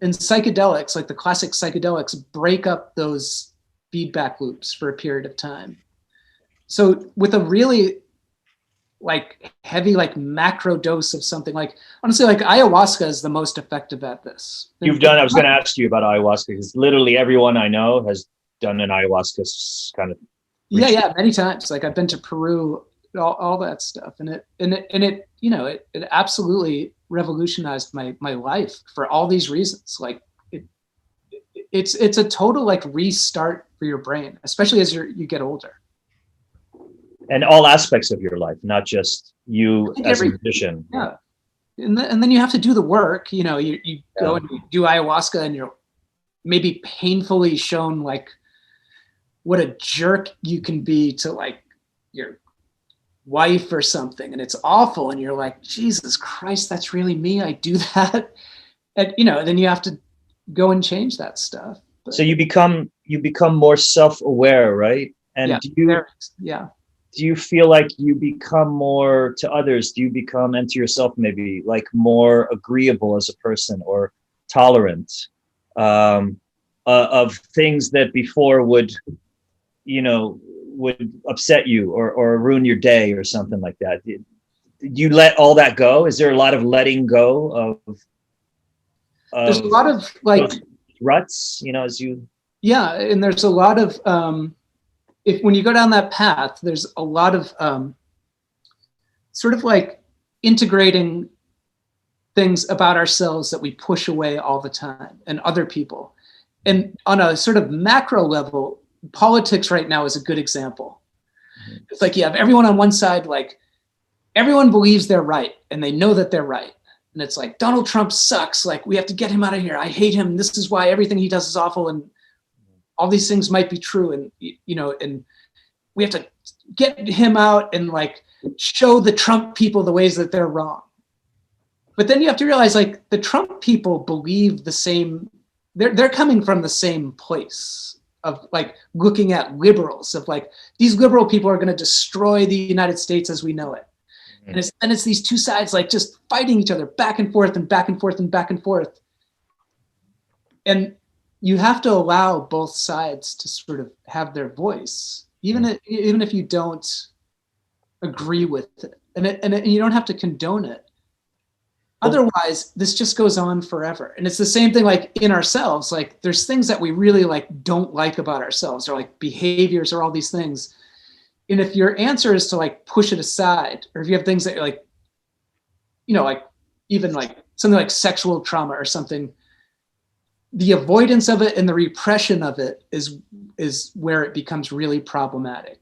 And psychedelics, like the classic psychedelics, break up those feedback loops for a period of time. So with a really like heavy, like macro dose of something, like honestly, like ayahuasca is the most effective at this. I was going to ask you about ayahuasca, because literally everyone I know has done an ayahuasca kind of. Yeah, many times. Like I've been to Peru, all that stuff, and it you know, it absolutely revolutionized my life for all these reasons. Like it's a total like restart for your brain, especially as you get older. And all aspects of your life, not just you as a musician. Yeah, and then you have to do the work. You know, you go and you do ayahuasca, and you're maybe painfully shown like what a jerk you can be to like your wife or something, and it's awful, and you're like, Jesus Christ, that's really me, I do that. And you know, then you have to go and change that stuff. But, so you become more self-aware, right? And do you feel like you become more to others? Do you become, and to yourself maybe, like more agreeable as a person, or tolerant of things that before would upset you or ruin your day or something like that? Did you let all that go? Is there a lot of letting go of there's a lot of like ruts, you know, as you. Yeah. And there's a lot of, when you go down that path, there's a lot of sort of like integrating things about ourselves that we push away all the time, and other people. And on a sort of macro level, politics right now is a good example. Mm-hmm. It's like you have everyone on one side, like everyone believes they're right and they know that they're right. And it's like, Donald Trump sucks. Like, we have to get him out of here. I hate him. This is why everything he does is awful. And all these things might be true. And, you know, and we have to get him out and like show the Trump people the ways that they're wrong. But then you have to realize, like, the Trump people believe the same, they're coming from the same place of like looking at liberals, of like, these liberal people are going to destroy the United States as we know it. Mm-hmm. And it's these two sides like just fighting each other back and forth and back and forth and back and forth. And you have to allow both sides to sort of have their voice, even if you don't agree with it, and you don't have to condone it. Otherwise, this just goes on forever. And it's the same thing like in ourselves. Like there's things that we really like don't like about ourselves, or like behaviors or all these things. And if your answer is to like push it aside, or if you have things that you're like, you know, like even like something like sexual trauma or something, the avoidance of it and the repression of it is where it becomes really problematic.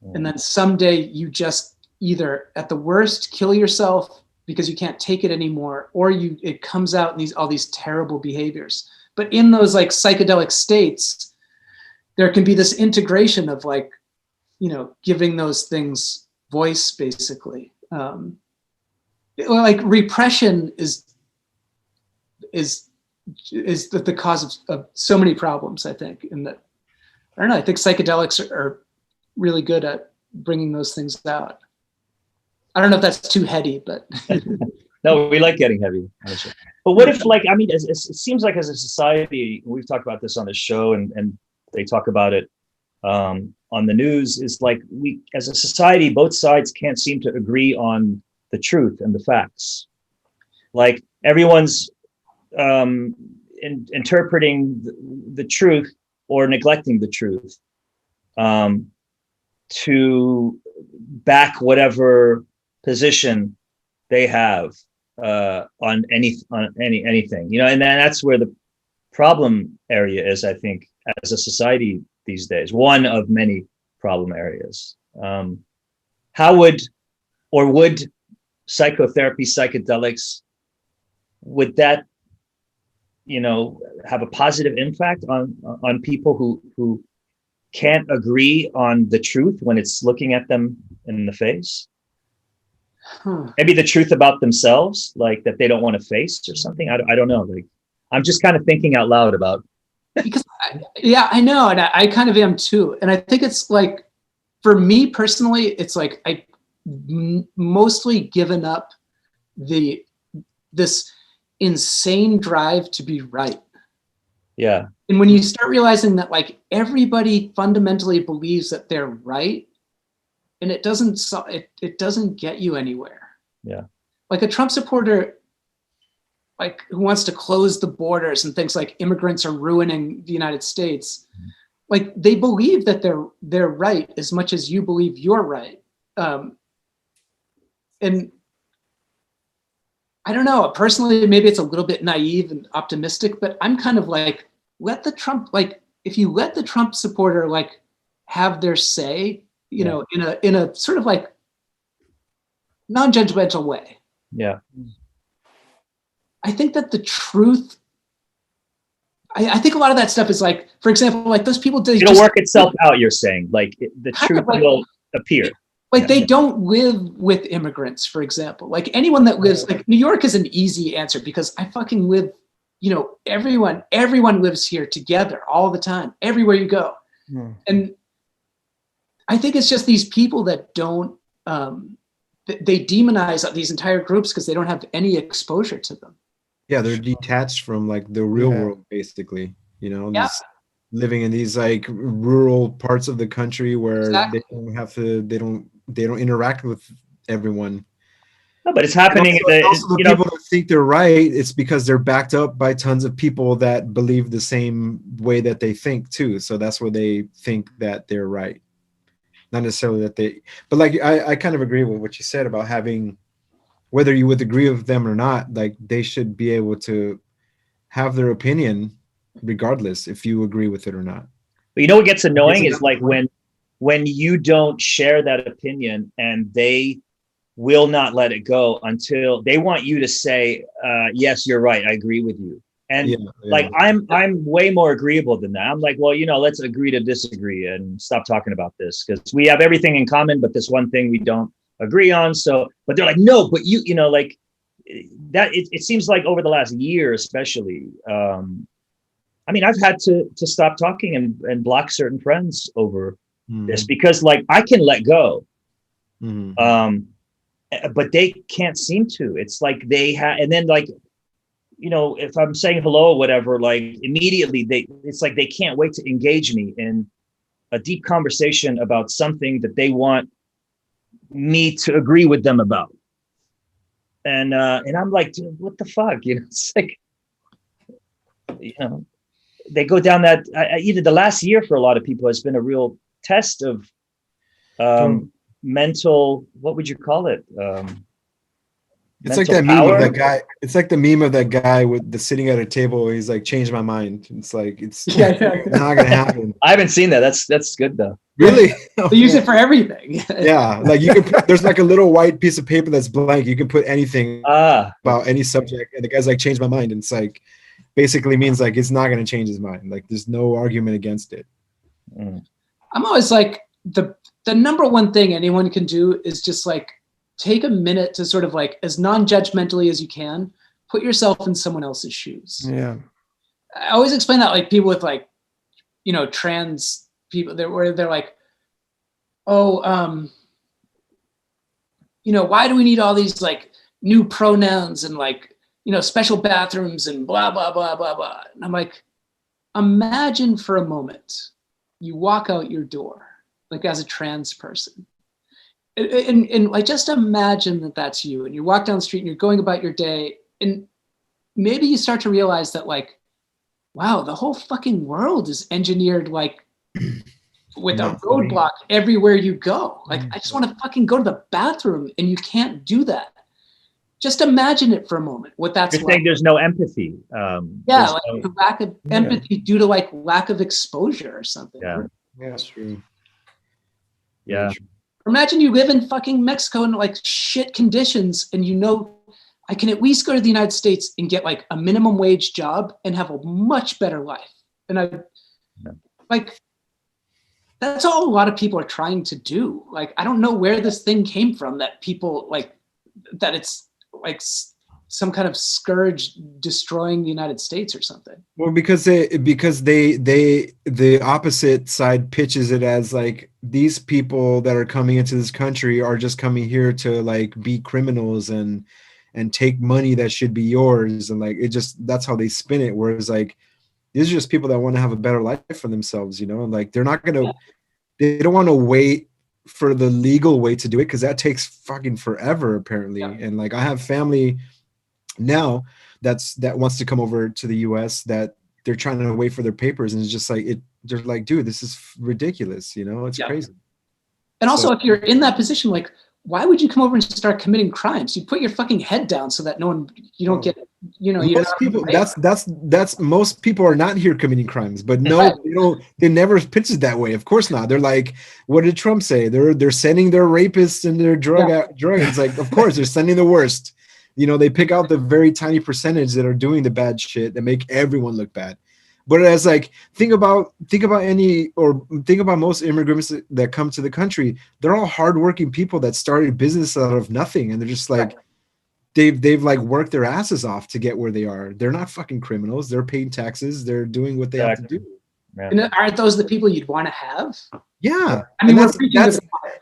Mm. And then someday you just either at the worst kill yourself because you can't take it anymore, or it comes out in all these terrible behaviors. But in those like psychedelic states, there can be this integration of like, you know, giving those things voice, basically. Like repression is the cause of so many problems, I think. And that, I don't know, I think psychedelics are really good at bringing those things out. I don't know if that's too heady, but. No, we like getting heavy. But what if, like, I mean, it seems like as a society, we've talked about this on the show, and they talk about it on the news, is like we, as a society, both sides can't seem to agree on the truth and the facts. Like everyone's interpreting the truth or neglecting the truth to back whatever position they have on anything, and then that's where the problem area is, I think, as a society these days, one of many problem areas. How would psychotherapy, psychedelics, would that have a positive impact on people who can't agree on the truth when it's looking at them in the face? Maybe the truth about themselves, like that they don't want to face or something. I don't know. Like, I'm just kind of thinking out loud about. Because I know, and I kind of am too. And I think it's like, for me personally, it's like I mostly given up this insane drive to be right. Yeah. And when you start realizing that like everybody fundamentally believes that they're right, and it doesn't get you anywhere. Yeah. Like a Trump supporter, like who wants to close the borders and thinks like immigrants are ruining the United States. Like they believe that they're right as much as you believe you're right. And I don't know, personally, maybe it's a little bit naive and optimistic, but I'm kind of like, if you let the Trump supporter like have their say, in a sort of like non-judgmental way. Yeah. I think that the truth, I think a lot of that stuff is like, for example, like those people, it'll work itself out, you're saying, like the truth will appear. Like they don't live with immigrants, for example. Like anyone that lives, like New York is an easy answer because I fucking live, everyone lives here together all the time, everywhere you go. And I think it's just these people that don't, they demonize these entire groups because they don't have any exposure to them. Yeah, they're detached from like the real world, basically. Just living in these like rural parts of the country where they don't have to, they don't interact with everyone. No, but it's happening. Also the people that think they're right, it's because they're backed up by tons of people that believe the same way that they think too. So that's where they think that they're right. Not necessarily that but like I kind of agree with what you said about having, whether you would agree with them or not, like they should be able to have their opinion regardless if you agree with it or not. But what gets annoying is like when you don't share that opinion and they will not let it go until they want you to say, yes, you're right, I agree with you. And like I'm way more agreeable than that. I'm like, well, let's agree to disagree and stop talking about this because we have everything in common, but this one thing we don't agree on. So, but they're like, no, but like that. It seems like over the last year, especially. I mean, I've had to stop talking and block certain friends over this because like I can let go, but they can't seem to. It's like they have, and then like. If I'm saying hello or whatever, like immediately it's like they can't wait to engage me in a deep conversation about something that they want me to agree with them about. And I'm like, dude, what the fuck? It's like, they go down that, either the last year for a lot of people has been a real test of mental, what would you call it? It's like that meme of that guy. It's like the meme of that guy with the sitting at a table. He's like, changed my mind. It's like, it's not going to happen. I haven't seen that. That's good though. Really? They use it for everything. Yeah. Like you can there's like a little white piece of paper that's blank. You can put anything about any subject. And the guy's like, changed my mind. And it's like, basically means like, it's not going to change his mind. Like there's no argument against it. I'm always like, the number one thing anyone can do is just like, take a minute to sort of like, as non-judgmentally as you can, put yourself in someone else's shoes. Yeah. I always explain that like people with like, trans people where they're like, why do we need all these like new pronouns and like, special bathrooms and blah, blah, blah, blah, blah. And I'm like, imagine for a moment, you walk out your door, like as a trans person. And like, just imagine that that's you and you walk down the street and you're going about your day and maybe you start to realize that like, wow, the whole fucking world is engineered like with a roadblock everywhere you go. Like, I just want to fucking go to the bathroom and you can't do that. Just imagine it for a moment, what that's You're like. saying there's no empathy. Yeah, like the lack of empathy due to like lack of exposure or something. Yeah. That's true. Yeah. Imagine you live in fucking Mexico in like shit conditions and you know, I can at least go to the United States and get like a minimum wage job and have a much better life. And like, that's all a lot of people are trying to do. Like, I don't know where this thing came from that people like, that it's like some kind of scourge destroying the United States or something. Well, because the opposite side pitches it as like these people that are coming into this country are just coming here to like be criminals and take money that should be yours, and like it just, that's how they spin it. Whereas like these are just people that want to have a better life for themselves, you know, and like they're not gonna, they don't want to wait for the legal way to do it because that takes fucking forever apparently. And like I have family now that wants to come over to the US that they're trying to wait for their papers, and it's just like they're like, dude, this is ridiculous, you know, it's crazy. And also, if you're in that position, like, why would you come over and start committing crimes? You put your fucking head down so that you don't get, you know, most people, that's most people are not here committing crimes, but no, you know, they never pitch it that way. Of course not. They're like, what did Trump say? They're sending their rapists and their drug. It's like, of course they're sending the worst. You know, they pick out the very tiny percentage that are doing the bad shit that make everyone look bad. But as like, think about most immigrants that come to the country, they're all hardworking people that started business out of nothing. And they're just like, they've like worked their asses off to get where they are. They're not fucking criminals. They're paying taxes. They're doing what they have to do. And aren't those the people you'd want to have? Yeah. I mean,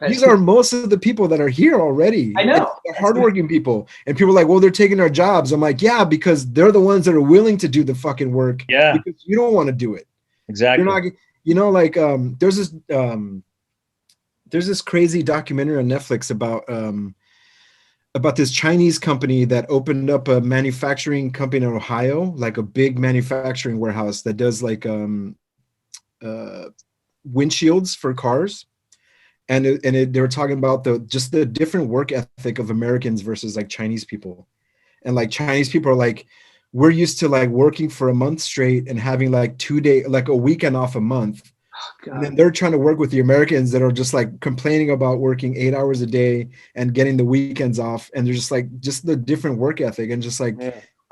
these are most of the people that are here already. I know. They're hardworking people. And people are like, well, they're taking our jobs. I'm like, yeah, because they're the ones that are willing to do the fucking work. Yeah. Because you don't want to do it. Exactly. You're not, you know, like there's this crazy documentary on Netflix about this Chinese company that opened up a manufacturing company in Ohio, like a big manufacturing warehouse that does like windshields for cars, and they were talking about the different work ethic of Americans versus like Chinese people. And like Chinese people are like, we're used to like working for a month straight and having like 2 day, like a weekend off a month. Oh, and then they're trying to work with the Americans that are just like complaining about working 8 hours a day and getting the weekends off. And they're just like, just the different work ethic. And just like,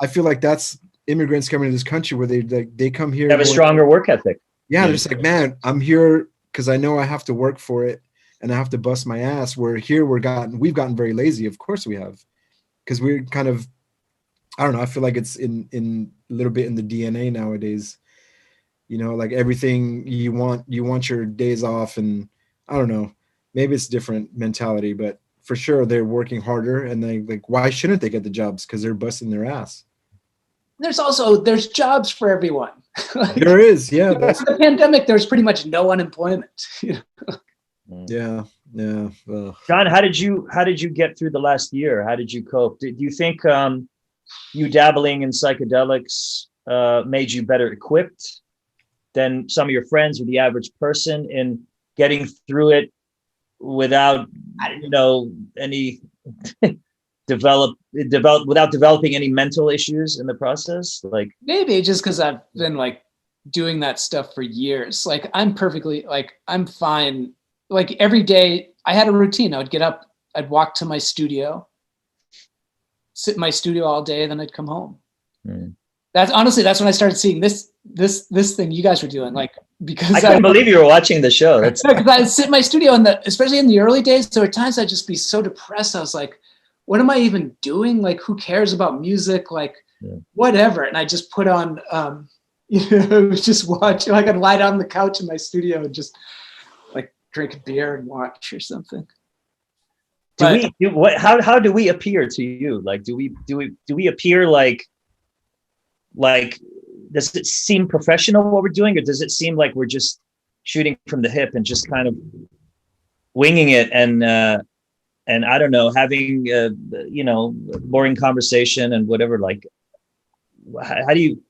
I feel like that's immigrants coming to this country where they come here. They have a stronger work ethic. Yeah, they're just like, man, I'm here because I know I have to work for it and I have to bust my ass. Where here we've gotten very lazy. Of course we have, because we're kind of, I don't know. I feel like it's in a little bit in the DNA nowadays. You know, like everything you want your days off, and I don't know. Maybe it's different mentality, but for sure they're working harder, and they like, why shouldn't they get the jobs? Because they're busting their ass. There's jobs for everyone. Like, there is, yeah. The pandemic, there's pretty much no unemployment. Yeah. Well. John, how did you get through the last year? How did you cope? Do you think you dabbling in psychedelics made you better equipped than some of your friends or the average person in getting through it without, you know, any without developing any mental issues in the process? Like, maybe just because I've been like doing that stuff for years. Like, I'm perfectly, like, I'm fine. Like, every day I had a routine. I would get up, I'd walk to my studio, sit in my studio all day, then I'd come home. That's when I started seeing this thing you guys were doing. Like, because I couldn't believe you were watching the show. That's because I'd sit in my studio, and especially in the early days, there were times I'd just be so depressed. I was like, what am I even doing? Like, who cares about music? Like, whatever. And I just put on, just watch. Like, I'd lie down on the couch in my studio and just like drink a beer and watch or something. How do we appear to you? Like, do we appear like, does it seem professional what we're doing, or does it seem like we're just shooting from the hip and just kind of winging it and I don't know, having boring conversation and whatever? Like, how do you?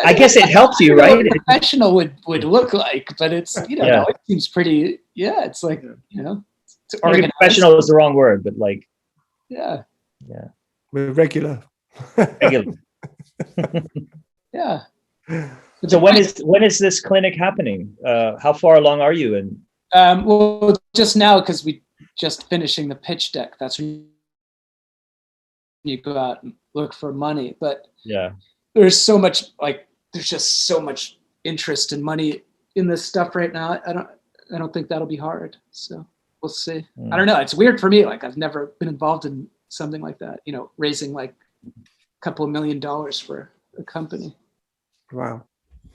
I guess it helps you, right? What a professional would look like, but it's no, it seems pretty. Yeah, it's like it's Maybe organized. professional is the wrong word, but like Yeah. We're regular. regular. Yeah. So when is this clinic happening? How far along are you in? Well, just now because we just finishing the pitch deck. That's when you go out and look for money. But Yeah, there's just so much interest and money in this stuff right now. I don't think that'll be hard. So we'll see. I don't know. It's weird for me. Like I've never been involved in something like that. Raising like a couple of $1 million for a company. Wow.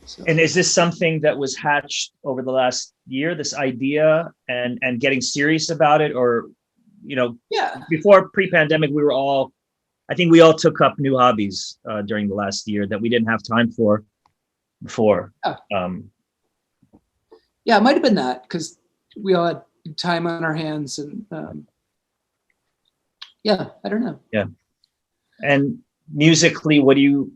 So. and is this something that was hatched over the last year? This idea and getting serious about it, or before pre-pandemic, I think we all took up new hobbies during the last year that we didn't have time for before. Yeah, it might have been that because we all had time on our hands, and I don't know. Yeah, and musically, what do you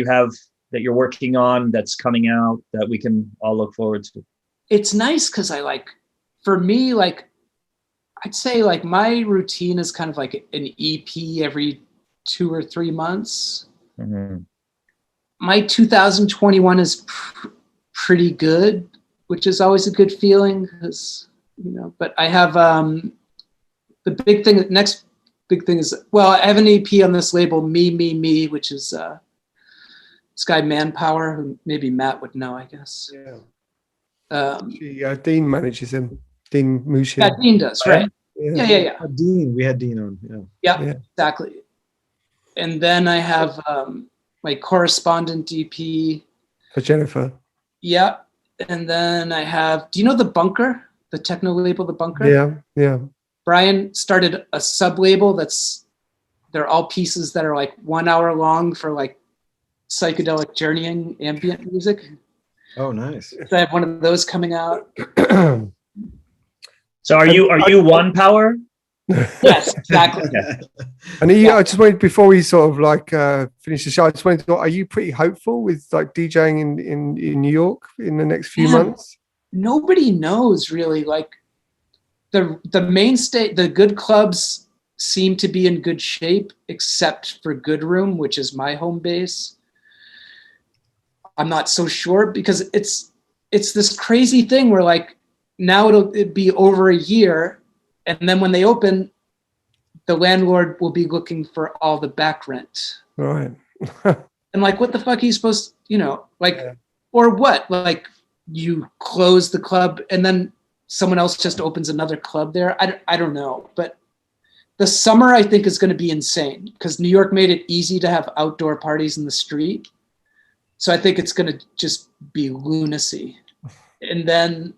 have that you're working on that's coming out that we can all look forward to? It's nice because for me, I'd say my routine is kind of like an EP every 2 or 3 months. Mm-hmm. My 2021 is pretty good, which is always a good feeling because, but I have next big thing is, I have an EP on this label, Me, which is this guy Manpower, who maybe Matt would know, I guess. Yeah. Dean manages him. Dean Mushin. Yeah, Dean does, right? Yeah. Dean, we had Dean on. Yeah, exactly. And then I have my correspondent EP for Jennifer. Yeah, and then I have. Do you know The Bunker, the techno label, The Bunker? Yeah. Brian started a sub label they're all pieces that are like 1 hour long for like psychedelic journeying ambient music. Oh, nice. So I have one of those coming out. So are you One Power? Yes, exactly. And I just wanted, before we sort of finish the show, I just wanted to know, are you pretty hopeful with like DJing in New York in the next few months? Nobody knows really. Like the mainstay, the good clubs seem to be in good shape, except for Good Room, which is my home base. I'm not so sure because it's this crazy thing where like now it'll be over a year, and then when they open, the landlord will be looking for all the back rent. Right. And like, what the fuck are you supposed, or what? Like you close the club and then someone else just opens another club there. I don't know, but the summer I think is going to be insane because New York made it easy to have outdoor parties in the street. So I think it's going to just be lunacy. And then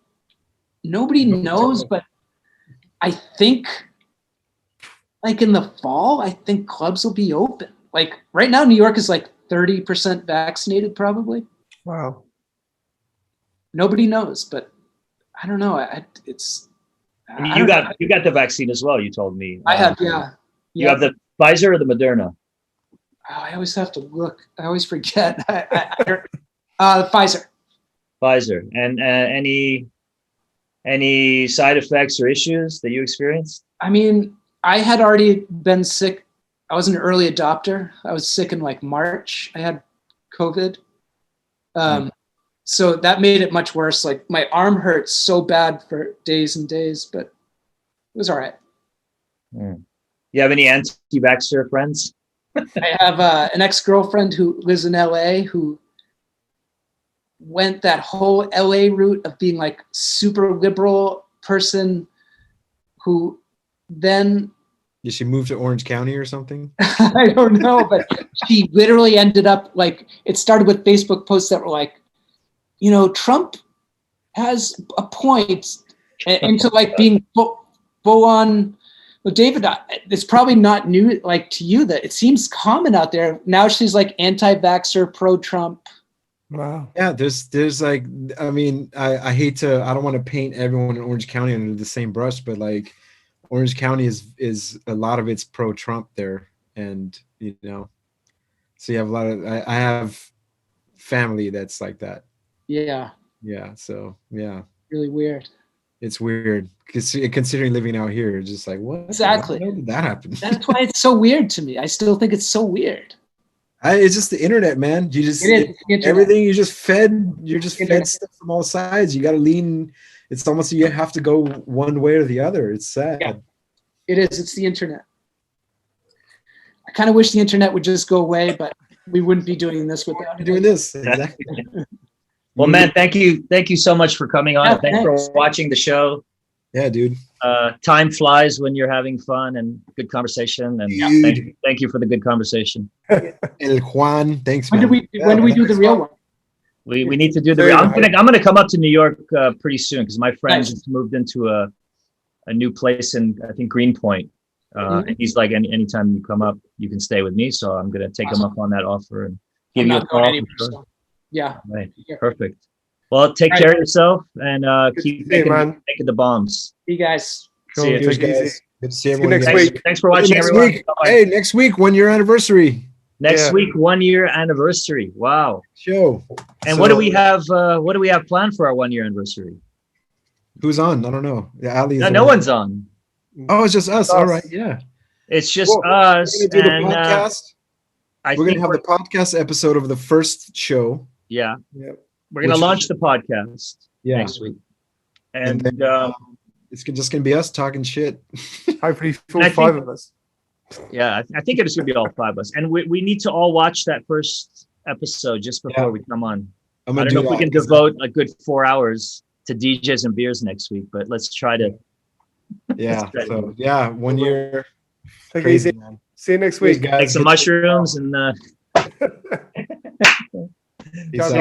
nobody knows, but I think like in the fall, I think clubs will be open. Like right now, New York is like 30% vaccinated probably. Wow. Nobody knows, but I don't know. You got the vaccine as well, you told me. I have, yeah. You have the Pfizer or the Moderna? Oh, I always have to look. I always forget. Pfizer. Pfizer. And any side effects or issues that you experienced? I mean, I had already been sick. I was an early adopter. I was sick in like March. I had COVID. So that made it much worse. Like my arm hurt so bad for days and days, but it was all right. You have any anti-vaxxer friends? I have an ex-girlfriend who lives in LA who went that whole LA route of being like super liberal person who then... Did she move to Orange County or something? I don't know, but she literally ended up like, it started with Facebook posts that were like, Trump has a point, into like being full on. Well, David, it's probably not new like to you that it seems common out there. Now she's like anti-vaxxer, pro-Trump. Wow. Yeah, there's like, I mean, I hate to, I don't want to paint everyone in Orange County under the same brush, but like Orange County is a lot of it's pro-Trump there. And, you know. So you have a lot of. I have family that's like that. Yeah. Yeah. So yeah, Really weird. it's weird considering living out here. It's just like what? Exactly. How did that happen? That's why it's so weird to me. I still think it's so weird. It's just the internet, man. You just It is. It's the internet. everything you just fed. You're just fed Internet. stuff from all sides. You got to lean. It's almost you have to go one way or the other. It's sad. Yeah. It is. It's the internet. I kind of wish the internet would just go away, but we wouldn't be doing this without it. Doing this exactly. Well, man, thank you so much for coming on. Yeah, Thanks for watching the show. Yeah, dude. Time flies when you're having fun and good conversation. And thank you for the good conversation. El Juan, thanks. When man. do we do the real one? We need to do the. I'm gonna come up to New York pretty soon because my friend just moved into a new place in I think Greenpoint, and he's like anytime you come up you can stay with me. So I'm gonna take him up on that offer and give you a call. So, yeah. Right. Perfect. Well, take care of yourself and keep making the bombs. See you guys. See you. Cheers, guys. Good to see everyone next again. week. Thanks for watching, Next everyone. week. Hey, next week, 1 year anniversary Next week, 1 year anniversary. Wow. show. And So, what do we have? What do we have planned for our 1 year anniversary? Who's on? I don't know. Yeah, Ali. No one's on. Oh, it's just us. All right. Yeah. It's just Cool. us. We're gonna do the And podcast. I We're think gonna have the podcast episode of the first show. yeah. Yep. We're gonna Which- launch the podcast Yeah. next week, And and then, it's just gonna be us talking shit. Hopefully, I 5 think- of us. yeah, I think it's gonna be all 5 of us, and we need to all watch that first episode just before Yeah. we come on. I'm I gonna don't know do if we can that. devote a good 4 hours to DJs and beers next week, but let's try to. Yeah. That's So yeah, 1 year. Take it Crazy, easy. man. See you next Cheers, week. guys. Take some mushrooms and Peace Guys, out.